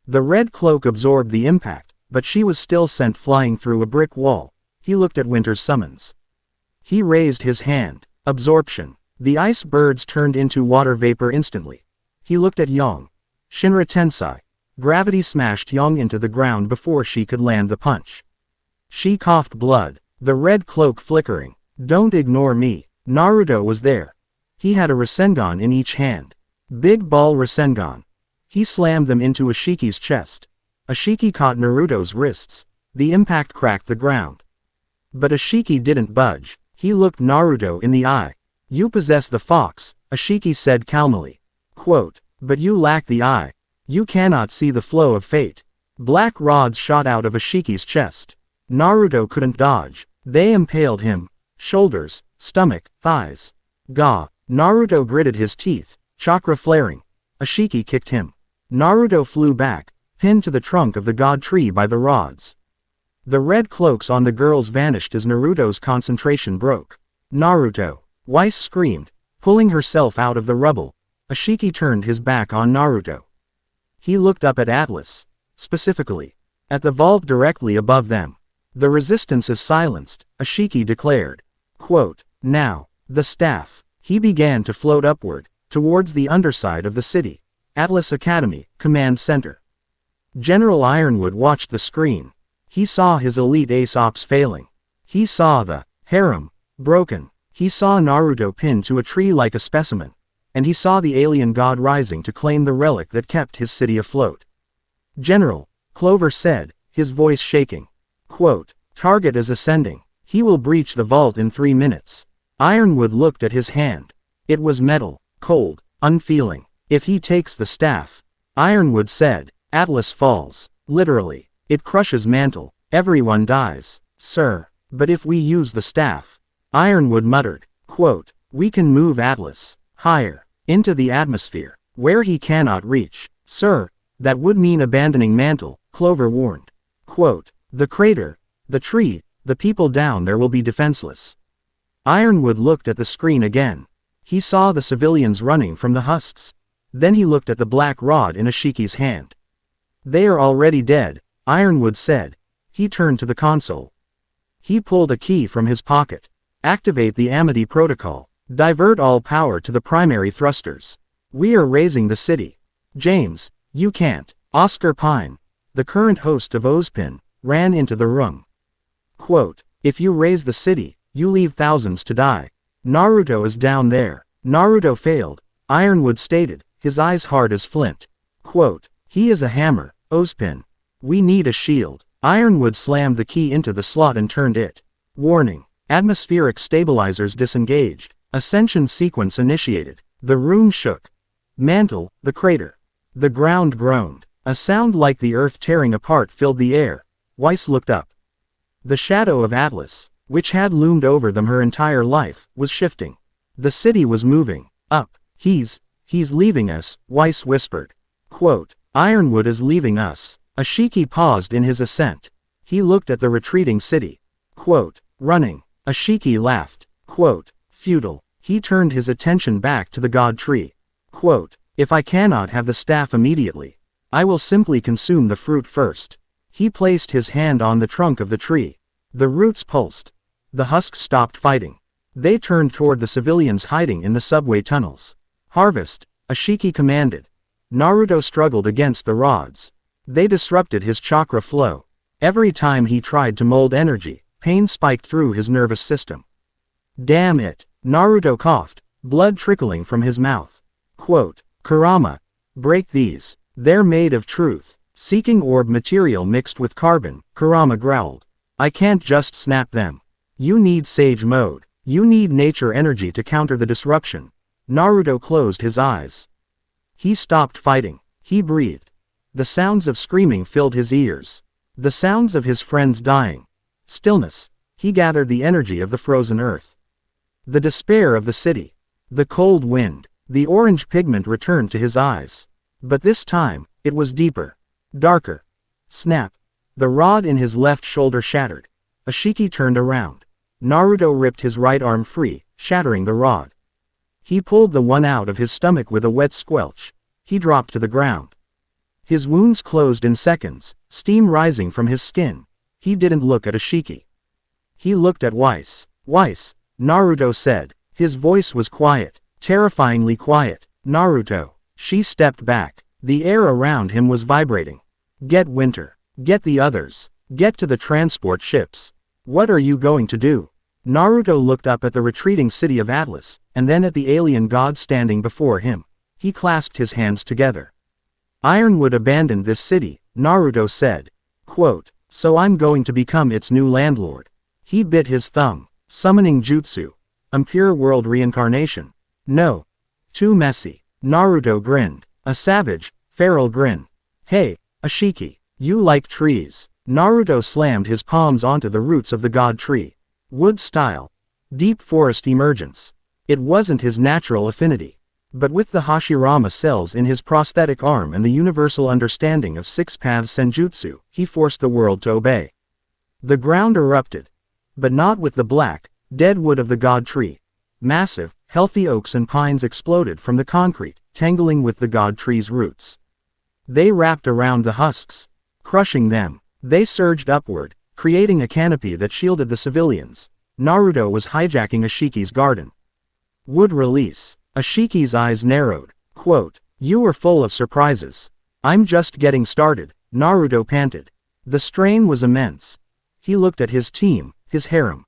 The red cloak absorbed the impact, but she was still sent flying through a brick wall. He looked at Winter's summons. He raised his hand. Absorption. The ice birds turned into water vapor instantly. He looked at Yang. Shinra Tensai. Gravity smashed Yang into the ground before she could land the punch. She coughed blood, the red cloak flickering. Don't ignore me. Naruto was there. He had a Rasengan in each hand. Big ball Rasengan. He slammed them into Ashiki's chest. Ashiki caught Naruto's wrists. The impact cracked the ground. But Ashiki didn't budge. He looked Naruto in the eye. You possess the fox, Ashiki said calmly. Quote, but you lack the eye. You cannot see the flow of fate. Black rods shot out of Ashiki's chest. Naruto couldn't dodge. They impaled him. Shoulders, stomach, thighs. Gah. Naruto gritted his teeth, chakra flaring. Ashiki kicked him. Naruto flew back, pinned to the trunk of the god tree by the rods. The red cloaks on the girls vanished as Naruto's concentration broke. Naruto. Weiss screamed, pulling herself out of the rubble. Ashiki turned his back on Naruto. He looked up at Atlas. Specifically, at the vault directly above them. The resistance is silenced, Ashiki declared. Quote, now, the staff. He began to float upward, towards the underside of the city. Atlas Academy, Command Center. General Ironwood watched the screen. He saw his elite ace ops failing. He saw the harem broken. He saw Naruto pinned to a tree like a specimen. And he saw the alien god rising to claim the relic that kept his city afloat. General, Clover said, his voice shaking. Quote, target is ascending. He will breach the vault in 3 minutes. Ironwood looked at his hand. It was metal, cold, unfeeling. If he takes the staff, Ironwood said, Atlas falls. Literally. It crushes mantle. Everyone dies. Sir. But if we use the staff, Ironwood muttered. Quote, we can move Atlas higher, into the atmosphere, where he cannot reach. Sir, that would mean abandoning mantle, Clover warned. Quote, the crater, the tree, the people down there will be defenseless. Ironwood looked at the screen again. He saw the civilians running from the husks. Then he looked at the black rod in Ashiki's hand. They are already dead, Ironwood said. He turned to the console. He pulled a key from his pocket. Activate the Amity protocol. Divert all power to the primary thrusters. We are raising the city. James, you can't. Oscar Pine, the current host of Ozpin, ran into the room. Quote, if you raise the city, you leave thousands to die. Naruto is down there. Naruto failed, Ironwood stated, his eyes hard as flint. Quote, he is a hammer, Ozpin. We need a shield. Ironwood slammed the key into the slot and turned it. Warning, atmospheric stabilizers disengaged. Ascension sequence initiated. The room shook. Mantle, the crater. The ground groaned. A sound like the earth tearing apart filled the air. Weiss looked up. The shadow of Atlas, which had loomed over them her entire life, was shifting. The city was moving. Up. He's leaving us, Weiss whispered. Quote, Ironwood is leaving us. Ashiki paused in his ascent. He looked at the retreating city. Quote, running. Ashiki laughed. Quote, futile. He turned his attention back to the god tree. Quote, if I cannot have the staff immediately, I will simply consume the fruit first. He placed his hand on the trunk of the tree. The roots pulsed. The husks stopped fighting. They turned toward the civilians hiding in the subway tunnels. Harvest, Ashiki commanded. Naruto struggled against the rods. They disrupted his chakra flow. Every time he tried to mold energy, pain spiked through his nervous system. Damn it, Naruto coughed, blood trickling from his mouth. Quote, Kurama, break these. They're made of truth. Seeking orb material mixed with carbon, Kurama growled. I can't just snap them. You need sage mode. You need nature energy to counter the disruption. Naruto closed his eyes. He stopped fighting. He breathed. The sounds of screaming filled his ears. The sounds of his friends dying. Stillness. He gathered the energy of the frozen earth. The despair of the city. The cold wind. The orange pigment returned to his eyes. But this time, it was deeper. Darker. Snap. The rod in his left shoulder shattered. Ashiki turned around. Naruto ripped his right arm free, shattering the rod. He pulled the one out of his stomach with a wet squelch. He dropped to the ground. His wounds closed in seconds, steam rising from his skin. He didn't look at Ashiki. He looked at Weiss. Weiss, Naruto said. His voice was quiet, terrifyingly quiet. Naruto. She stepped back. The air around him was vibrating. Get Winter. Get the others. Get to the transport ships. What are you going to do? Naruto looked up at the retreating city of Atlas, and then at the alien god standing before him. He clasped his hands together. Ironwood abandoned this city, Naruto said. Quote, so I'm going to become its new landlord. He bit his thumb. Summoning jutsu. Impure world reincarnation. No. Too messy. Naruto grinned. A savage, feral grin. Hey, Ashiki, you like trees. Naruto slammed his palms onto the roots of the god tree. Wood style. Deep forest emergence. It wasn't his natural affinity. But with the Hashirama cells in his prosthetic arm and the universal understanding of six paths senjutsu, he forced the world to obey. The ground erupted. But not with the black, dead wood of the god tree. Massive, healthy oaks and pines exploded from the concrete, tangling with the god tree's roots. They wrapped around the husks, crushing them. They surged upward, creating a canopy that shielded the civilians. Naruto was hijacking Ashiki's garden. Wood release. Ashiki's eyes narrowed. Quote, you were full of surprises. I'm just getting started, Naruto panted. The strain was immense. He looked at his team, his harem.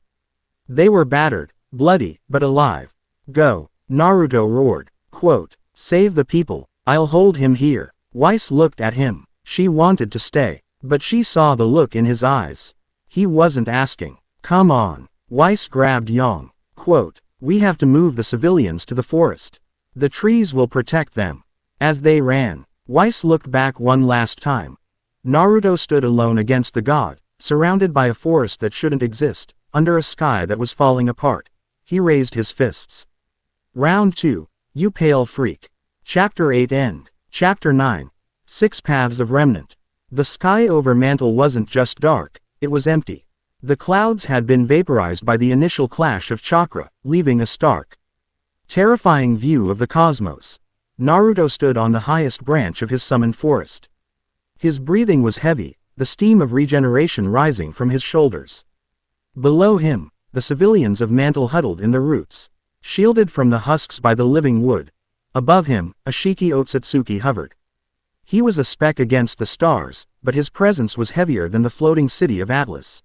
They were battered, bloody, but alive. Go, Naruto roared. Quote, save the people, I'll hold him here. Weiss looked at him. She wanted to stay, but she saw the look in his eyes. He wasn't asking. Come on. Weiss grabbed Yang. Quote, we have to move the civilians to the forest. The trees will protect them. As they ran, Weiss looked back one last time. Naruto stood alone against the god, surrounded by a forest that shouldn't exist, under a sky that was falling apart. He raised his fists. Round 2. You pale freak. Chapter 8 end. Chapter 9. Six Paths of Remnant. The sky over Mantle wasn't just dark, it was empty. The clouds had been vaporized by the initial clash of chakra, leaving a stark, terrifying view of the cosmos. Naruto stood on the highest branch of his summoned forest. His breathing was heavy, the steam of regeneration rising from his shoulders. Below him, the civilians of Mantle huddled in the roots, shielded from the husks by the living wood. Above him, Ashiki Otsutsuki hovered. He was a speck against the stars, but his presence was heavier than the floating city of Atlas,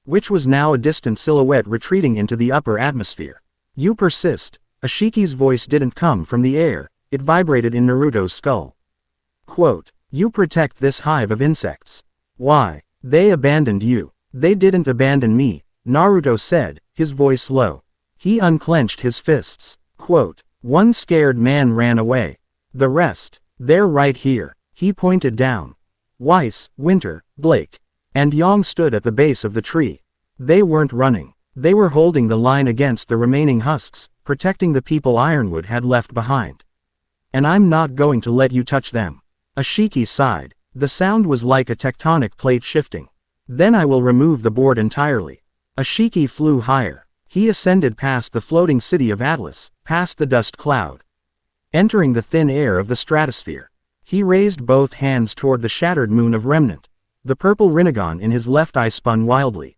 which was now a distant silhouette retreating into the upper atmosphere. You persist. Ashiki's voice didn't come from the air, it vibrated in Naruto's skull. Quote, you protect this hive of insects. Why? They abandoned you. They didn't abandon me, Naruto said, his voice low. He unclenched his fists. Quote, one scared man ran away. The rest, they're right here. He pointed down. Weiss, Winter, Blake, and Yang stood at the base of the tree. They weren't running. They were holding the line against the remaining husks, protecting the people Ironwood had left behind. And I'm not going to let you touch them. Ashiki sighed. The sound was like a tectonic plate shifting. Then I will remove the board entirely. Ashiki flew higher. He ascended past the floating city of Atlas, past the dust cloud, entering the thin air of the stratosphere. He raised both hands toward the shattered moon of Remnant. The purple Rinnegan in his left eye spun wildly.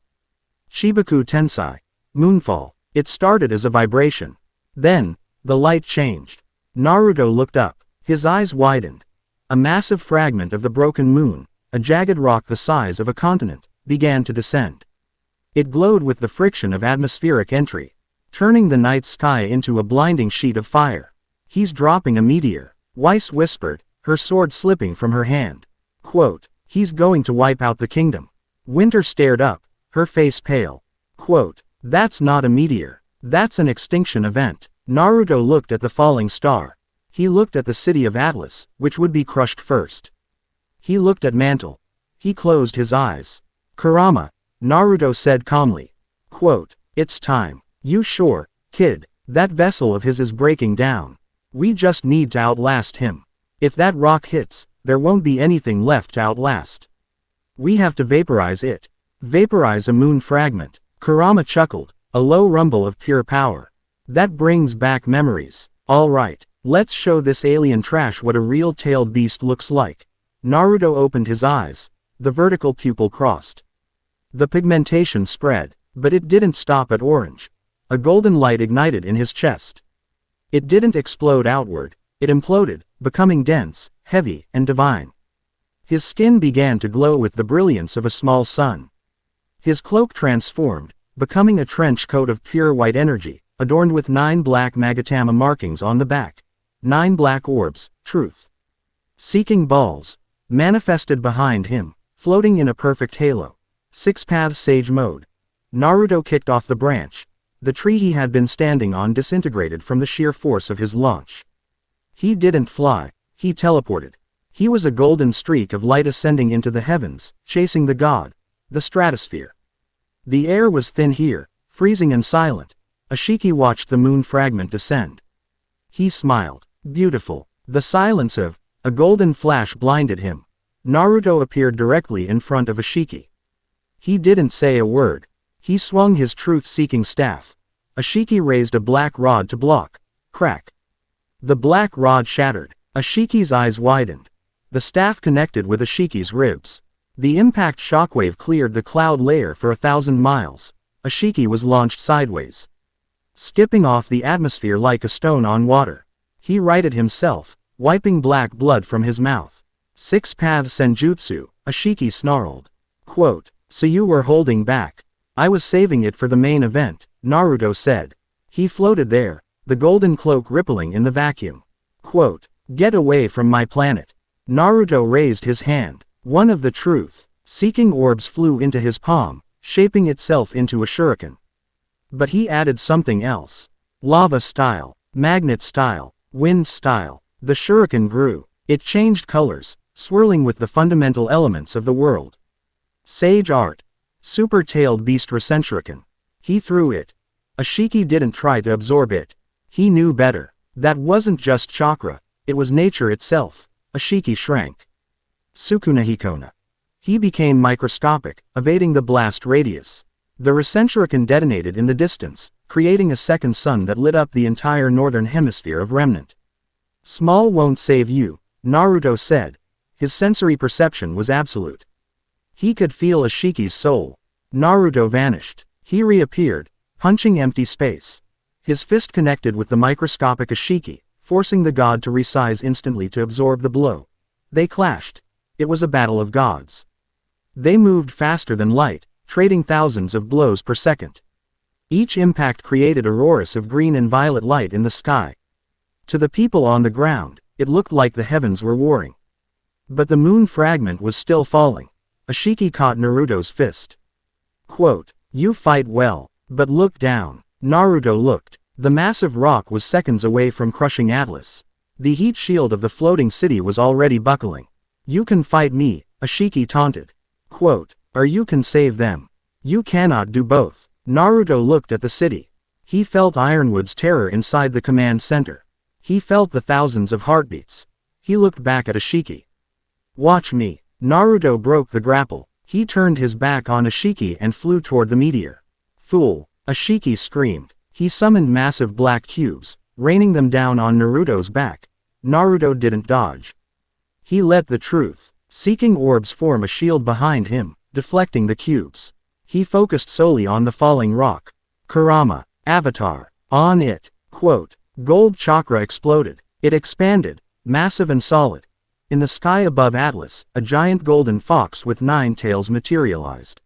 Shibaku Tensai. Moonfall. It started as a vibration. Then, the light changed. Naruto looked up. His eyes widened. A massive fragment of the broken moon, a jagged rock the size of a continent, began to descend. It glowed with the friction of atmospheric entry, turning the night sky into a blinding sheet of fire. "He's dropping a meteor," Weiss whispered, her sword slipping from her hand. Quote, "He's going to wipe out the kingdom." Winter stared up, her face pale. Quote, "That's not a meteor. That's an extinction event." Naruto looked at the falling star. He looked at the city of Atlas, which would be crushed first. He looked at Mantle. He closed his eyes. "Kurama," Naruto said calmly. Quote, "It's time." "You sure, kid? That vessel of his is breaking down. We just need to outlast him. If that rock hits, there won't be anything left to outlast. We have to vaporize it. Vaporize a moon fragment." Kurama chuckled, a low rumble of pure power. "That brings back memories. All right, let's show this alien trash what a real tailed beast looks like." Naruto opened his eyes. The vertical pupil crossed. The pigmentation spread, but it didn't stop at orange. A golden light ignited in his chest. It didn't explode outward, it imploded, becoming dense, heavy, and divine. His skin began to glow with the brilliance of a small sun. His cloak transformed, becoming a trench coat of pure white energy, adorned with 9 black Magatama markings on the back. 9 black orbs, truth. Seeking balls, manifested behind him, floating in a perfect halo. 6 paths sage mode. Naruto kicked off the branch. The tree he had been standing on disintegrated from the sheer force of his launch. He didn't fly, he teleported. He was a golden streak of light ascending into the heavens, chasing the god, the stratosphere. The air was thin here, freezing and silent. Ashiki watched the moon fragment descend. He smiled. Beautiful. The silence of a golden flash blinded him. Naruto appeared directly in front of Ashiki. He didn't say a word. He swung his truth-seeking staff. Ashiki raised a black rod to block. Crack. The black rod shattered. Ashiki's eyes widened. The staff connected with Ashiki's ribs. The impact shockwave cleared the cloud layer for 1,000 miles. Ashiki was launched sideways, skipping off the atmosphere like a stone on water. He righted himself, wiping black blood from his mouth. 6 paths senjutsu, Ashiki snarled. Quote, "So you were holding back. I was saving it for the main event," Naruto said. He floated there, the golden cloak rippling in the vacuum. Quote, "Get away from my planet." Naruto raised his hand. One of the truth-seeking orbs flew into his palm, shaping itself into a shuriken. But he added something else. Lava style, magnet style, wind style. The shuriken grew. It changed colors, swirling with the fundamental elements of the world. Sage art. Super-tailed beast Rasenshuriken. He threw it. Ashiki didn't try to absorb it. He knew better. That wasn't just chakra, it was nature itself. Ashiki shrank. Sukunahikona. He became microscopic, evading the blast radius. The Rasenshuriken detonated in the distance, creating a second sun that lit up the entire northern hemisphere of Remnant. "Small won't save you," Naruto said. His sensory perception was absolute. He could feel Ashiki's soul. Naruto vanished. He reappeared, punching empty space. His fist connected with the microscopic Ashiki, forcing the god to resize instantly to absorb the blow. They clashed. It was a battle of gods. They moved faster than light, trading thousands of blows per second. Each impact created auroras of green and violet light in the sky. To the people on the ground, it looked like the heavens were warring. But the moon fragment was still falling. Ashiki caught Naruto's fist. Quote, "You fight well, but look down." Naruto looked. The massive rock was seconds away from crushing Atlas. The heat shield of the floating city was already buckling. "You can fight me," Ashiki taunted. Quote, "Or you can save them. You cannot do both." Naruto looked at the city. He felt Ironwood's terror inside the command center. He felt the thousands of heartbeats. He looked back at Ashiki. "Watch me." Naruto broke the grapple. He turned his back on Ashiki and flew toward the meteor. "Fool!" Ashiki screamed. He summoned massive black cubes, raining them down on Naruto's back. Naruto didn't dodge. He let the truth-seeking orbs form a shield behind him, deflecting the cubes. He focused solely on the falling rock. Kurama, avatar, on it. Quote, gold chakra exploded. It expanded, massive and solid. In the sky above Atlas, a giant golden fox with 9 tails materialized.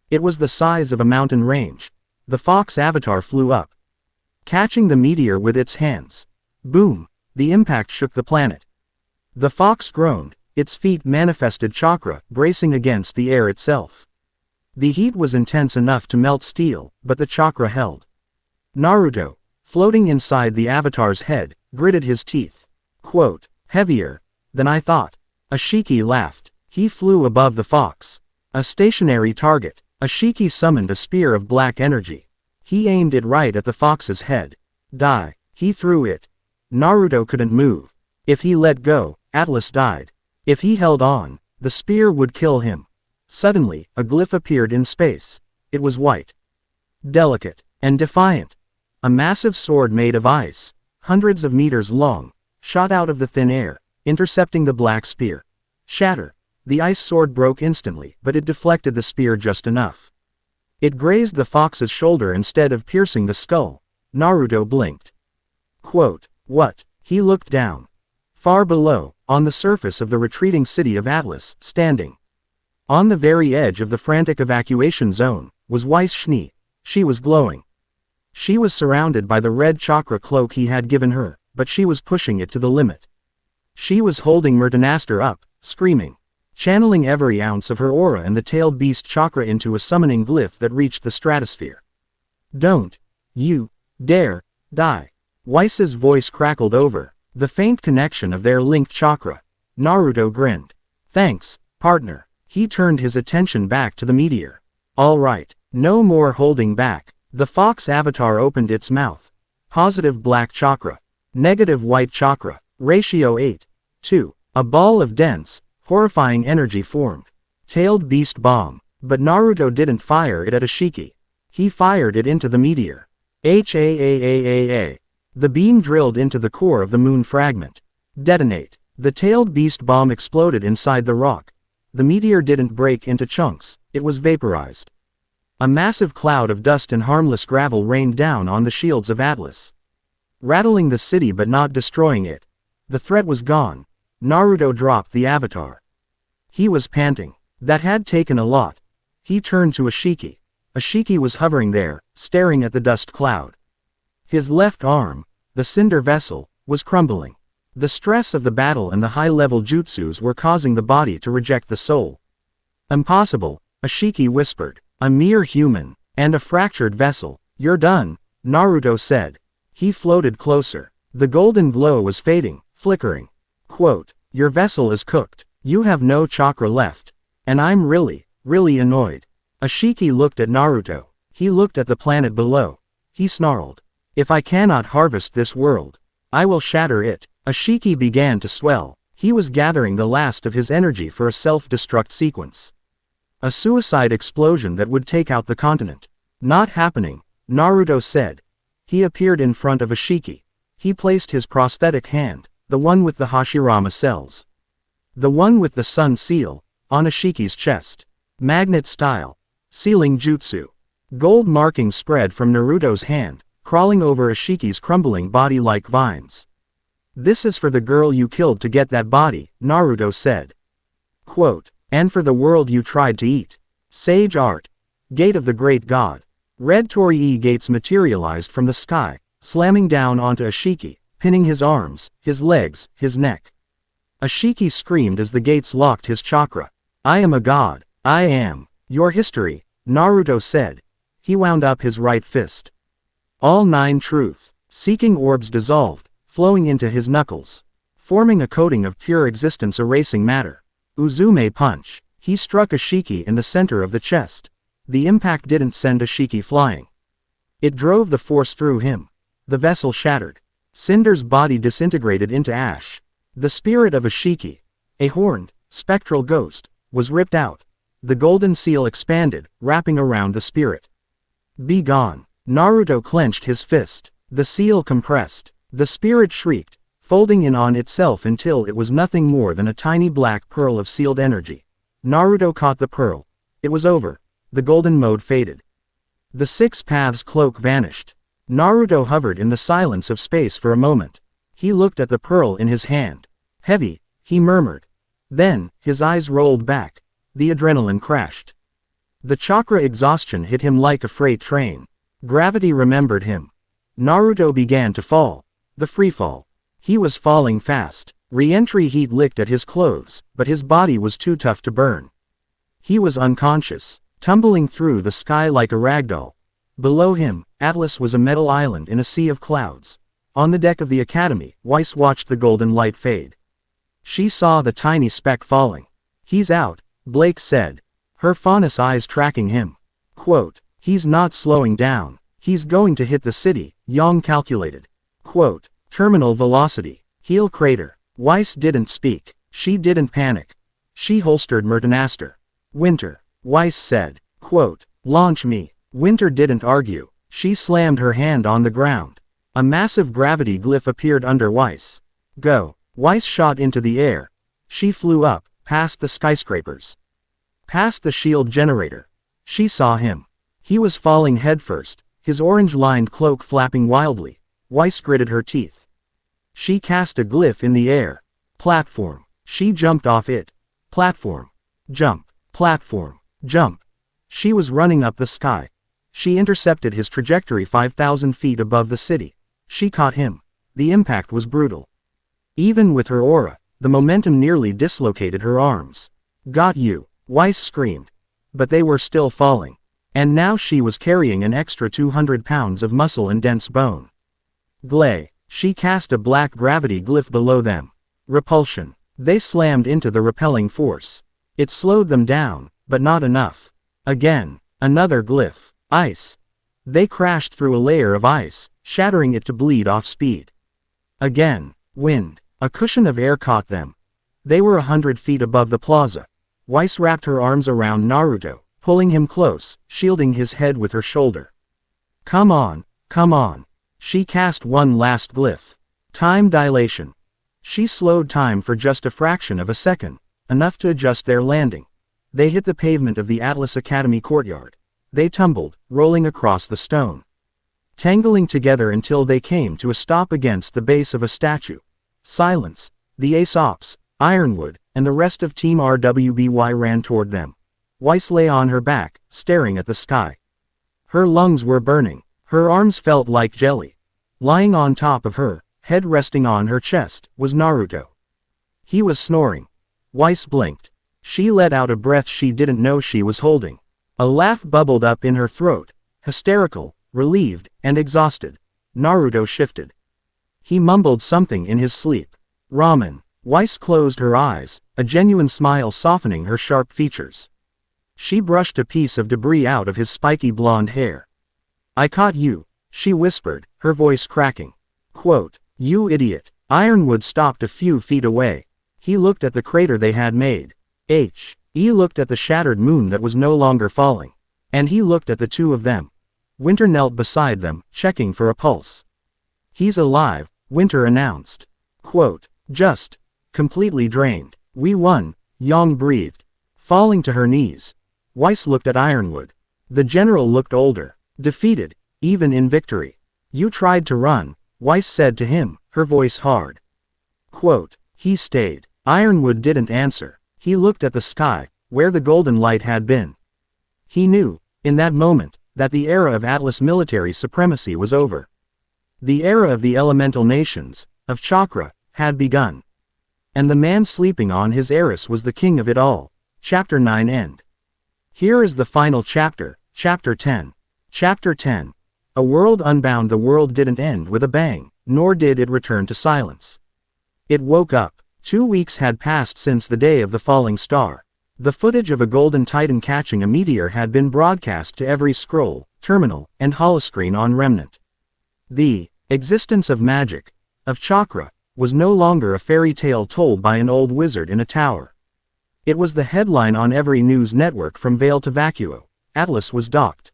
It was the size of a mountain range. The fox avatar flew up, catching the meteor with its hands. Boom! The impact shook the planet. The fox groaned, its feet manifested chakra, bracing against the air itself. The heat was intense enough to melt steel, but the chakra held. Naruto, floating inside the avatar's head, gritted his teeth. Quote, "Heavier than I thought." Ashiki laughed. He flew above the fox. A stationary target. Ashiki summoned a spear of black energy. He aimed it right at the fox's head. Die. He threw it. Naruto couldn't move. If he let go, Atlas died. If he held on, the spear would kill him. Suddenly, a glyph appeared in space. It was white, delicate, and defiant. A massive sword made of ice, hundreds of meters long, shot out of the thin air, intercepting the black spear. Shatter. The ice sword broke instantly, but it deflected the spear just enough. It grazed the fox's shoulder instead of piercing the skull. Naruto blinked. Quote, "What?" He looked down. Far below, on the surface of the retreating city of Atlas, standing on the very edge of the frantic evacuation zone, was Weiss Schnee. She was glowing. She was surrounded by the red chakra cloak he had given her, but she was pushing it to the limit. She was holding Murtanaster up, screaming, channeling every ounce of her aura and the tailed beast chakra into a summoning glyph that reached the stratosphere. "Don't you dare die." Weiss's voice crackled over the faint connection of their linked chakra. Naruto grinned. "Thanks, partner." He turned his attention back to the meteor. "All right, no more holding back." The fox avatar opened its mouth. Positive black chakra. Negative white chakra. Ratio 8:2. A ball of dense, horrifying energy formed. Tailed beast bomb. But Naruto didn't fire it at Ashiki. He fired it into the meteor. HAAAAA. The beam drilled into the core of the moon fragment. Detonate. The tailed beast bomb exploded inside the rock. The meteor didn't break into chunks, it was vaporized. A massive cloud of dust and harmless gravel rained down on the shields of Atlas, rattling the city but not destroying it. The threat was gone. Naruto dropped the avatar. He was panting. That had taken a lot. He turned to Ashiki. Ashiki was hovering there, staring at the dust cloud. His left arm, the cinder vessel, was crumbling. The stress of the battle and the high-level jutsus were causing the body to reject the soul. "Impossible," Ashiki whispered. "A mere human, and a fractured vessel." "You're done," Naruto said. He floated closer. The golden glow was fading, flickering. Quote, "Your vessel is cooked. You have no chakra left. And I'm really annoyed." Ashiki looked at Naruto. He looked at the planet below. He snarled. "If I cannot harvest this world, I will shatter it." Ashiki began to swell. He was gathering the last of his energy for a self-destruct sequence. A suicide explosion that would take out the continent. "Not happening," Naruto said. He appeared in front of Ashiki. He placed his prosthetic hand, the one with the Hashirama cells, the one with the sun seal, on Ashiki's chest. Magnet style. Sealing jutsu. Gold markings spread from Naruto's hand, crawling over Ashiki's crumbling body like vines. "This is for the girl you killed to get that body," Naruto said. Quote, "And for the world you tried to eat." Sage art. Gate of the Great God. Red torii gates materialized from the sky, slamming down onto Ashiki, pinning his arms, his legs, his neck. Ashiki screamed as the gates locked his chakra. "I am a god. I am your history," Naruto said. He wound up his right fist. All 9 truth seeking orbs dissolved, flowing into his knuckles, forming a coating of pure existence erasing matter. Uzume punch. He struck Ashiki in the center of the chest. The impact didn't send Ashiki flying. It drove the force through him. The vessel shattered. Cinder's body disintegrated into ash. The spirit of Ashiki, a horned, spectral ghost, was ripped out. The golden seal expanded, wrapping around the spirit. "Be gone." Naruto clenched his fist. The seal compressed. The spirit shrieked, folding in on itself until it was nothing more than a tiny black pearl of sealed energy. Naruto caught the pearl. It was over. The golden mode faded. The 6 paths cloak vanished. Naruto hovered in the silence of space for a moment. He looked at the pearl in his hand. Heavy, he murmured. Then, his eyes rolled back. The adrenaline crashed. The chakra exhaustion hit him like a freight train. Gravity remembered him. Naruto began to fall. The freefall. He was falling fast. Re-entry heat licked at his clothes, but his body was too tough to burn. He was unconscious, tumbling through the sky like a ragdoll. Below him, Atlas was a metal island in a sea of clouds. On the deck of the academy, Weiss watched the golden light fade. She saw the tiny speck falling. "He's out," Blake said, her faunus eyes tracking him. Quote, "He's not slowing down. He's going to hit the city," Yang calculated. Quote, "Terminal velocity. Heel crater." Weiss didn't speak. She didn't panic. She holstered Mertenaster. "Winter," Weiss said. Quote, "Launch me." Winter didn't argue. She slammed her hand on the ground. A massive gravity glyph appeared under Weiss. "Go." Weiss shot into the air. She flew up, past the skyscrapers. Past the shield generator. She saw him. He was falling headfirst, his orange-lined cloak flapping wildly. Weiss gritted her teeth. She cast a glyph in the air. Platform. She jumped off it. Platform. Jump. Platform. Jump. She was running up the sky. She intercepted his trajectory 5,000 feet above the city. She caught him. The impact was brutal. Even with her aura, the momentum nearly dislocated her arms. "Got you," Weiss screamed. But they were still falling. And now she was carrying an extra 200 pounds of muscle and dense bone. Glay. She cast a black gravity glyph below them. Repulsion. They slammed into the repelling force. It slowed them down, but not enough. Again, another glyph. Ice. They crashed through a layer of ice, shattering it to bleed off speed. Again, wind. A cushion of air caught them. They were 100 feet above the plaza. Weiss wrapped her arms around Naruto, pulling him close, shielding his head with her shoulder. "Come on, come on." She cast one last glyph. Time dilation. She slowed time for just a fraction of a second, enough to adjust their landing. They hit the pavement of the Atlas Academy courtyard. They tumbled, rolling across the stone, tangling together until they came to a stop against the base of a statue. Silence. The Aesopes, Ironwood, and the rest of Team RWBY ran toward them. Weiss lay on her back, staring at the sky. Her lungs were burning. Her arms felt like jelly. Lying on top of her, head resting on her chest, was Naruto. He was snoring. Weiss blinked. She let out a breath she didn't know she was holding. A laugh bubbled up in her throat, hysterical, relieved, and exhausted. Naruto shifted. He mumbled something in his sleep. "Ramen." Weiss closed her eyes, a genuine smile softening her sharp features. She brushed a piece of debris out of his spiky blonde hair. "I caught you," she whispered, her voice cracking. Quote, "You idiot." Ironwood stopped a few feet away. He looked at the crater they had made. He looked at the shattered moon that was no longer falling. And he looked at the two of them. Winter knelt beside them, checking for a pulse. "He's alive," Winter announced. Quote, "Just. Completely drained. We won," Yang breathed, falling to her knees. Weiss looked at Ironwood. The general looked older, defeated, even in victory. "You tried to run," Weiss said to him, her voice hard. Quote, "He stayed." Ironwood didn't answer. He looked at the sky, where the golden light had been. He knew, in that moment, that the era of Atlas military supremacy was over. The era of the elemental nations, of chakra, had begun. And the man sleeping on his heiress was the king of it all. Chapter 9 end. Here is the final chapter, Chapter 10. Chapter 10. A world unbound. The world didn't end with a bang, nor did it return to silence. It woke up. 2 weeks had passed since the day of the falling star. The footage of a golden titan catching a meteor had been broadcast to every scroll, terminal, and holoscreen on Remnant. The existence of magic, of chakra, was no longer a fairy tale told by an old wizard in a tower. It was the headline on every news network from Vale to Vacuo. Atlas was docked.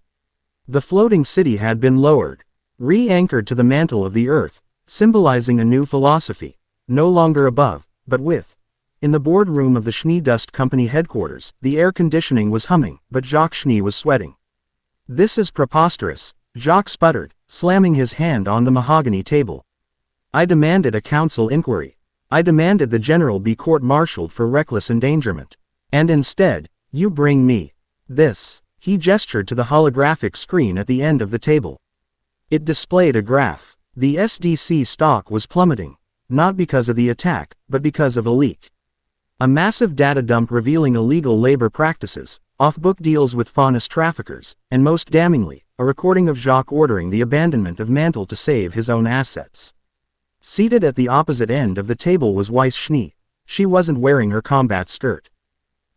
The floating city had been lowered, re-anchored to the mantle of the earth, symbolizing a new philosophy, no longer above, but with. In the boardroom of the Schnee Dust Company headquarters, the air conditioning was humming, but Jacques Schnee was sweating. "This is preposterous," Jacques sputtered, slamming his hand on the mahogany table. "I demanded a council inquiry. I demanded the general be court-martialed for reckless endangerment. And instead, you bring me this. He gestured to the holographic screen at the end of the table. It displayed a graph. The SDC stock was plummeting, not because of the attack, but because of a leak. A massive data dump revealing illegal labor practices, off-book deals with Faunus traffickers, and most damningly, a recording of Jacques ordering the abandonment of Mantle to save his own assets. Seated at the opposite end of the table was Weiss Schnee. She wasn't wearing her combat skirt.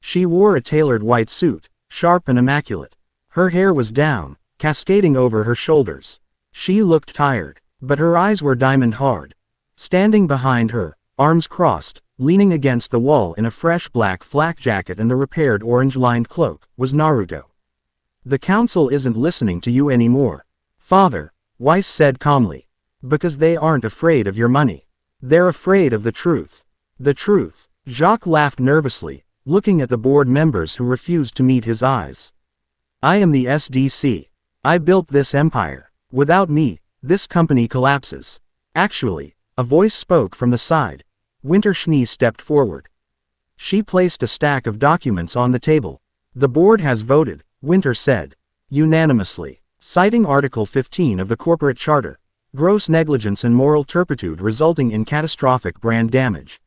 She wore a tailored white suit, sharp and immaculate. Her hair was down, cascading over her shoulders. She looked tired, but her eyes were diamond hard. Standing behind her, arms crossed, leaning against the wall in a fresh black flak jacket and the repaired orange-lined cloak, was Naruto. The council isn't listening to you anymore, Father, Weiss said calmly. Because they aren't afraid of your money. They're afraid of the truth. The truth. Jacques laughed nervously, looking at the board members who refused to meet his eyes. I am the SDC. I built this empire. Without me, this company collapses. Actually, a voice spoke from the side. Winter Schnee stepped forward. She placed a stack of documents on the table. The board has voted, Winter said. Unanimously. Citing Article 15 of the Corporate Charter. Gross negligence and moral turpitude resulting in catastrophic brand damage.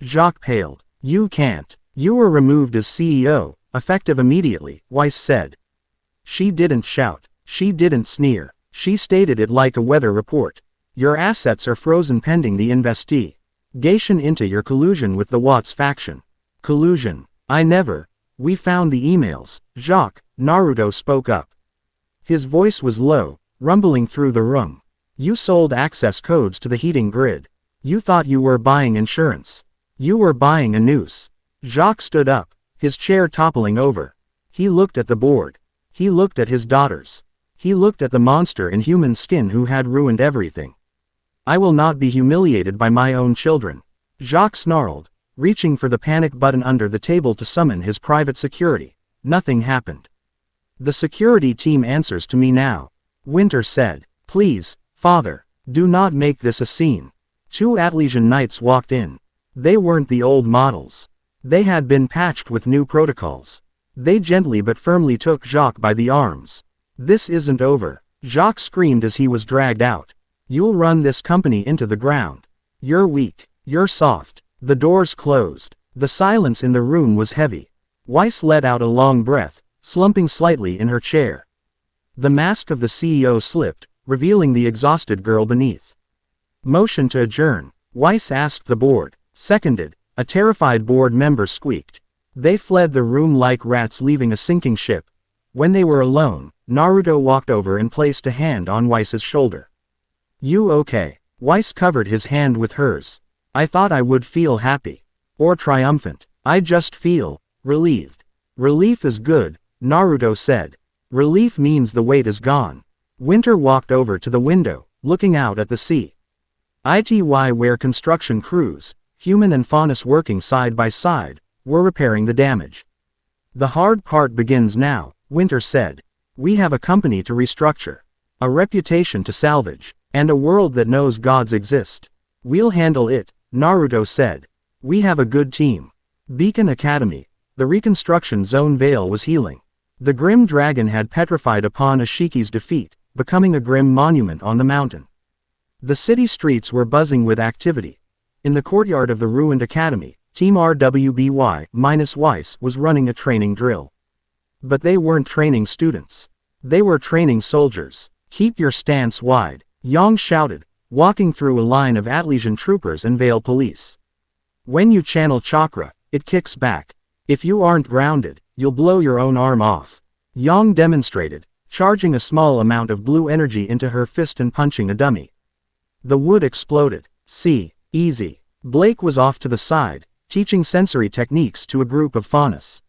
Jacques paled. You can't. You were removed as CEO, effective immediately, Weiss said. She didn't shout. She didn't sneer. She stated it like a weather report. Your assets are frozen pending the investigation into your collusion with the Watts faction. Collusion. I never. We found the emails, Jacques, Naruto spoke up. His voice was low, rumbling through the room. You sold access codes to the heating grid. You thought you were buying insurance. You were buying a noose. Jacques stood up, his chair toppling over. He looked at the board. He looked at his daughters. He looked at the monster in human skin who had ruined everything. I will not be humiliated by my own children. Jacques snarled, reaching for the panic button under the table to summon his private security. Nothing happened. The security team answers to me now, Winter said. Please, Father, do not make this a scene. 2 Atlesian knights walked in. They weren't the old models. They had been patched with new protocols. They gently but firmly took Jacques by the arms. This isn't over. Jacques screamed as he was dragged out. You'll run this company into the ground. You're weak. You're soft. The doors closed. The silence in the room was heavy. Weiss let out a long breath, slumping slightly in her chair. The mask of the CEO slipped, revealing the exhausted girl beneath. Motion to adjourn, Weiss asked the board. Seconded, a terrified board member squeaked. They fled the room like rats leaving a sinking ship. When they were alone, Naruto walked over and placed a hand on Weiss's shoulder. You okay? Weiss covered his hand with hers. I thought I would feel happy. Or triumphant. I just feel relieved. Relief is good, Naruto said. Relief means the weight is gone. Winter walked over to the window, looking out at the sea. ITY where construction crews, human and Faunus working side by side, were repairing the damage. The hard part begins now, Winter said. We have a company to restructure. A reputation to salvage. And a world that knows gods exist. We'll handle it, Naruto said. We have a good team. Beacon Academy. The reconstruction zone veil was healing. The grim dragon had petrified upon Ashiki's defeat, becoming a grim monument on the mountain. The city streets were buzzing with activity. In the courtyard of the ruined academy, Team RWBY-Weiss was running a training drill. But they weren't training students. They were training soldiers. Keep your stance wide, Yang shouted, walking through a line of Atlesian troopers and Veil police. When you channel chakra, it kicks back. If you aren't grounded, you'll blow your own arm off. Yang demonstrated, charging a small amount of blue energy into her fist and punching a dummy. The wood exploded. See, easy. Blake was off to the side, teaching sensory techniques to a group of Faunus.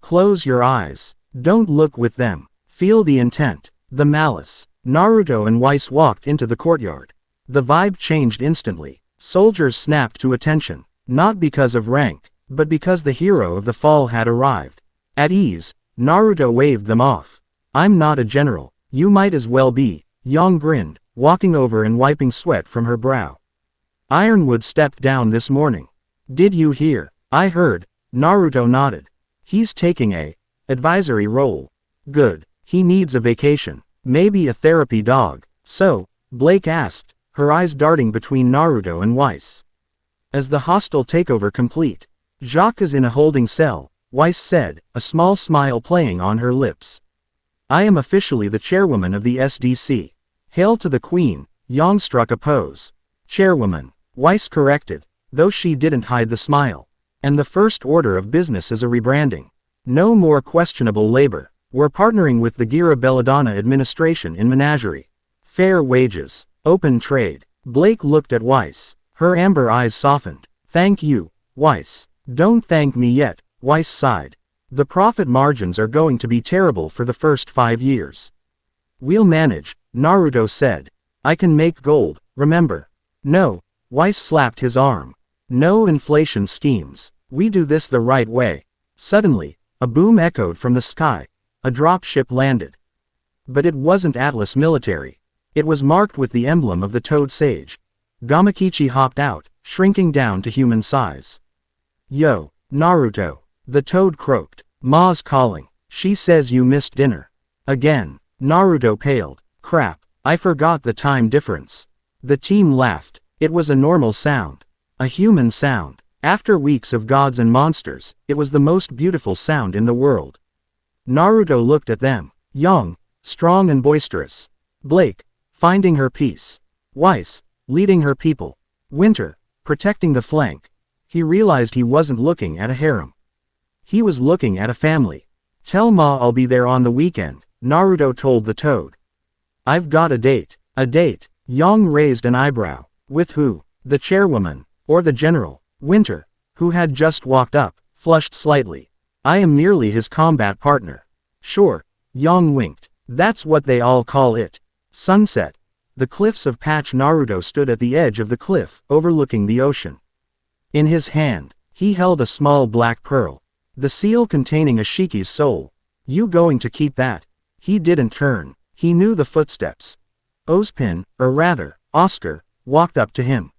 Close your eyes. Don't look with them. Feel the intent, the malice. Naruto and Weiss walked into the courtyard. The vibe changed instantly. Soldiers snapped to attention, not because of rank, but because the hero of the fall had arrived. At ease, Naruto waved them off. I'm not a general, you might as well be, Yang grinned, walking over and wiping sweat from her brow. Ironwood stepped down this morning. Did you hear? I heard. Naruto nodded. He's taking a advisory role. Good. He needs a vacation. Maybe a therapy dog. So, Blake asked, her eyes darting between Naruto and Weiss. Is the hostile takeover complete? Jacques is in a holding cell, Weiss said, a small smile playing on her lips. I am officially the chairwoman of the SDC. Hail to the Queen, Yang struck a pose. Chairwoman, Weiss corrected, though she didn't hide the smile. And the first order of business is a rebranding. No more questionable labor. We're partnering with the Gira Belladonna administration in menagerie. Fair wages. Open trade. Blake looked at Weiss. Her amber eyes softened. Thank you, Weiss. Don't thank me yet, Weiss sighed. The profit margins are going to be terrible for the first 5 years. We'll manage, Naruto said. I can make gold, remember. No, Weiss slapped his arm. No inflation schemes. We do this the right way. Suddenly, a boom echoed from the sky. A dropship landed. But it wasn't Atlas military. It was marked with the emblem of the Toad Sage. Gamakichi hopped out, shrinking down to human size. Yo, Naruto. The toad croaked. Ma's calling. She says you missed dinner. Again. Naruto paled. Crap, I forgot the time difference. The team laughed. It was a normal sound. A human sound. After weeks of gods and monsters, it was the most beautiful sound in the world. Naruto looked at them. Young, strong and boisterous. Blake, finding her peace. Weiss, leading her people. Winter, protecting the flank. He realized he wasn't looking at a harem. He was looking at a family. Tell Ma I'll be there on the weekend, Naruto told the toad. I've got a date. A date. Yang raised an eyebrow. With who? The chairwoman, or the general? Winter, who had just walked up, flushed slightly. I am merely his combat partner. Sure, Yang winked. That's what they all call it. Sunset. The cliffs of Patch Naruto stood at the edge of the cliff, overlooking the ocean. In his hand, he held a small black pearl. The seal containing Ashiki's soul. You going to keep that? He didn't turn. He knew the footsteps. Ozpin, or rather, Oscar, walked up to him.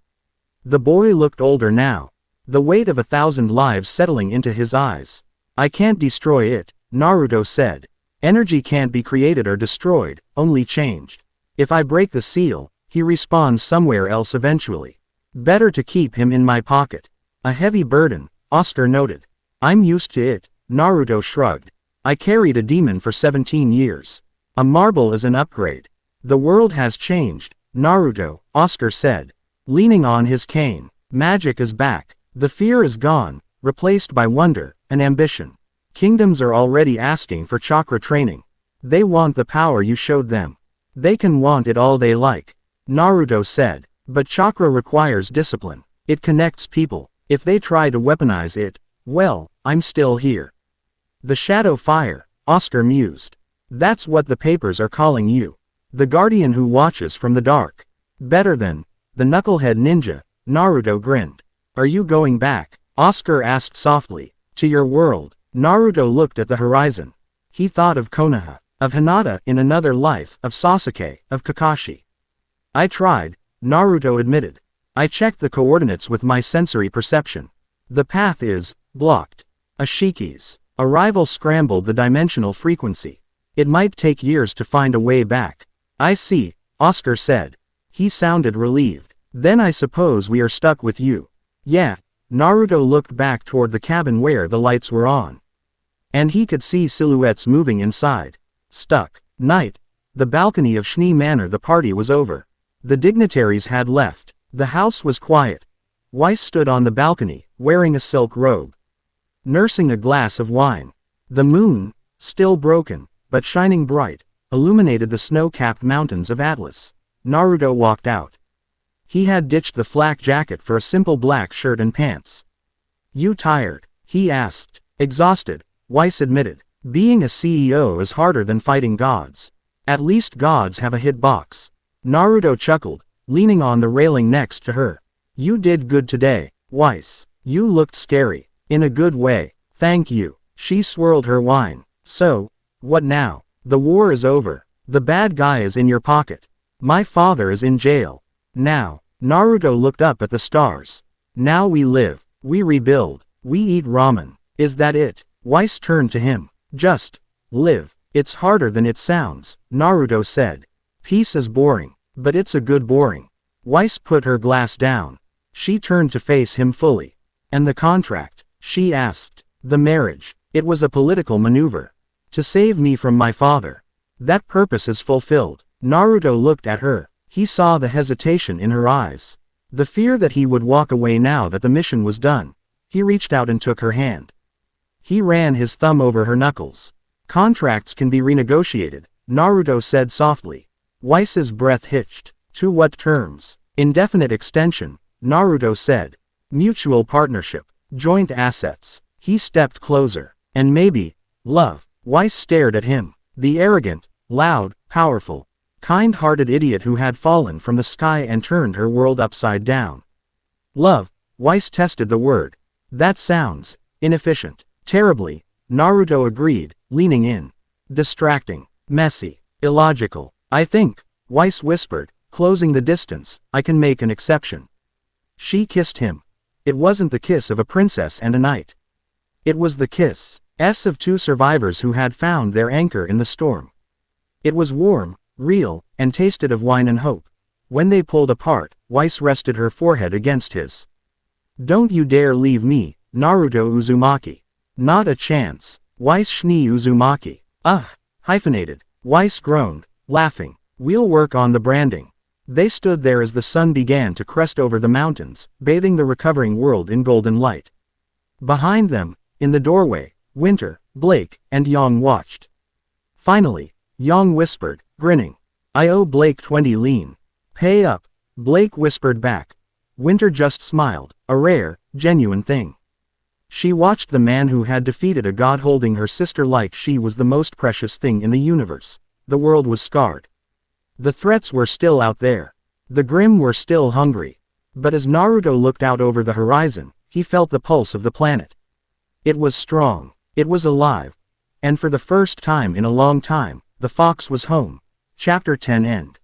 The boy looked older now. The weight of 1,000 lives settling into his eyes. I can't destroy it, Naruto said. Energy can't be created or destroyed, only changed. If I break the seal, he respawns somewhere else eventually. Better to keep him in my pocket. A heavy burden, Oscar noted. I'm used to it, Naruto shrugged. I carried a demon for 17 years. A marble is an upgrade. The world has changed, Naruto, Oscar said. Leaning on his cane. Magic is back. The fear is gone, replaced by wonder and ambition. Kingdoms are already asking for chakra training. They want the power you showed them. They can want it all they like, Naruto said. But chakra requires discipline. It connects people. If they try to weaponize it, well, I'm still here. The shadow fire, Oscar mused. That's what the papers are calling you. The guardian who watches from the dark. Better than the knucklehead ninja, Naruto grinned. Are you going back? Oscar asked softly. To your world. Naruto looked at the horizon. He thought of Konoha, of Hinata in another life, of Sasuke, of Kakashi. I tried, Naruto admitted. I checked the coordinates with my sensory perception. The path is blocked. Ashiki's arrival scrambled the dimensional frequency. It might take years to find a way back. I see, Oscar said. He sounded relieved. Then I suppose we are stuck with you. Yeah. Naruto looked back toward the cabin where the lights were on. And he could see silhouettes moving inside. Stuck. Night. The balcony of Schnee Manor. The party was over. The dignitaries had left. The house was quiet. Weiss stood on the balcony, wearing a silk robe. Nursing a glass of wine. The moon, still broken, but shining bright, illuminated the snow-capped mountains of Atlas. Naruto walked out. He had ditched the flak jacket for a simple black shirt and pants. You tired? He asked. Exhausted, Weiss admitted. Being a CEO is harder than fighting gods. At least gods have a hitbox. Naruto chuckled, leaning on the railing next to her. You did good today, Weiss. You looked scary. In a good way. Thank you. She swirled her wine. So, what now? The war is over. The bad guy is in your pocket. My father is in jail. Now, Naruto looked up at the stars. Now we live, we rebuild, we eat ramen. Is that it? Weiss turned to him. Just live. It's harder than it sounds, Naruto said. Peace is boring, but it's a good boring. Weiss put her glass down. She turned to face him fully. And the contract? She asked. The marriage. It was a political maneuver. To save me from my father. That purpose is fulfilled. Naruto looked at her. He saw the hesitation in her eyes. The fear that he would walk away now that the mission was done. He reached out and took her hand. He ran his thumb over her knuckles. Contracts can be renegotiated, Naruto said softly. Weiss's breath hitched. To what terms? Indefinite extension, Naruto said. Mutual partnership. Joint assets. He stepped closer. And maybe, love. Weiss stared at him. The arrogant, loud, powerful, kind-hearted idiot who had fallen from the sky and turned her world upside down. Love. Weiss tested the word. That sounds inefficient. Terribly, Naruto agreed, leaning in. Distracting. Messy. Illogical. I think, Weiss whispered, closing the distance, I can make an exception. She kissed him. It wasn't the kiss of a princess and a knight. It was the kiss of two survivors who had found their anchor in the storm. It was warm, real, and tasted of wine and hope. When they pulled apart, Weiss rested her forehead against his. Don't you dare leave me, Naruto Uzumaki. Not a chance. Weiss Schnee Uzumaki. Ugh. Hyphenated. Weiss groaned, laughing. We'll work on the branding. They stood there as the sun began to crest over the mountains, bathing the recovering world in golden light. Behind them, in the doorway, Winter, Blake, and Yang watched. Finally, Yang whispered, grinning. I owe Blake 20 lean. Pay up. Blake whispered back. Winter just smiled, a rare, genuine thing. She watched the man who had defeated a god holding her sister like she was the most precious thing in the universe. The world was scarred. The threats were still out there. The Grimm were still hungry. But as Naruto looked out over the horizon, he felt the pulse of the planet. It was strong. It was alive. And for the first time in a long time, the fox was home. Chapter 10 End.